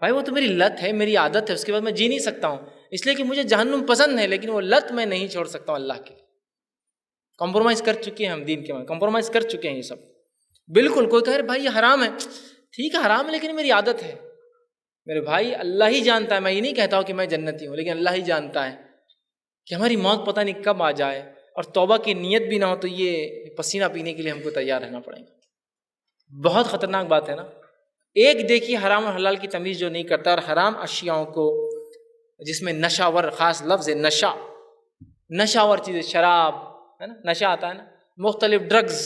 بھائی وہ تو میری لت ہے، میری عادت ہے، اس کے بعد میں جی نہیں سکتا ہوں اس لیے کہ مجھے جہنم پسند ہے، لیکن وہ لت میں نہیں چھوڑ سکتا ہوں اللہ کے لیے. کمپرومائز کر چکے ہیں ہم دین کے بعد، کمپرومائز کر چکے ہیں یہ سب. بالکل کوئی کہے بھائی یہ حرام ہے، ٹھیک ہے حرام ہے لیکن میری عادت ہے. میرے بھائی اللہ ہی جانتا ہے، میں یہ نہیں کہتا ہوں کہ میں جنتی ہوں، لیکن اللہ ہی جانتا ہے کہ ہماری موت پتہ نہیں کب آ جائے اور توبہ کی نیت بھی نہ ہو تو یہ پسینہ پینے کے لیے ہم کو تیار رہنا پڑے گا. بہت خطرناک بات ہے نا. ایک دیکھیے حرام اور حلال کی تمیز جو نہیں کرتا اور حرام اشیاءوں کو جس میں نشہ ور خاص لفظ ہے نشہ ور چیزیں، شراب ہے نا نشہ آتا ہے نا، مختلف ڈرگز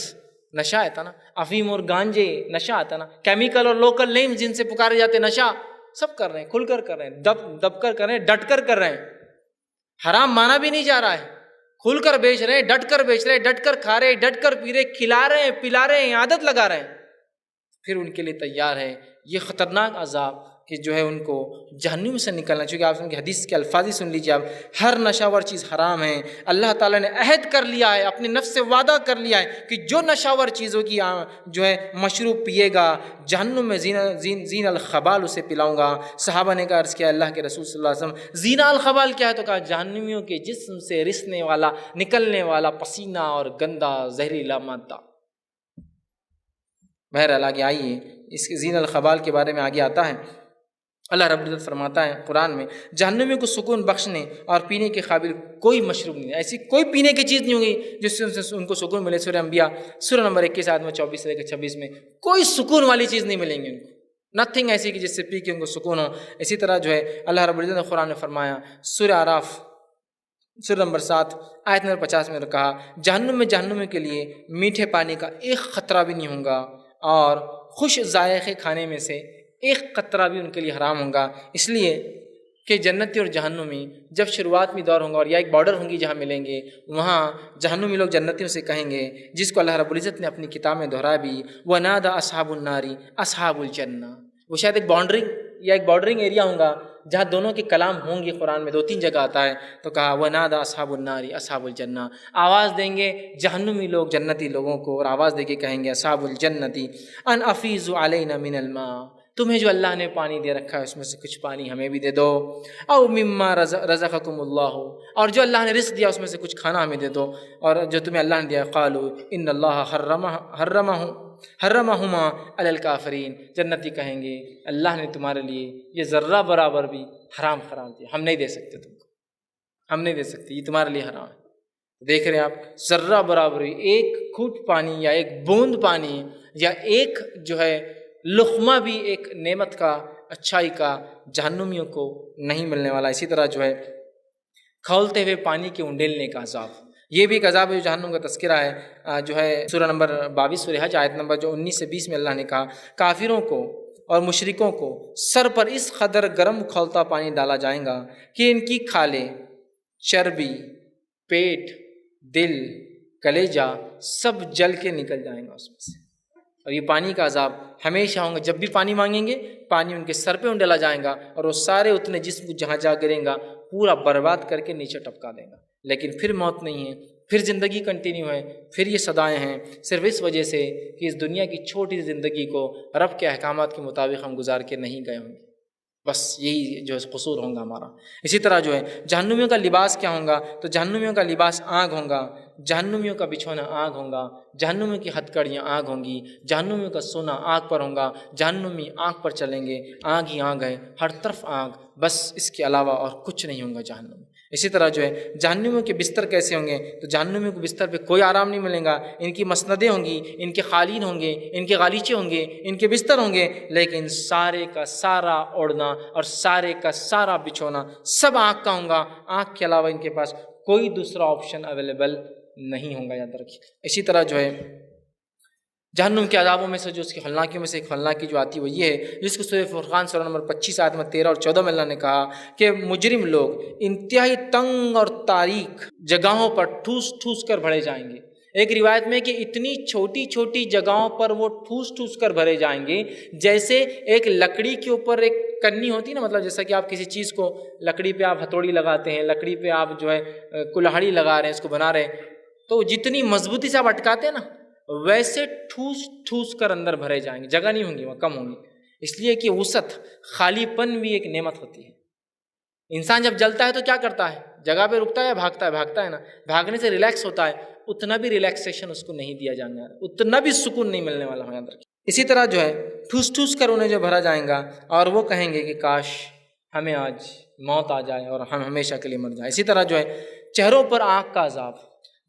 نشہ آتا نا، افیم اور گانجے نشہ آتا نا، کیمیکل اور لوکل نیم جن سے پکارے جاتے نشہ سب کر رہے ہیں، کھل کر کر رہے ہیں، دب کر کر رہے ہیں، ڈٹ کر رہے ہیں. حرام مانا بھی نہیں جا رہا ہے، کھل کر بیچ رہے ہیں، ڈٹ کر بیچ رہے ہیں، ڈٹ کر کھا رہے ہیں، ڈٹ کر پی رہے، کھلا رہے ہیں، پلا رہے ہیں، عادت لگا رہے ہیں. پھر ان کے لیے تیار ہے یہ خطرناک عذاب کہ جو ہے ان کو جہنم سے نکلنا. چونکہ آپ ان کی حدیث کے الفاظ ہی سن لیجیے، آپ ہر نشہ ور چیز حرام ہے. اللہ تعالیٰ نے عہد کر لیا ہے، اپنے نفس سے وعدہ کر لیا ہے کہ جو نشہ ور چیزوں کی جو ہے مشروب پیے گا جہنم میں زین الخبال اسے پلاؤں گا. صحابہ نے کہا عرض کیا اللہ کے رسول صلی اللہ علیہ وسلم زین الخبال کیا ہے؟ تو کہا جہنمیوں کے جسم سے رسنے والا نکلنے والا پسینہ اور گندا زہریلا مادہ. بہرحال آگے آئیے اس کے زین الخبال کے بارے میں آگے آتا ہے. اللہ رب العزت فرماتا ہے قرآن میں جہنمیوں کو سکون بخشنے اور پینے کے قابل کوئی مشروب نہیں، ایسی کوئی پینے کی چیز نہیں ہوگی جس سے ان کو سکون ملے. سورہ انبیاء سورہ نمبر 21 آیت میں 24 سے لے کر 26 میں کوئی سکون والی چیز نہیں ملیں گی ان کو، نتھنگ ایسی کہ جس سے پی کے ان کو سکون ہو. اسی طرح جو ہے اللہ رب العزت نے قرآن میں فرمایا سورہ اعراف سورہ نمبر 7 آیت نمبر 50 میں کہا جہنمیوں کے لیے میٹھے پانی کا ایک خطرہ بھی نہیں ہوگا اور خوش ذائقے کھانے میں سے ایک قطرہ بھی ان کے لیے حرام ہوگا. اس لیے کہ جنتی اور جہنمی جب شروعات میں دور ہوں گا اور یا ایک بارڈر ہوں گی جہاں ملیں گے، وہاں جہنمی لوگ جنتیوں سے کہیں گے جس کو اللہ رب العزت نے اپنی کتاب میں دہرایا بھی وَنَادَى أَصْحَابُ النَّارِ أَصْحَابُ الْجَنَّةِ. وہ شاید ایک بارڈرنگ ایریا ہوگا جہاں دونوں کے کلام ہوں گے. قرآن میں 2-3 جگہ آتا ہے. تو کہا وَنَادَى أَصْحَابُ النَّارِ أَصْحَابُ الْجَنَّةِ، آواز دیں گے جہنمی لوگ جنتی لوگوں کو اور آواز دے کے کہیں گے أَصْحَابُ الْجَنَّةِ أَنْ أَفِيضُوا عَلَيْنَا مِنَ الْمَاءِ، تمہیں جو اللہ نے پانی دے رکھا ہے اس میں سے کچھ پانی ہمیں بھی دے دو. او مما رزقکم اللہ، اور جو اللہ نے رزق دیا اس میں سے کچھ کھانا ہمیں دے دو. اور جو تمہیں اللہ نے دیا قالوا ان اللہ حرمہ، حرمہما علی الکافرین، جنتی کہیں گے اللہ نے تمہارے لیے یہ ذرہ برابر بھی حرام قرار دیا، ہم نہیں دے سکتے تم کو، ہم نہیں دے سکتے، یہ تمہارے لیے حرام ہے۔ دیکھ رہے ہیں آپ، ذرہ برابر ایک گھونٹ پانی یا ایک بوند پانی یا ایک جو ہے لقمہ بھی ایک نعمت کا، اچھائی کا جہنمیوں کو نہیں ملنے والا۔ اسی طرح جو ہے کھولتے ہوئے پانی کے انڈیلنے کا عذاب، یہ بھی ایک عذاب ہے جو جہنم کا تذکرہ ہے، جو ہے سورہ نمبر 22 سورہ حج آیت نمبر جو 19 سے 20 میں اللہ نے کہا کافروں کو اور مشرکوں کو سر پر اس قدر گرم کھولتا پانی ڈالا جائے گا کہ ان کی کھالیں، چربی، پیٹ، دل، کلیجہ سب جل کے نکل جائیں گا اس میں سے۔ اور یہ پانی کا عذاب ہمیشہ ہوں گا، جب بھی پانی مانگیں گے پانی ان کے سر پہ ڈالا جائے گا اور وہ سارے اتنے جسم کو جہاں جا گریں گا پورا برباد کر کے نیچے ٹپکا دیں گا، لیکن پھر موت نہیں ہے، پھر زندگی کنٹینیو ہے، پھر یہ صدائیں ہیں، صرف اس وجہ سے کہ اس دنیا کی چھوٹی سی زندگی کو رب کے احکامات کے مطابق ہم گزار کے نہیں گئے ہوں گے، بس یہی جو ہے قصور ہوگا ہمارا۔ اسی طرح جو ہے جہنمیوں کا لباس کیا ہوگا، تو جہنمیوں کا لباس آگ ہوگا، جہنمیوں کا بچھونا آگ ہوگا، جہنمیوں کی ہتھکڑیاں آگ ہوں گی، جہنمیوں کا سونا آگ پر ہوگا، جہنمی آگ پر چلیں گے، آگ ہی آگ ہے، ہر طرف آگ، بس اس کے علاوہ اور کچھ نہیں ہوگا جہنم میں۔ اسی طرح جو ہے جہنمیوں کے بستر کیسے ہوں گے، تو جہنمیوں کو بستر پہ کوئی آرام نہیں ملے گا، ان کی مسندیں ہوں گی، ان کے قالین ہوں گے، ان کے غالیچے ہوں گے، ان کے بستر ہوں گے، لیکن سارے کا سارا اوڑھنا اور سارے کا سارا بچھونا سب آگ کا ہوگا، آگ کے علاوہ ان کے پاس کوئی دوسرا آپشن اویلیبل نہیں ہوگا، یاد رکھیے۔ اسی طرح جو ہے جہنم کے عذابوں میں سے جو اس کی ہولناکیوں میں سے ایک ہولناکی جو آتی ہے وہ یہ ہے، جس کو سورہ فرقان سورہ نمبر 25 آیت نمبر 13 اور 14 میں اللہ نے کہا کہ مجرم لوگ انتہائی تنگ اور تاریک جگہوں پر ٹھوس ٹھوس کر بھرے جائیں گے۔ ایک روایت میں کہ اتنی چھوٹی چھوٹی جگہوں پر وہ ٹھوس ٹھوس کر بھرے جائیں گے جیسے ایک لکڑی کے اوپر ایک کنی ہوتی ہے نا، مطلب جیسا کہ آپ کسی چیز کو لکڑی پہ آپ ہتھوڑی لگاتے ہیں، لکڑی پہ آپ جو ہے کلہاڑی لگا رہے ہیں، اس کو بنا رہے ہیں، تو جتنی مضبوطی سے آپ اٹکاتے ہیں نا ویسے ٹھوس ٹھوس کر اندر بھرے جائیں گے، جگہ نہیں ہوں گی، وہاں کم ہوں گی، اس لیے کہ وسعت، خالی پن بھی ایک نعمت ہوتی ہے۔ انسان جب جلتا ہے تو کیا کرتا ہے، جگہ پہ رکتا ہے، بھاگتا ہے نا، بھاگنے سے ریلیکس ہوتا ہے، اتنا بھی ریلیکسیشن اس کو نہیں دیا جائے گا، اتنا بھی سکون نہیں ملنے والا ہے اندر۔ اسی طرح جو ہے ٹھوس ٹھوس کر انہیں جو بھرا جائیں گا اور وہ کہیں گے کہ کاش ہمیں آج موت آ جائے اور ہم ہمیشہ کے لیے مر جائیں۔ اسی طرح جو ہے چہروں پر آگ کا عذاب،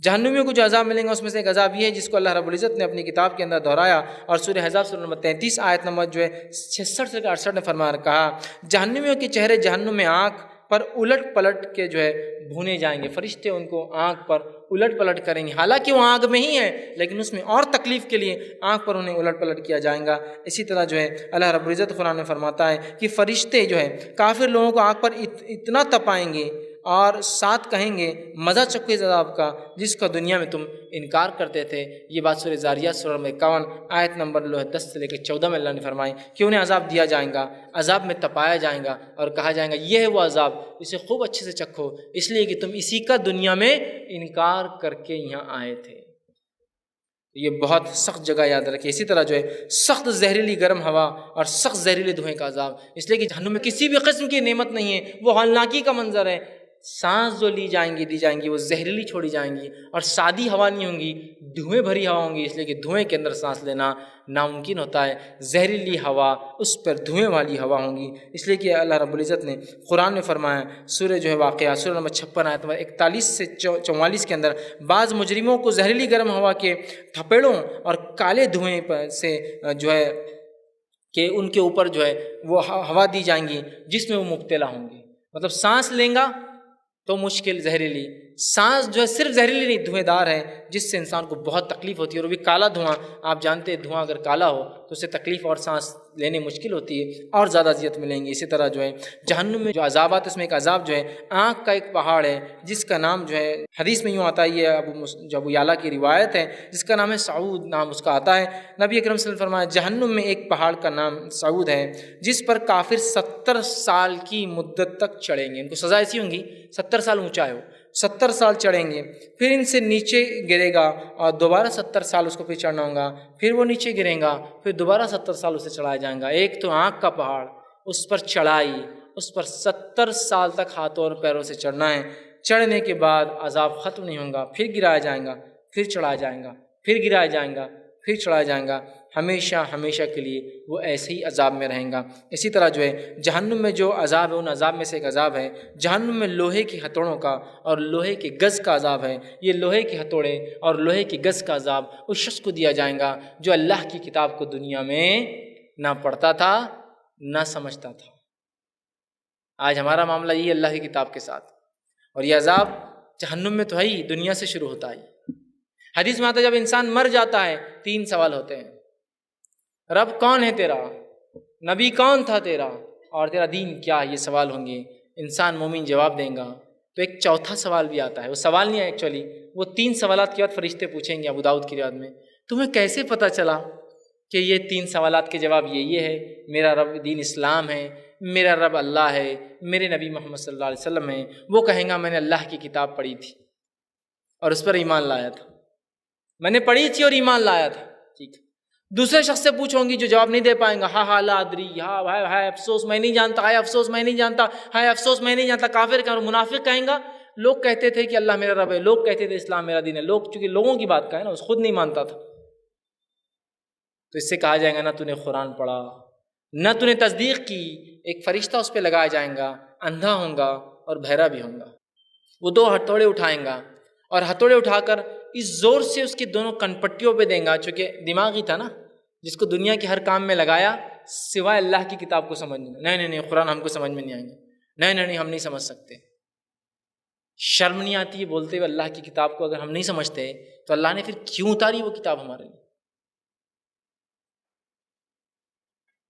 جہنمیوں کو جو عذاب ملیں گا اس میں سے ایک عذاب یہ ہے جس کو اللہ رب العزت نے اپنی کتاب کے اندر دہرایا، اور سورہ احزاب سورہ نمبر 33 آیت نمبر جو ہے 66 سے 68 نے فرمایا، کہا جہنمیوں کے چہرے جہنم میں آگ پر الٹ پلٹ کے جو ہے بھونے جائیں گے، فرشتے ان کو آگ پر الٹ پلٹ کریں گے، حالانکہ وہ آگ میں ہی ہے لیکن اس میں اور تکلیف کے لیے آگ پر انہیں الٹ پلٹ کیا جائے گا۔ اسی طرح جو ہے اللہ رب العزت قرآن میں فرماتا ہے کہ فرشتے جو ہے کافر لوگوں کو آگ پر اتنا تپائیں گے اور ساتھ کہیں گے مزہ چکو اس عذاب کا جس کا دنیا میں تم انکار کرتے تھے۔ یہ بات سورہ زاریات سورہ 51 آیت نمبر 10 سے لے کے 14 میں اللہ نے فرمائی کہ انہیں عذاب دیا جائے گا، عذاب میں تپایا جائے گا اور کہا جائے گا یہ ہے وہ عذاب، اسے خوب اچھے سے چکھو، اس لیے کہ تم اسی کا دنیا میں انکار کر کے یہاں آئے تھے۔ یہ بہت سخت جگہ یاد رکھیں۔ اسی طرح جو ہے سخت زہریلی گرم ہوا اور سخت زہریلے دھوئیں کا عذاب، اس لیے کہ جہنم میں کسی بھی قسم کی نعمت نہیں ہے، وہ ہولناکی کا منظر ہے، سانس جو لی جائیں گی وہ زہریلی چھوڑی جائیں گی اور سادی ہوا نہیں ہوں گی، دھوئیں بھری ہوا ہوں گی، اس لیے کہ دھوئیں کے اندر سانس لینا ناممکن ہوتا ہے، زہریلی ہوا اس پر دھوئیں والی ہوا ہوں گی، اس لیے کہ اللہ رب العزت نے قرآن میں فرمایا سورہ جو ہے واقعہ سورہ نمبر 56 آیت نمبر 41 سے 44 کے اندر، بعض مجرموں کو زہریلی گرم ہوا کے تھپیڑوں اور کالے دھوئیں پر سے جو ہے کہ ان کے اوپر جو ہے وہ ہوا دی جائیں گی جس میں وہ مبتلا ہوں گے، مطلب سانس لیں گا تو مشکل، زہریلی سانس جو ہے صرف زہریلی نہیں، دھوئیں دار ہے جس سے انسان کو بہت تکلیف ہوتی ہے، اور وہ بھی کالا دھواں، آپ جانتے ہیں دھواں اگر کالا ہو تو اس سے تکلیف اور سانس لینے مشکل ہوتی ہے اور زیادہ اذیت ملیں گی۔ اسی طرح جو ہے جہنم میں جو عذابات، اس میں ایک عذاب جو ہے آنکھ کا ایک پہاڑ ہے جس کا نام جو ہے حدیث میں یوں آتا ہے، یہ ابو یعلا کی روایت ہے، جس کا نام ہے سعود، نام اس کا آتا ہے۔ نبی اکرم صلی اللہ علیہ وسلم فرمایا جہنم میں ایک پہاڑ کا نام سعود ہے جس پر کافر 70 سال کی مدت تک چڑھیں گے، ان کو سزا ایسی ہوں گی 70 سال اونچا ہے، 70 سال چڑھیں گے، پھر ان سے نیچے گرے گا اور دوبارہ 70 سال اس کو پھر چڑھنا ہوگا، پھر وہ نیچے گریں گا، پھر دوبارہ 70 سال اسے چڑھایا جائے گا۔ ایک تو آنکھ کا پہاڑ، اس پر چڑھائی، اس پر 70 سال تک ہاتھوں اور پیروں سے چڑھنا ہے، چڑھنے کے بعد عذاب ختم نہیں ہوگا، پھر گرایا جائے گا، پھر چڑھایا جائے گا، پھر گرایا جائے گا، پھر چھڑایا جائے گا، ہمیشہ ہمیشہ کے لیے وہ ایسے ہی عذاب میں رہیں گا۔ اسی طرح جو ہے جہنم میں جو عذاب ہے، ان عذاب میں سے ایک عذاب ہے جہنم میں لوہے کی ہتھوڑوں کا اور لوہے کے گز کا عذاب ہے۔ یہ لوہے کے ہتھوڑے اور لوہے کے گز کا عذاب اس شخص کو دیا جائے گا جو اللہ کی کتاب کو دنیا میں نہ پڑھتا تھا نہ سمجھتا تھا۔ آج ہمارا معاملہ یہ اللہ کی کتاب کے ساتھ، اور یہ عذاب جہنم میں تو ہے ہی، دنیا سے شروع ہوتا ہے۔ حدیث میں آتا ہے جب انسان مر جاتا ہے 3 سوال ہوتے ہیں: رب کون ہے تیرا، نبی کون تھا تیرا، اور تیرا دین کیا ہے؟ یہ سوال ہوں گے۔ انسان مومن جواب دیں گا تو ایک چوتھا سوال بھی آتا ہے، وہ سوال نہیں ہے ایکچولی، وہ 3 سوالات کے بعد فرشتے پوچھیں گے ابو داؤد کی روایت میں، تمہیں کیسے پتہ چلا کہ یہ 3 سوالات کے جواب یہ ہے؟ میرا رب دین اسلام ہے، میرا رب اللہ ہے، میرے نبی محمد صلی اللہ علیہ وسلم ہیں۔ وہ کہیں گا میں نے اللہ کی کتاب پڑھی تھی اور اس پر ایمان لایا تھا، میں نے پڑھی تھی اور ایمان لایا تھا، ٹھیک ہے۔ دوسرے شخص سے پوچھوں گی جو جواب نہیں دے پائیں گا، ہاں لا ادری، ہائے افسوس میں نہیں جانتا، ہائے افسوس میں نہیں جانتا، ہائے افسوس میں نہیں جانتا۔ کافر کا اور منافق کہیں گا لوگ کہتے تھے کہ اللہ میرا رب ہے، لوگ کہتے تھے اسلام میرا دین ہے، لوگ چونکہ لوگوں کی بات کا ہے نا، اس خود نہیں مانتا تھا، تو اس سے کہا جائے گا نہ تو نے قرآن پڑھا نہ تو نے تصدیق کی۔ ایک فرشتہ اس پہ لگایا جائیں گا، اندھا ہوں گا اور بہرا بھی ہوں گا۔ وہ 2 ہتھوڑے اٹھائیں گا اور ہتھوڑے اٹھا کر اس زور سے اس کی دونوں کنپٹیوں پہ دیں گا، چونکہ دماغی تھا نا، جس کو دنیا کے ہر کام میں لگایا سوائے اللہ کی کتاب کو سمجھنے۔ نہیں قرآن ہم کو سمجھ میں نہیں آئیں گے، نہیں ہم نہیں سمجھ سکتے۔ شرم نہیں آتی ہے بولتے ہوئے اللہ کی کتاب کو؟ اگر ہم نہیں سمجھتے تو اللہ نے پھر کیوں اتاری وہ کتاب ہمارے لیے؟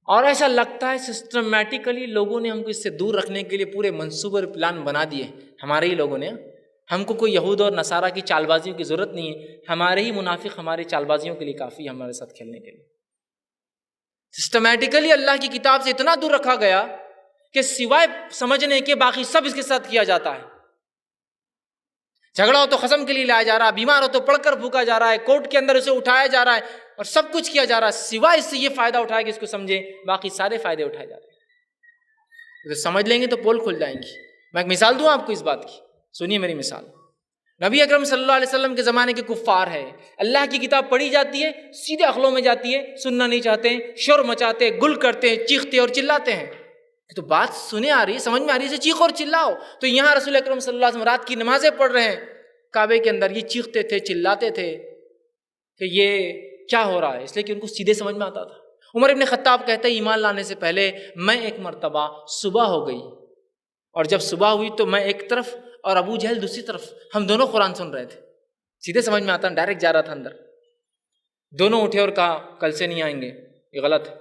اور ایسا لگتا ہے سسٹمیٹیکلی لوگوں نے ہم کو اس سے دور رکھنے کے لیے پورے منصوبے اور پلان بنا دیے، ہمارے ہی لوگوں نے۔ ہم کو کوئی یہود اور نصارہ کی چال بازیوں کی ضرورت نہیں ہے، ہمارے ہی منافق ہمارے چال بازیوں کے لیے کافی ہے ہمارے ساتھ کھیلنے کے لیے۔ سسٹمیٹیکلی اللہ کی کتاب سے اتنا دور رکھا گیا کہ سوائے سمجھنے کے باقی سب اس کے ساتھ کیا جاتا ہے۔ جھگڑا ہو تو قسم کے لیے لایا جا رہا ہے، بیمار ہو تو پڑھ کر بھوکا جا رہا ہے، کورٹ کے اندر اسے اٹھایا جا رہا ہے، اور سب کچھ کیا جا رہا ہے سوائے اس سے یہ فائدہ اٹھائے کہ اس کو سمجھے، باقی سارے فائدے اٹھائے جا رہے ہیں۔ تو سمجھ لیں گے تو پول کھل جائیں گی۔ میں ایک مثال دوں آپ کو اس بات کی، سنیے میری مثال۔ نبی اکرم صلی اللہ علیہ وسلم کے زمانے کے کفار ہے، اللہ کی کتاب پڑھی جاتی ہے، سیدھے عقلوں میں جاتی ہے، سننا نہیں چاہتے ہیں، شور مچاتے ہیں، گل کرتے ہیں، چیختے اور چلاتے ہیں۔ تو بات سنے آ رہی ہے، سمجھ میں آ رہی ہے، چیخ اور چلاؤ۔ تو یہاں رسول اکرم صلی اللہ علیہ وسلم رات کی نمازیں پڑھ رہے ہیں کعبے کے اندر، یہ چیختے تھے، چلاتے تھے کہ یہ کیا ہو رہا ہے، اس لیے کہ ان کو سیدھے سمجھ میں آتا تھا۔ عمر ابن خطاب کہتے ہیں ایمان لانے سے پہلے میں ایک مرتبہ صبح ہو گئی، اور جب صبح ہوئی تو میں ایک طرف اور ابو جہل دوسری طرف، ہم دونوں قرآن سن رہے تھے، سیدھے سمجھ میں آتا، ڈائریکٹ جا رہا تھا اندر۔ دونوں اٹھے اور کہا کل سے نہیں آئیں گے، یہ غلط ہے۔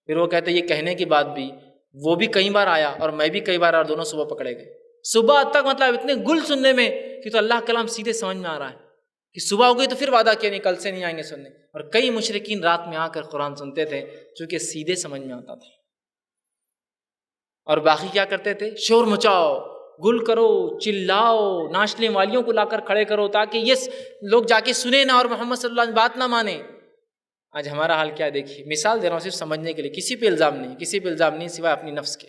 پھر وہ کہتے یہ کہنے کی بات بھی، وہ بھی کئی بار آیا اور میں بھی کئی بار، اور دونوں صبح پکڑے گئے۔ صبح تک مطلب اتنے گل سننے میں کہ تو اللہ کلام سیدھے سمجھ میں آ رہا ہے کہ صبح ہو گئی تو پھر وعدہ کیا نہیں کل سے نہیں آئیں گے سننے۔ اور کئی مشرکین رات میں آ کر قرآن سنتے تھے چونکہ سیدھے سمجھ میں آتا تھا، اور باقی کیا کرتے تھے؟ شور مچاؤ، گل کرو، چلاؤ، ناچنے والیوں کو لا کر کھڑے کرو تاکہ یہ لوگ جا کے سنیں نہ اور محمد صلی اللہ علیہ وسلم بات نہ مانیں۔ آج ہمارا حال کیا ہے دیکھیے، مثال دے رہا ہوں صرف سمجھنے کے لیے، کسی پہ الزام نہیں، کسی پہ الزام نہیں سوائے اپنی نفس کے۔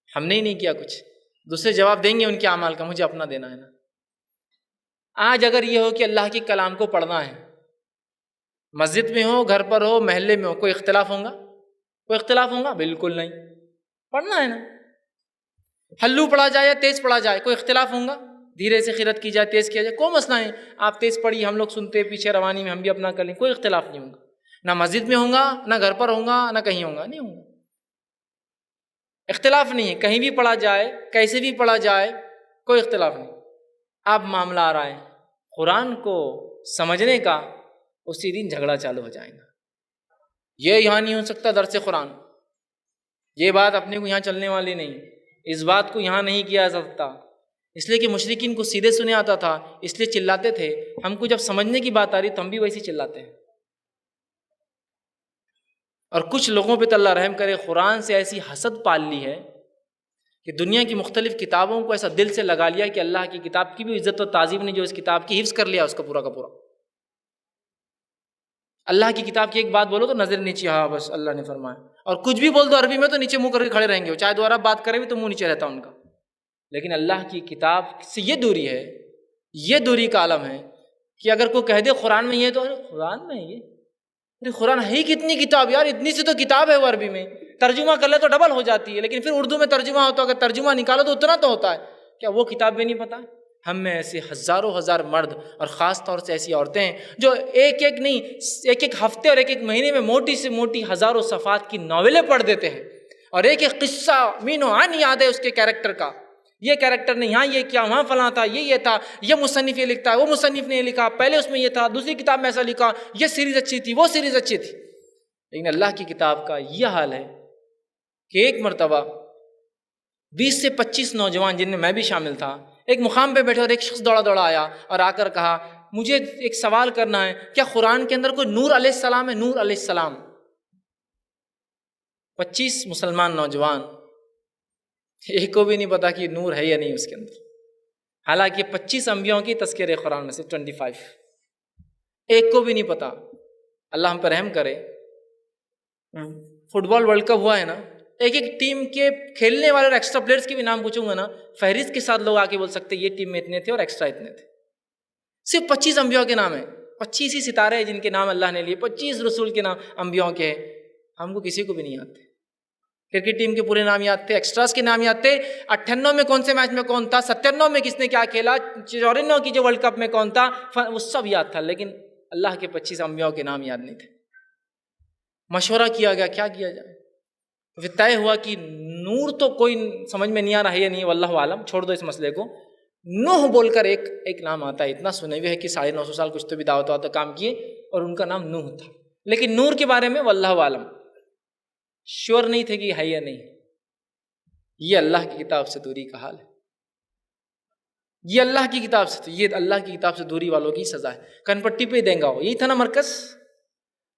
ہم نے ہی نہیں کیا کچھ، دوسرے جواب دیں گے ان کے اعمال کا، مجھے اپنا دینا ہے نا۔ آج اگر یہ ہو کہ اللہ کے کلام کو پڑھنا ہے، مسجد میں ہو، گھر پر ہو، محلے میں ہو، کوئی اختلاف ہوگا؟ کوئی اختلاف ہوگا؟ بالکل نہیں، پڑھنا ہے نا۔ ہلو پڑھا جائے یا تیز پڑھا جائے، کوئی اختلاف ہوگا؟ دھیرے سے قرأت کی جائے، تیز کیا جائے، کوئی مسئلہ نہیں۔ آپ تیز پڑھی، ہم لوگ سنتے پیچھے روانی میں ہم بھی اپنا کر لیں، کوئی اختلاف نہیں ہوگا۔ نہ مسجد میں ہوگا، نہ گھر پر ہوگا، نہ کہیں ہوگا، نہیں ہوگا، اختلاف نہیں ہے۔ کہیں بھی پڑھا جائے، کیسے بھی پڑھا جائے، کوئی اختلاف نہیں۔ اب معاملہ آ رہا ہے قرآن کو سمجھنے کا، اسی دن جھگڑا چالو ہو جائے گا۔ یہ یہاں نہیں ہو سکتا درس قرآن، یہ بات اپنے کو یہاں چلنے والی نہیں، اس بات کو یہاں نہیں کیا جا سکتا، اس لیے کہ مشرکین کو سیدھے سنے آتا تھا، اس لیے چلاتے تھے۔ ہم کو جب سمجھنے کی بات آ رہی تو ہم بھی ویسے چلاتے ہیں۔ اور کچھ لوگوں پہ تو اللہ رحم کرے، قرآن سے ایسی حسد پال لی ہے کہ دنیا کی مختلف کتابوں کو ایسا دل سے لگا لیا کہ اللہ کی کتاب کی بھی عزت و تعظیم نہیں، جو اس کتاب کی حفظ کر لیا اس کا پورا کا پورا۔ اللہ کی کتاب کی ایک بات بولو تو نظر نیچے، ہاں بس اللہ نے فرمایا، اور کچھ بھی بول دو عربی میں تو نیچے منہ کر کے کھڑے رہیں گے، چاہے دوبارہ بات کریں بھی تو منہ نیچے رہتا ان کا۔ لیکن اللہ کی کتاب سے یہ دوری ہے، یہ دوری کا عالم ہے کہ اگر کوئی کہہ دے قرآن میں یہ تو قرآن میں یہ، ارے قرآن ہے ہی کتنی کتاب یار، اتنی سی تو کتاب ہے وہ عربی میں، ترجمہ کر لے تو ڈبل ہو جاتی ہے، لیکن پھر اردو میں ترجمہ ہوتا ہے، اگر ترجمہ نکالو تو اتنا تو ہوتا ہے، کیا وہ کتاب بھی نہیں پتہ؟ ہم میں ایسے ہزاروں ہزار مرد اور خاص طور سے ایسی عورتیں ہیں جو ایک ایک ہفتے اور ایک ایک مہینے میں موٹی سے موٹی ہزاروں صفحات کی ناولیں پڑھ دیتے ہیں، اور ایک ایک قصہ مین و عن یاد ہے اس کے کیریکٹر کا، یہ کیریکٹر نے یہاں یہ کیا، وہاں فلاں تھا، یہ تھا، یہ مصنف یہ لکھتا ہے، وہ مصنف نے یہ لکھا، پہلے اس میں یہ تھا، دوسری کتاب میں ایسا لکھا، یہ سیریز اچھی تھی، وہ سیریز اچھی تھی۔ لیکن اللہ کی کتاب کا یہ حال ہے کہ ایک مرتبہ 20 سے 25 نوجوان، جن میں میں بھی شامل تھا، ایک مقام پہ بیٹھے اور ایک شخص دوڑا دوڑا آیا اور آ کر کہا مجھے ایک سوال کرنا ہے، کیا قرآن کے اندر کوئی نور علیہ السلام ہے؟ نور علیہ السلام۔ 25 مسلمان نوجوان، ایک کو بھی نہیں پتا کہ نور ہے یا نہیں اس کے اندر، حالانکہ 25 انبیاءوں کی تذکرہ قرآن میں سے 25، ایک کو بھی نہیں پتا۔ اللہ ہم پر رحم کرے۔ فٹ بال ورلڈ کپ ہوا ہے نا، ایک ایک ٹیم کے کھیلنے والے اور ایکسٹرا پلیئرز کے بھی نام پوچھوں گا نا، فہرست کے ساتھ لوگ آ کے بول سکتے یہ ٹیم میں اتنے تھے اور ایکسٹرا اتنے تھے۔ صرف 25 انبیاء کے نام ہیں، 25 ہی ستارے ہیں جن کے نام اللہ نے لیے، 25 رسول کے نام انبیاء کے ہیں، ہم کو کسی کو بھی نہیں یاد تھے۔ کرکٹ ٹیم کے پورے نام یاد تھے، ایکسٹراز کے نام یاد تھے، 98 میں کون سے میچ میں کون تھا، 97 میں کس نے کیا کھیلا، 94 کی جو ورلڈ کپ میں کون تھا، وہ سب یاد تھا، لیکن اللہ کے 25 انبیاء کے نام یاد نہیں تھے۔ مشورہ کیا گیا کیا کیا جائے، پھر طے ہوا کہ نور تو کوئی سمجھ میں نہیں آ رہا ہے یا نہیں، واللہ عالم، چھوڑ دو اس مسئلے کو۔ نوح بول کر ایک نام آتا ہے، اتنا سنے ہوئے ہے کہ 950 سال کچھ تو بھی دعوت کام کیے، اور ان کا نام نوح تھا، لیکن نور کے بارے میں واللہ عالم، شور نہیں تھے کہ ہے یا نہیں۔ یہ اللہ کی کتاب سے دوری کا حال ہے، یہ اللہ کی کتاب سے، یہ اللہ کی کتاب سے دوری والوں کی سزا ہے۔ کن پٹی پہ دیں گا وہ، یہی تھا نا مرکز،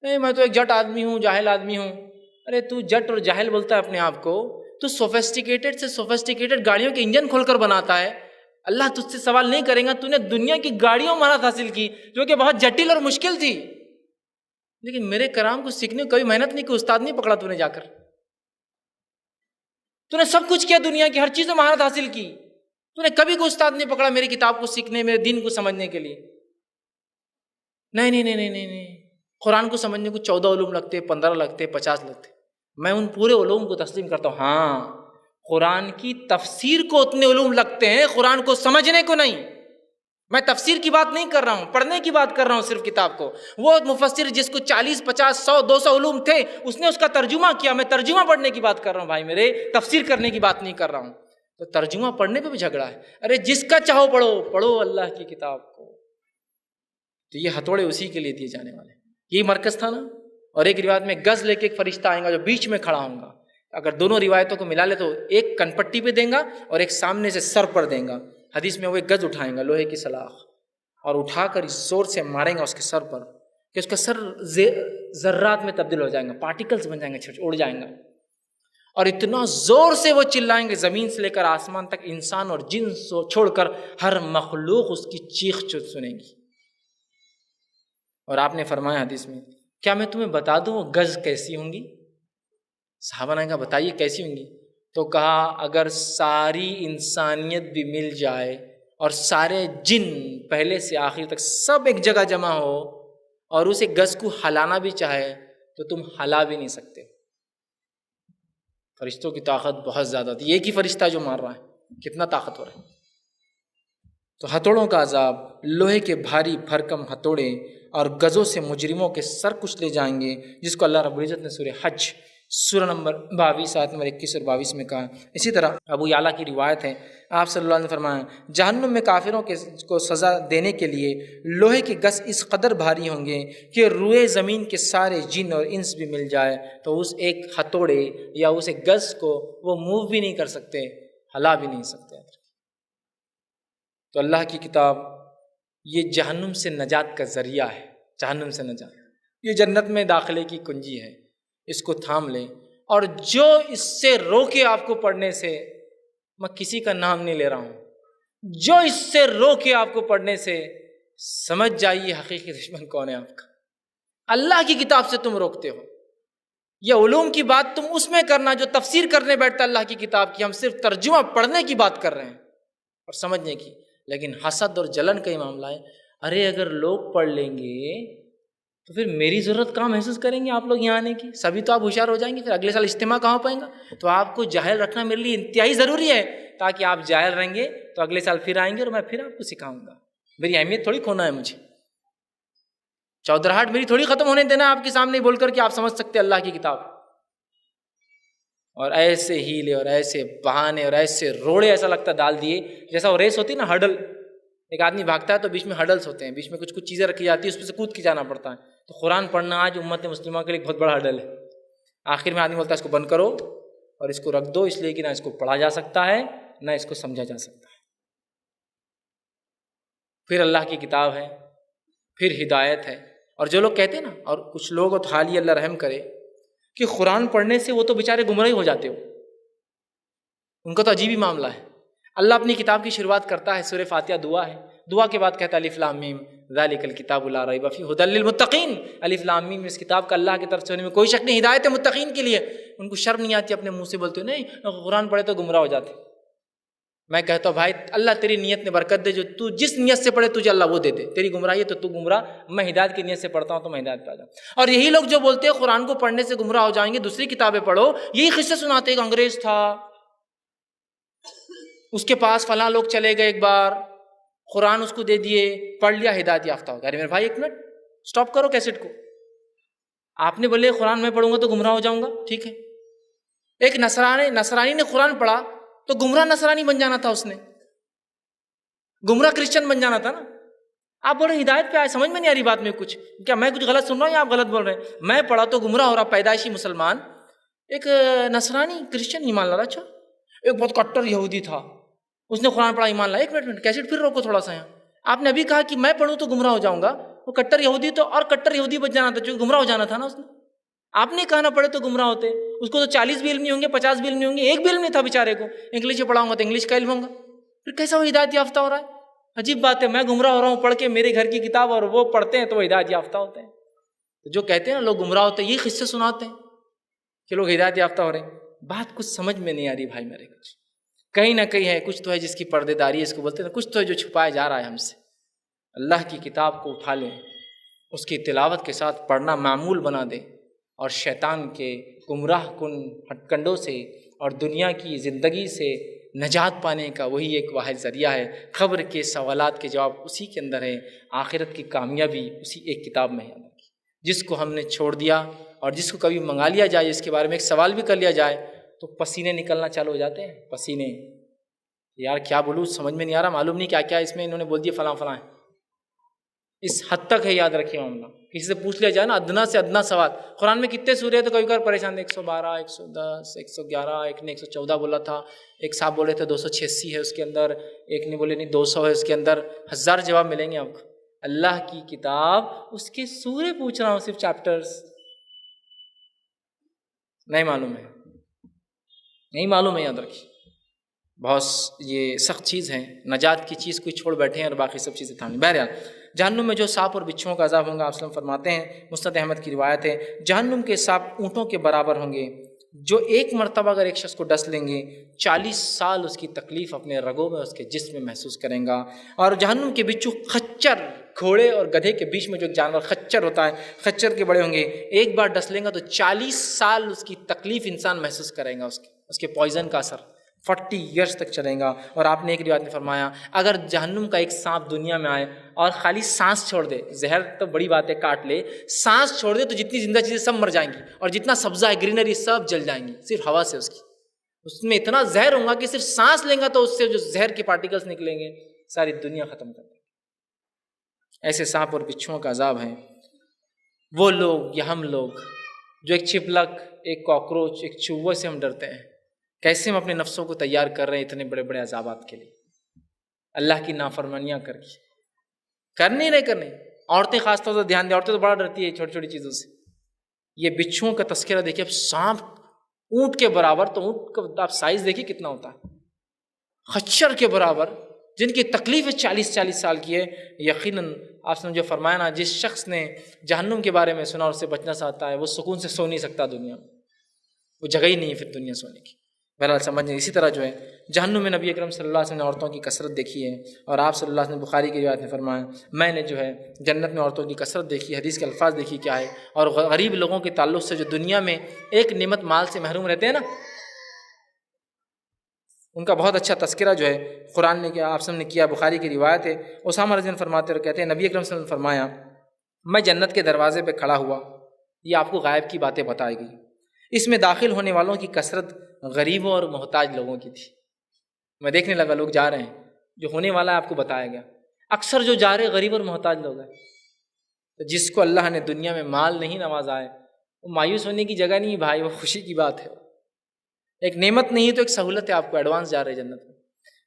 نہیں میں تو ایک جٹ آدمی ہوں، جاہل آدمی ہوں۔ ارے تو جٹ اور جاہل بولتا ہے اپنے آپ کو، تو سوفسٹیکیٹڈ سے سوفسٹیکیٹڈ گاڑیوں کے انجن کھول کر بناتا ہے، اللہ تجھ سے سوال نہیں کرے گا تو نے دنیا کی گاڑیوں مہارت حاصل کی جو کہ بہت جٹل اور مشکل تھی، لیکن میرے کلام کو سیکھنے کو کبھی محنت نہیں کی، استاد نہیں پکڑا تو نے جا کر، تو نے سب کچھ کیا، دنیا کی ہر چیز میں مہارت حاصل کی، تو نے کبھی کوئی استاد نہیں پکڑا میری کتاب کو سیکھنے، میرے دین کو سمجھنے کے لیے۔ نہیں نہیں نہیں نہیں نہیں نہیں، قرآن کو سمجھنے کو 14 علوم لگتے، 15 لگتے، 50 لگتے، میں ان پورے علوم کو تسلیم کرتا ہوں۔ ہاں قرآن کی تفسیر کو اتنے علوم لگتے ہیں، قرآن کو سمجھنے کو نہیں۔ میں تفسیر کی بات نہیں کر رہا ہوں، پڑھنے کی بات کر رہا ہوں صرف کتاب کو۔ وہ مفسر جس کو 40 50 100 200 علوم تھے، اس نے اس کا ترجمہ کیا، میں ترجمہ پڑھنے کی بات کر رہا ہوں بھائی میرے، تفسیر کرنے کی بات نہیں کر رہا ہوں۔ تو ترجمہ پڑھنے پہ بھی جھگڑا ہے، ارے جس کا چاہو پڑھو اللہ کی کتاب کو، تو یہ ہتھوڑے اسی کے لیے دیے جانے والے، یہی مرکز تھا نا۔ اور ایک روایت میں گز لے کے ایک فرشتہ آئے گا جو بیچ میں کھڑا ہوں گا، اگر دونوں روایتوں کو ملا لے تو ایک کنپٹی پہ دیں گا اور ایک سامنے سے سر پر دیں گا۔ حدیث میں وہ ایک گز اٹھائیں گا لوہے کی سلاخ، اور اٹھا کر اس زور سے ماریں گا اس کے سر پر کہ اس کا سر ذرات میں تبدیل ہو جائیں گا، پارٹیکلز بن جائیں گے، اڑ جائیں گا، اور اتنا زور سے وہ چلائیں گے زمین سے لے کر آسمان تک، انسان اور جن چھوڑ کر ہر مخلوق اس کی چیخ سنے گی۔ اور آپ نے فرمایا حدیث میں، کیا میں تمہیں بتا دوں وہ گز کیسی ہوں گی؟ صحابہ نے کہا بتائیے کیسی ہوں گی؟ تو کہا اگر ساری انسانیت بھی مل جائے اور سارے جن پہلے سے آخر تک سب ایک جگہ جمع ہو اور اسے گز کو ہلانا بھی چاہے تو تم ہلا بھی نہیں سکتے۔ فرشتوں کی طاقت بہت زیادہ تھی، ایک ہی فرشتہ جو مار رہا ہے، کتنا طاقتور ہے۔ تو ہتھوڑوں کا عذاب، لوہے کے بھاری بھرکم ہتھوڑے اور گزوں سے مجرموں کے سر کچلے جائیں گے، جس کو اللہ رب العزت نے سورہ حج سورہ نمبر 22 آیت نمبر 21 اور 22 میں کہا۔ اسی طرح ابو یعلیٰ کی روایت ہے، آپ صلی اللہ علیہ وسلم نے فرمایا جہنم میں کافروں کو سزا دینے کے لیے لوہے کے گز اس قدر بھاری ہوں گے کہ روئے زمین کے سارے جن اور انس بھی مل جائے تو اس ایک ہتھوڑے یا اس ایک گز کو وہ موو بھی نہیں کر سکتے، ہلا بھی نہیں سکتے۔ تو اللہ کی کتاب یہ جہنم سے نجات کا ذریعہ ہے، جہنم سے نجات، یہ جنت میں داخلے کی کنجی ہے، اس کو تھام لیں۔ اور جو اس سے روکے آپ کو پڑھنے سے، میں کسی کا نام نہیں لے رہا ہوں، جو اس سے روکے آپ کو پڑھنے سے، سمجھ جائیے حقیقی دشمن کون ہے آپ کا۔ اللہ کی کتاب سے تم روکتے ہو، یہ علوم کی بات تم اس میں کرنا جو تفسیر کرنے بیٹھتا اللہ کی کتاب کی، ہم صرف ترجمہ پڑھنے کی بات کر رہے ہیں اور سمجھنے کی، لیکن حسد اور جلن کا ہی معاملہ ہے۔ ارے اگر لوگ پڑھ لیں گے تو پھر میری ضرورت کہاں محسوس کریں گے آپ لوگ یہاں آنے کی؟ سبھی تو آپ ہوشیار ہو جائیں گے، پھر اگلے سال اجتماع کہاں ہو پائیں گا؟ تو آپ کو جاہل رکھنا میرے لیے انتہائی ضروری ہے، تاکہ آپ جاہل رہیں گے تو اگلے سال پھر آئیں گے اور میں پھر آپ کو سکھاؤں گا۔ میری اہمیت تھوڑی کھونا ہے مجھے، چودراہٹ میری تھوڑی ختم ہونے دینا آپ کے سامنے بول کر کہ آپ سمجھ سکتے اللہ کی کتاب۔ اور ایسے ہیلے اور ایسے بہانے اور ایسے روڑے ایسا لگتا ڈال دیے، جیسا وہ ریس ہوتی ہے نا، ہڈل، ایک آدمی بھاگتا ہے تو بیچ میں ہڈلس ہوتے ہیں، بیچ میں کچھ چیزیں رکھی جاتی ہیں، اس پہ سے کود کے جانا پڑتا ہے۔ تو قرآن پڑھنا آج امت مسلمہ کے لیے بہت بڑا ہڈل ہے۔ آخر میں آدمی بولتا ہے اس کو بند کرو اور اس کو رکھ دو، اس لیے کہ نہ اس کو پڑھا جا سکتا ہے نہ اس کو سمجھا جا سکتا ہے۔ پھر اللہ کی کتاب ہے، پھر ہدایت ہے۔ اور جو لوگ کہتے ہیں نا، اور کچھ لوگ تو حالی اللہ رحم کرے کہ قرآن پڑھنے سے وہ تو بیچارے گمراہ ہو جاتے ہو، ان کا تو عجیب ہی معاملہ ہے۔ اللہ اپنی کتاب کی شروعات کرتا ہے، سورہ فاتحہ دعا ہے، دعا کے بعد کہتا ہے الف لام میم ذالک الکتاب لا ریب فیہ ھدی للمتقین۔ الف لام میم، اس کتاب کا اللہ کی طرف سے ہونے میں کوئی شک نہیں، ہدایت ہے متقین کے لیے۔ ان کو شرم نہیں آتی، اپنے منہ سے بولتے نہیں قرآن پڑھے تو گمراہ ہو جاتے۔ میں کہتا ہوں بھائی اللہ تیری نیت میں برکت دے، جو تو جس نیت سے پڑھے تجھے اللہ وہ دے دے۔ تیری گمراہی ہے تو تو گمراہ، میں ہدایت کی نیت سے پڑھتا ہوں تو میں ہدایت پا جاؤں۔ اور یہی لوگ جو بولتے ہیں قرآن کو پڑھنے سے گمراہ ہو جائیں گے، دوسری کتابیں پڑھو، یہی قصے سناتے ہیں کہ انگریز تھا، اس کے پاس فلاں لوگ چلے گئے، ایک بار قرآن اس کو دے دیے، پڑھ لیا، ہدایت یافتہ ہو گیا۔ ارے میرے بھائی ایک منٹ سٹاپ کرو کیسٹ کو۔ آپ نے بولے قرآن میں پڑھوں گا تو گمراہ ہو جاؤں گا، ٹھیک ہے۔ ایک نصرانی نے قرآن پڑھا تو گمراہ نصرانی بن جانا تھا، اس نے گمراہ کرسچن بن جانا تھا نا۔ آپ بول رہے ہدایت پہ آئے، سمجھ میں نہیں آ رہی بات میں کچھ، کیا میں کچھ غلط سن رہا ہوں یا آپ غلط بول رہے ہیں؟ میں پڑھا تو گمراہ ہو رہا، پیدائشی مسلمان، ایک نصرانی کرسچن ایمان لا رہا۔ اچھا، ایک بہت کٹر یہودی تھا، اس نے قرآن پڑھا، ایمان لایا۔ ایک منٹ کیسٹ پھر روکو تھوڑا سا، یہاں آپ نے ابھی کہا کہ میں پڑھوں تو گمراہ ہو جاؤں گا، وہ کٹر یہودی تو اور کٹر یہودی بن جانا تھا، جو گمراہ ہو جانا تھا نا اس نے۔ آپ نے کہا نہ پڑھے تو گمراہ ہوتے، اس کو تو 40 بھی علم نہیں ہوں گے، 50 بھی علم نہیں ہوں گے، ایک بھی علم نہیں تھا بیچارے کو۔ انگلش میں پڑھاؤں گا تو انگلش کا علم ہوگا، پھر کیسا وہ ہدایت یافتہ ہو رہا ہے؟ عجیب بات ہے، میں گمراہ ہو رہا ہوں پڑھ کے میرے گھر کی کتاب، اور وہ پڑھتے ہیں تو وہ ہدایت یافتہ ہوتے ہیں۔ تو جو کہتے ہیں نا لوگ گمراہ ہوتے ہیں، یہ قصے سناتے ہیں کہ لوگ ہدایت یافتہ ہو رہے ہیں۔ بات کچھ سمجھ میں نہیں آ رہی بھائی میرے، کچھ کہیں نہ کہیں ہے، کچھ تو ہے جس کی پردے داری ہے، اس کو بولتے ہیں، کچھ تو ہے جو چھپایا جا رہا ہے ہم سے۔ اللہ کی کتاب کو اٹھا لیں، اس کی تلاوت کے ساتھ پڑھنا معمول بنا دیں، اور شیطان کے گمراہ کن ہٹ کنڈوں سے اور دنیا کی زندگی سے نجات پانے کا وہی ایک واحد ذریعہ ہے۔ قبر کے سوالات کے جواب اسی کے اندر ہے، آخرت کی کامیابی اسی ایک کتاب میں ہے، جس کو ہم نے چھوڑ دیا اور جس کو کبھی منگا لیا جائے، اس کے بارے میں ایک سوال بھی کر لیا جائے تو پسینے نکلنا چالو ہو جاتے ہیں، پسینے، یار کیا بولوں سمجھ میں نہیں آ رہا، معلوم نہیں کیا کیا اس میں انہوں نے بول دیا، فلاں فلاں ہے۔ اس حد تک ہے، یاد رکھیے معاملہ۔ کسی سے پوچھ لیا جائے نا ادنا سے ادنا سوال، قرآن میں کتنے سورے ہیں تو کبھی کبھار پریشان، 112، 110، 111، ایک نے 114 بولا تھا، ایک صاحب بولے تھے 286 ہے اس کے اندر، ایک نے بولے نہیں 200 ہے اس کے اندر، ہزار جواب ملیں گے آپ کو۔ اللہ کی کتاب، اس کے سورے پوچھ رہا ہوں، صرف چیپٹرز نہیں معلوم ہے، نہیں معلوم ہے، یاد رکھیے۔ بہت یہ سخت چیز ہے، نجات کی چیز کوئی چھوڑ بیٹھے ہیں اور باقی سب چیزیں تھام لیں۔ بہرحال جہنم میں جو سانپ اور بچھوؤں کا عذاب ہوں گا، آپ وسلم فرماتے ہیں، مسند احمد کی روایت ہے، جہنم کے سانپ اونٹوں کے برابر ہوں گے، جو ایک مرتبہ اگر ایک شخص کو ڈس لیں گے 40 سال اس کی تکلیف اپنے رگوں میں، اس کے جسم میں محسوس کریں گا۔ اور جہنم کے بچھو خچر، گھوڑے اور گدھے کے بیچ میں جو ایک جانور خچر ہوتا ہے، خچر کے بڑے ہوں گے، ایک بار ڈس لیں گا تو 40 سال اس کی تکلیف انسان محسوس کرے گا، اس کے پوائزن کا اثر 40 ایئرس تک چلے گا۔ اور آپ نے ایک روایت میں فرمایا، اگر جہنم کا ایک سانپ دنیا میں آئے اور خالی سانس چھوڑ دے، زہر تو بڑی بات ہے کاٹ لے، سانس چھوڑ دے تو جتنی زندہ چیزیں سب مر جائیں گی، اور جتنا سبزہ ہے، گرینری، سب جل جائیں گی، صرف ہوا سے اس میں اتنا زہر ہوگا کہ صرف سانس لیں گا تو اس سے جو زہر کے پارٹیکلز نکلیں گے ساری دنیا ختم کر دیں گے۔ ایسے سانپ اور بچھوؤں کا عذاب ہے۔ وہ لوگ یا ہم لوگ جو ایک چھپلک، ایک کاکروچ، ایک چوہے سے ہم ڈرتے ہیں، کیسے ہم اپنے نفسوں کو تیار کر رہے ہیں اتنے بڑے بڑے عذابات کے لیے، اللہ کی نافرمانیاں کر کے، کرنی نہیں کرنی۔ عورتیں خاص طور سے دھیان دیں، عورتیں تو بڑا ڈرتی ہے چھوٹی چھوٹی چیزوں سے۔ یہ بچھوؤں کا تذکرہ دیکھیے، اب سانپ اونٹ کے برابر، تو اونٹ کا آپ سائز دیکھیے کتنا ہوتا ہے، خچر کے برابر، جن کی تکلیف 40 سال کی ہے۔ یقیناً آپ نے جو فرمایا نا، جس شخص نے جہنم کے بارے میں سنا اور اس سے بچنا چاہتا ہے، وہ سکون سے سو نہیں سکتا دنیا میں، وہ جگہ ہی نہیں ہے پھر دنیا سونے کی۔ بہرحال سمجھیں. اسی طرح جو ہے جہنم میں نبی اکرم صلی اللہ علیہ وسلم نے عورتوں کی کثرت دیکھی ہے، اور آپ صلی اللہ علیہ وسلم بخاری کی روایت میں فرمایا میں نے جو ہے جنت میں عورتوں کی کثرت دیکھی. حدیث کے الفاظ دیکھی کیا ہے. اور غریب لوگوں کے تعلق سے جو دنیا میں ایک نعمت مال سے محروم رہتے ہیں نا، ان کا بہت اچھا تذکرہ جو ہے قرآن نے کیا، آپ نے کیا. بخاری کی روایت ہے، اسامہ رضی اللہ عنہ فرماتے اور کہتے ہیں نبی اکرم صلی اللہ علیہ وسلم نے فرمایا میں جنت کے دروازے پہ کھڑا ہوا، یہ آپ کو غائب کی باتیں بتائی گئی. اس میں داخل ہونے والوں کی کثرت غریبوں اور محتاج لوگوں کی تھی. میں دیکھنے لگا لوگ جا رہے ہیں، جو ہونے والا ہے آپ کو بتایا گیا. اکثر جو جا رہے غریب اور محتاج لوگ ہیں. تو جس کو اللہ نے دنیا میں مال نہیں نوازا ہے وہ مایوس ہونے کی جگہ نہیں بھائی، وہ خوشی کی بات ہے. ایک نعمت نہیں تو ایک سہولت ہے، آپ کو ایڈوانس جا رہے جنت میں.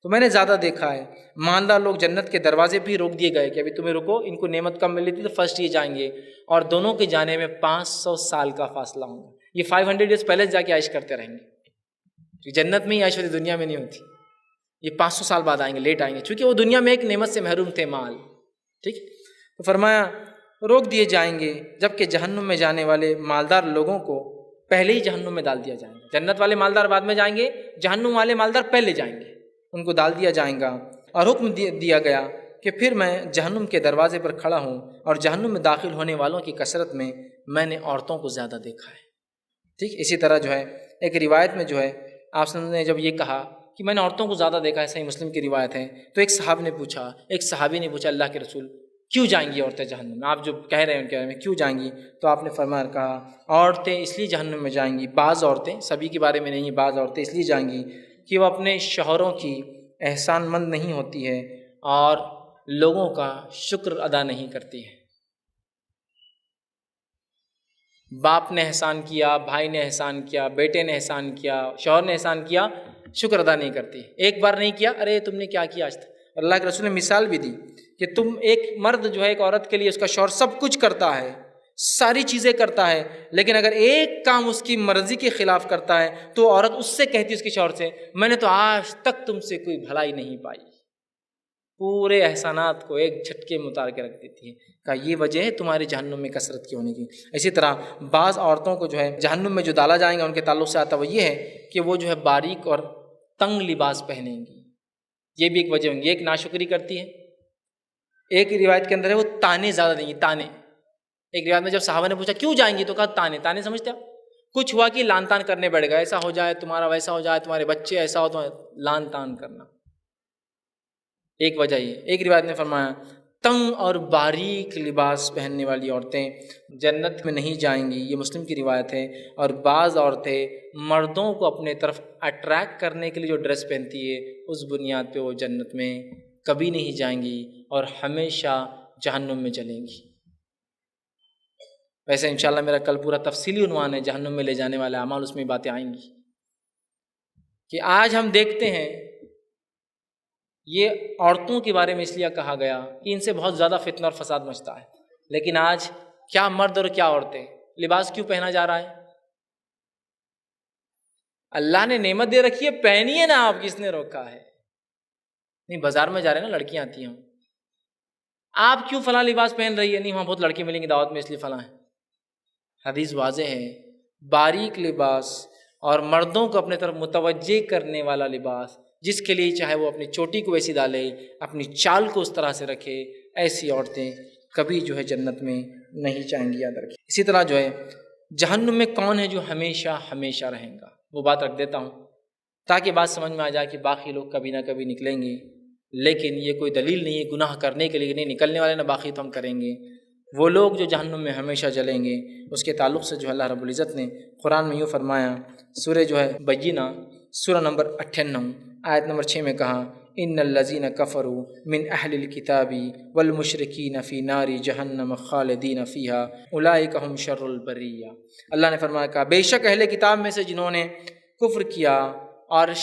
تو میں نے زیادہ دیکھا ہے مالدار لوگ جنت کے دروازے پہ ہی روک دیے گئے کہ ابھی تمہیں رکو، ان کو نعمت کم ملی تھی تو فرسٹ یہ جائیں گے، اور دونوں کے جانے میں 500 سال کا فاصلہ ہوگا. یہ 500 ایئرس پہلے جا کے عائش کرتے رہیں گے. جنت میں ہی عائش ہوتی، دنیا میں نہیں ہوتی. یہ 500 سال بعد آئیں گے، لیٹ آئیں گے، چونکہ وہ دنیا میں ایک نعمت سے محروم تھے، مال. ٹھیک. تو فرمایا روک دیے جائیں گے، جبکہ جہنم میں جانے والے مالدار لوگوں کو پہلے ہی جہنم میں ڈال دیا جائے گا. جنت والے مالدار بعد میں جائیں گے، جہنم والے مالدار پہلے جائیں گے، ان کو ڈال دیا جائے گا. اور حکم دیا گیا کہ پھر میں جہنم کے دروازے پر کھڑا ہوں، اور جہنم میں داخل ہونے والوں کی کثرت میں نے عورتوں کو زیادہ دیکھا ہے. ٹھیک. اسی طرح جو ہے ایک روایت میں جو ہے آپ نے جب یہ کہا کہ میں نے عورتوں کو زیادہ دیکھا ہے، صحیح مسلم کی روایت ہے، تو ایک صحابی نے پوچھا اللہ کے رسول کیوں جائیں گی عورتیں جہنم میں؟ آپ جو کہہ رہے ہیں ان کے بارے میں کیوں جائیں گی؟ تو آپ نے فرمایا کہا عورتیں اس لیے جہنم میں جائیں گی، بعض عورتیں، سبھی کے بارے میں نہیں، بعض عورتیں اس لیے جائیں گی کہ وہ اپنے شوہروں کی احسان مند نہیں ہوتی ہے اور لوگوں کا شکر ادا نہیں کرتی ہے. باپ نے احسان کیا، بھائی نے احسان کیا، بیٹے نے احسان کیا، شوہر نے احسان کیا، شکر ادا نہیں کرتی. ایک بار نہیں کیا، ارے تم نے کیا کیا آج تک. اللہ کے رسول نے مثال بھی دی کہ تم ایک مرد جو ہے ایک عورت کے لیے اس کا شوہر سب کچھ کرتا ہے، ساری چیزیں کرتا ہے، لیکن اگر ایک کام اس کی مرضی کے خلاف کرتا ہے تو عورت اس سے کہتی ہے اس کے شوہر سے میں نے تو آج تک تم سے کوئی بھلائی نہیں پائی. پورے احسانات کو ایک جھٹکے میں اتار کے رکھ دیتی ہے. کہ یہ وجہ ہے تمہارے جہنم میں کثرت کی ہونے کی. اسی طرح بعض عورتوں کو جو ہے جہنم میں جو ڈالا جائیں گا ان کے تعلق سے آتا وہ یہ ہے کہ وہ جو ہے باریک اور تنگ لباس پہنیں گی. یہ بھی ایک وجہ ہوں گی. ایک ناشکری کرتی ہے، ایک روایت کے اندر ہے وہ تانے زیادہ دیں گی. تانے، ایک روایت میں جب صحابہ نے پوچھا کیوں جائیں گی تو کہا تانے. تانے سمجھتے ہو؟ کچھ ہوا کہ لان تان کرنے بیٹھ گئے، ایسا ہو جائے تمہارا، ویسا ہو جائے تمہارے بچے، ایسا ہو تو لان تان کرنا. ایک وجہ یہ. ایک روایت نے فرمایا تنگ اور باریک لباس پہننے والی عورتیں جنت میں نہیں جائیں گی. یہ مسلم کی روایت ہے. اور بعض عورتیں مردوں کو اپنے طرف اٹریکٹ کرنے کے لیے جو ڈریس پہنتی ہے اس بنیاد پہ وہ جنت میں کبھی نہیں جائیں گی اور ہمیشہ جہنم میں جلیں گی. ویسے انشاءاللہ میرا کل پورا تفصیلی عنوان ہے جہنم میں لے جانے والے اعمال، اس میں باتیں آئیں گی. کہ آج ہم دیکھتے ہیں یہ عورتوں کے بارے میں اس لیے کہا گیا کہ ان سے بہت زیادہ فتنہ اور فساد مچتا ہے، لیکن آج کیا مرد اور کیا عورتیں، لباس کیوں پہنا جا رہا ہے؟ اللہ نے نعمت دے رکھی ہے، پہنیے نا آپ، کس نے روکا ہے؟ نہیں بازار میں جا رہے ہیں نا، لڑکیاں آتی ہیں، آپ کیوں فلاں لباس پہن رہی ہے؟ نہیں وہاں بہت لڑکے ملیں گے دعوت میں اس لیے فلاں ہے. حدیث واضح ہے، باریک لباس اور مردوں کو اپنے طرف متوجہ کرنے والا لباس، جس کے لیے چاہے وہ اپنی چوٹی کو ویسی ڈالے، اپنی چال کو اس طرح سے رکھے، ایسی عورتیں کبھی جو ہے جنت میں نہیں جائیں گی. یاد رکھیں. اسی طرح جو ہے جہنم میں کون ہے جو ہمیشہ ہمیشہ رہیں گا، وہ بات رکھ دیتا ہوں تاکہ بات سمجھ میں آ جائے کہ باقی لوگ کبھی نہ کبھی نکلیں گے، لیکن یہ کوئی دلیل نہیں ہے گناہ کرنے کے لیے، نہیں نکلنے والے نہ باقی تو ہم کریں گے. وہ لوگ جو جہنم میں ہمیشہ جلیں گے اس کے تعلق سے جو اللہ رب العزت نے قرآن میں یوں فرمایا، سورہ جو ہے بینہ سورہ نمبر 98 آیت نمبر 6 میں کہا ان الذین کفروا من اہل الکتاب والمشرکین فی نار جہنم خالدین فیہا اولئک هم شر البریہ. اللہ نے فرمایا کہا بے شک اہل کتاب میں سے جنہوں نے کفر کیا اور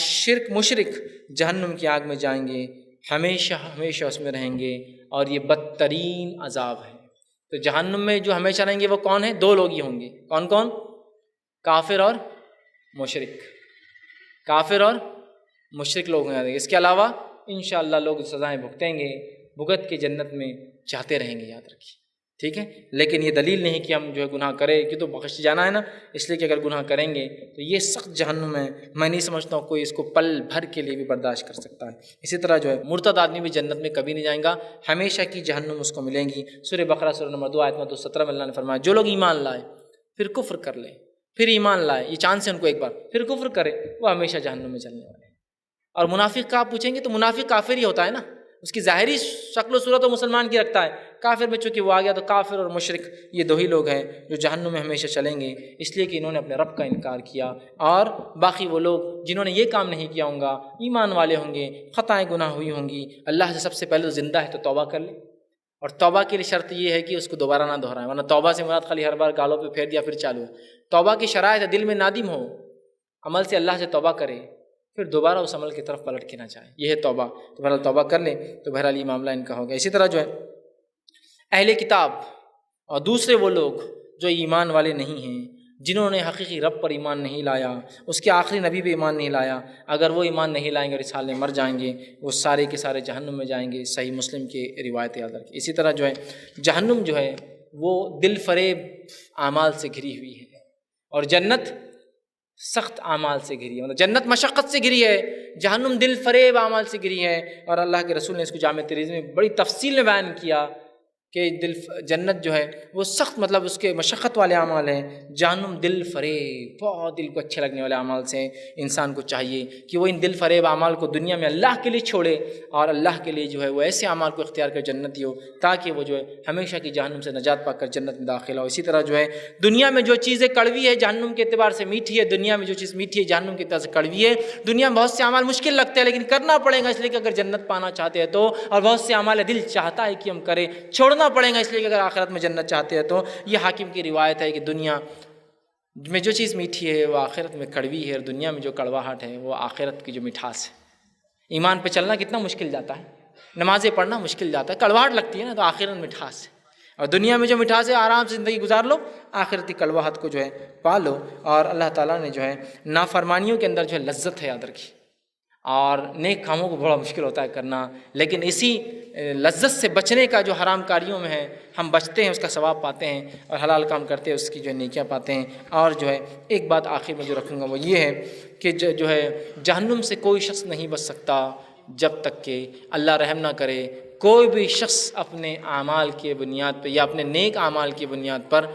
مشرک جہنم کی آگ میں جائیں گے، ہمیشہ ہمیشہ اس میں رہیں گے، اور یہ بدترین عذاب ہے. تو جہنم میں جو ہمیشہ رہیں گے وہ کون ہیں؟ دو لوگ ہی ہوں گے. کون کون؟ کافر اور مشرک. کافر اور مشرک لوگ ہیں. اس کے علاوہ انشاءاللہ لوگ سزائیں بھگتیں گے، بھگت کے جنت میں جاتے رہیں گے. یاد رکھیے. ٹھیک ہے، لیکن یہ دلیل نہیں کہ ہم جو ہے گناہ کریں، کہ تو بخش جانا ہے نا، اس لیے کہ اگر گناہ کریں گے تو یہ سخت جہنم ہے، میں نہیں سمجھتا ہوں کوئی اس کو پل بھر کے لیے بھی برداشت کر سکتا ہے۔ اسی طرح جو ہے مرتد آدمی بھی جنت میں کبھی نہیں جائیں گا، ہمیشہ کی جہنم اس کو ملیں گی۔ سورہ بقرہ سورہ نمبر 2 آیت نمبر 217 میں اللہ نے فرمایا جو لوگ ایمان لائے پھر کفر کر لے، پھر ایمان لائے، یہ چانس ہے ان کو ایک بار، پھر کفر کرے، وہ ہمیشہ جہنم میں چلنے والے ہیں۔ اور منافق کا آپ پوچھیں گے تو منافق کافر ہی ہوتا ہے نا، اس کی ظاہری شکل و صورت و مسلمان کی رکھتا ہے، کافر میں چونکہ وہ آ گیا تو کافر اور مشرک یہ دو ہی لوگ ہیں جو جہنم میں ہمیشہ چلیں گے، اس لیے کہ انہوں نے اپنے رب کا انکار کیا۔ اور باقی وہ لوگ جنہوں نے یہ کام نہیں کیا ہوں گا، ایمان والے ہوں گے، خطائیں گناہ ہوئی ہوں گی، اللہ سے سب سے پہلے تو زندہ ہے تو توبہ کر لے، اور توبہ کے لیے شرط یہ ہے کہ اس کو دوبارہ نہ دہرائیں، ورنہ توبہ سے مراد خالی ہر بار گالوں پہ پھیر دیا پھر چالو۔ توبہ کی شرائط ہے دل میں نادم ہو، عمل سے اللہ سے توبہ کرے، پھر دوبارہ اس عمل کی طرف پلٹ کے نہ جائے، یہ ہے توبہ۔ تو بہرحال توبہ کر لیں تو بہرحال یہ معاملہ ان کا ہو گیا۔ اسی طرح جو ہے اہل کتاب اور دوسرے وہ لوگ جو ایمان والے نہیں ہیں، جنہوں نے حقیقی رب پر ایمان نہیں لایا، اس کے آخری نبی پہ ایمان نہیں لایا، اگر وہ ایمان نہیں لائیں گے اور اس حال میں مر جائیں گے، وہ سارے کے سارے جہنم میں جائیں گے، صحیح مسلم کی روایت یاد رکھیں۔ اسی طرح جو ہے جہنم جو ہے وہ دل فریب اعمال سے گھری ہوئی ہے، اور جنت سخت اعمال سے گھری ہے، مطلب جنت مشقت سے گھری ہے، جہنم دل فریب اعمال سے گھری ہے۔ اور اللہ کے رسول نے اس کو جامع ترمذی میں بڑی تفصیل میں بیان کیا کہ جنت جو ہے وہ سخت مطلب اس کے مشقت والے اعمال ہیں، جہنم دل فریب بہت دل کو اچھے لگنے والے اعمال سے۔ انسان کو چاہیے کہ وہ ان دل فریب اعمال کو دنیا میں اللہ کے لیے چھوڑے اور اللہ کے لیے جو ہے وہ ایسے اعمال کو اختیار کر جنتی ہو، تاکہ وہ جو ہے ہمیشہ کی جہنم سے نجات پا کر جنت میں داخل ہو۔ اسی طرح جو ہے دنیا میں جو چیزیں کڑوی ہے جہنم کے اعتبار سے میٹھی ہے، دنیا میں جو چیز میٹھی ہے جہنم کے اعتبار سے کڑوی ہے۔ دنیا میں بہت سے اعمال مشکل لگتے ہیں لیکن کرنا پڑے گا، اس لیے کہ اگر جنت پانا چاہتے ہیں تو، اور بہت سے اعمال دل چاہتا ہے کہ ہم کریں، چھوڑنا پڑے گا اس لیے کہ اگر آخرت میں جنت چاہتے ہیں تو۔ یہ حاکم کی روایت ہے کہ دنیا میں جو چیز میٹھی ہے وہ آخرت میں کڑوی ہے، اور دنیا میں جو کڑواہٹ ہے وہ آخرت کی جو مٹھاس ہے۔ ایمان پہ چلنا کتنا مشکل جاتا ہے، نمازیں پڑھنا مشکل جاتا ہے، کڑواہٹ لگتی ہے نا، تو آخرت میں مٹھاس ہے، اور دنیا میں جو مٹھاس ہے آرام سے زندگی گزار لو، آخرتی کڑواہٹ کو جو ہے پا لو۔ اور اللہ تعالیٰ نے جو ہے نافرمانیوں کے اندر جو ہے لذت ہے یاد رکھی، اور نیک کاموں کو بڑا مشکل ہوتا ہے کرنا، لیکن اسی لذت سے بچنے کا جو حرام کاریوں میں ہے ہم بچتے ہیں، اس کا ثواب پاتے ہیں، اور حلال کام کرتے ہیں اس کی جو ہے نیکیاں پاتے ہیں۔ اور جو ہے ایک بات آخر میں جو رکھوں گا وہ یہ ہے کہ جو ہے جہنم سے کوئی شخص نہیں بچ سکتا جب تک کہ اللہ رحم نہ کرے، کوئی بھی شخص اپنے اعمال کی بنیاد پہ یا اپنے نیک اعمال کی بنیاد پر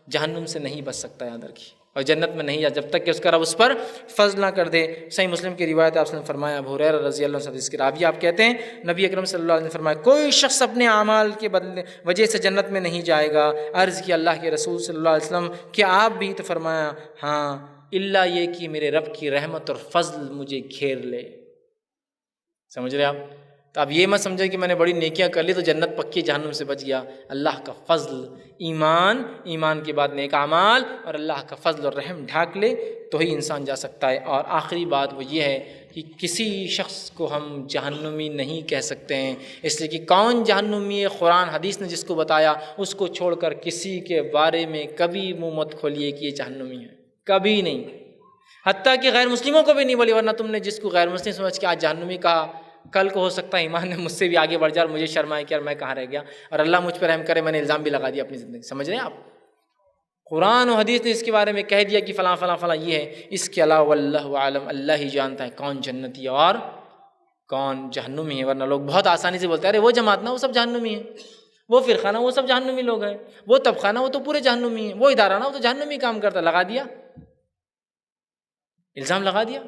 جہنم سے نہیں بچ سکتا، یاد رکھیے، اور جنت میں نہیں جا جب تک کہ اس کا رب اس پر فضل نہ کر دے۔ صحیح مسلم کی روایت آپ نے فرمایا، ابو ہریرہ رضی اللہ عنہ اس کے راوی آپ کہتے ہیں نبی اکرم صلی اللہ علیہ وسلم نے فرمایا کوئی شخص اپنے اعمال کے بدلے وجہ سے جنت میں نہیں جائے گا۔ عرض کی اللہ کے رسول صلی اللہ علیہ وسلم کہ آپ بھی؟ تو فرمایا ہاں، الا یہ کہ میرے رب کی رحمت اور فضل مجھے گھیر لے۔ سمجھ رہے آپ؟ تو اب یہ مت سمجھے کہ میں نے بڑی نیکیاں کر لی تو جنت پکی، جہنم سے بچ گیا۔ اللہ کا فضل، ایمان کے بعد نیک اعمال، اور اللہ کا فضل اور رحم ڈھانک لے تو ہی انسان جا سکتا ہے۔ اور آخری بات وہ یہ ہے کہ کسی شخص کو ہم جہنمی نہیں کہہ سکتے ہیں، اس لیے کہ کون جہنمی ہے، قرآن حدیث نے جس کو بتایا اس کو چھوڑ کر کسی کے بارے میں کبھی منہ مت کھولیے کہ یہ جہنمی ہے، کبھی نہیں، حتیٰ کہ غیر مسلموں کو بھی نہیں بولی، ورنہ تم نے جس کو غیر مسلم سمجھ کے آج جہنمی کہا، کل کو ہو سکتا ہے ایمان میں مجھ سے بھی آگے بڑھ جائے اور مجھے شرمائے کہ یار میں کہاں رہ گیا، اور اللہ مجھ پہ رحم کرے میں نے الزام بھی لگا دیا اپنی زندگی۔ سمجھ رہے ہیں آپ؟ قرآن و حدیث نے اس کے بارے میں کہہ دیا کہ فلاں فلاں فلاں یہ ہے، اس کے علاوہ واللہ عالم، اللہ ہی جانتا ہے کون جنتی ہے اور کون جہنمی ہے۔ ورنہ لوگ بہت آسانی سے بولتے ہیں ارے وہ جماعت نا وہ سب جہنمی ہیں، وہ فرقہ نا وہ سب جہنمی لوگ ہیں، وہ طبقہ نا وہ تو پورے جہنمی ہیں، وہ ادارہ نا وہ تو جہنمی کام کرتا، لگا دیا، الزام لگا دیا۔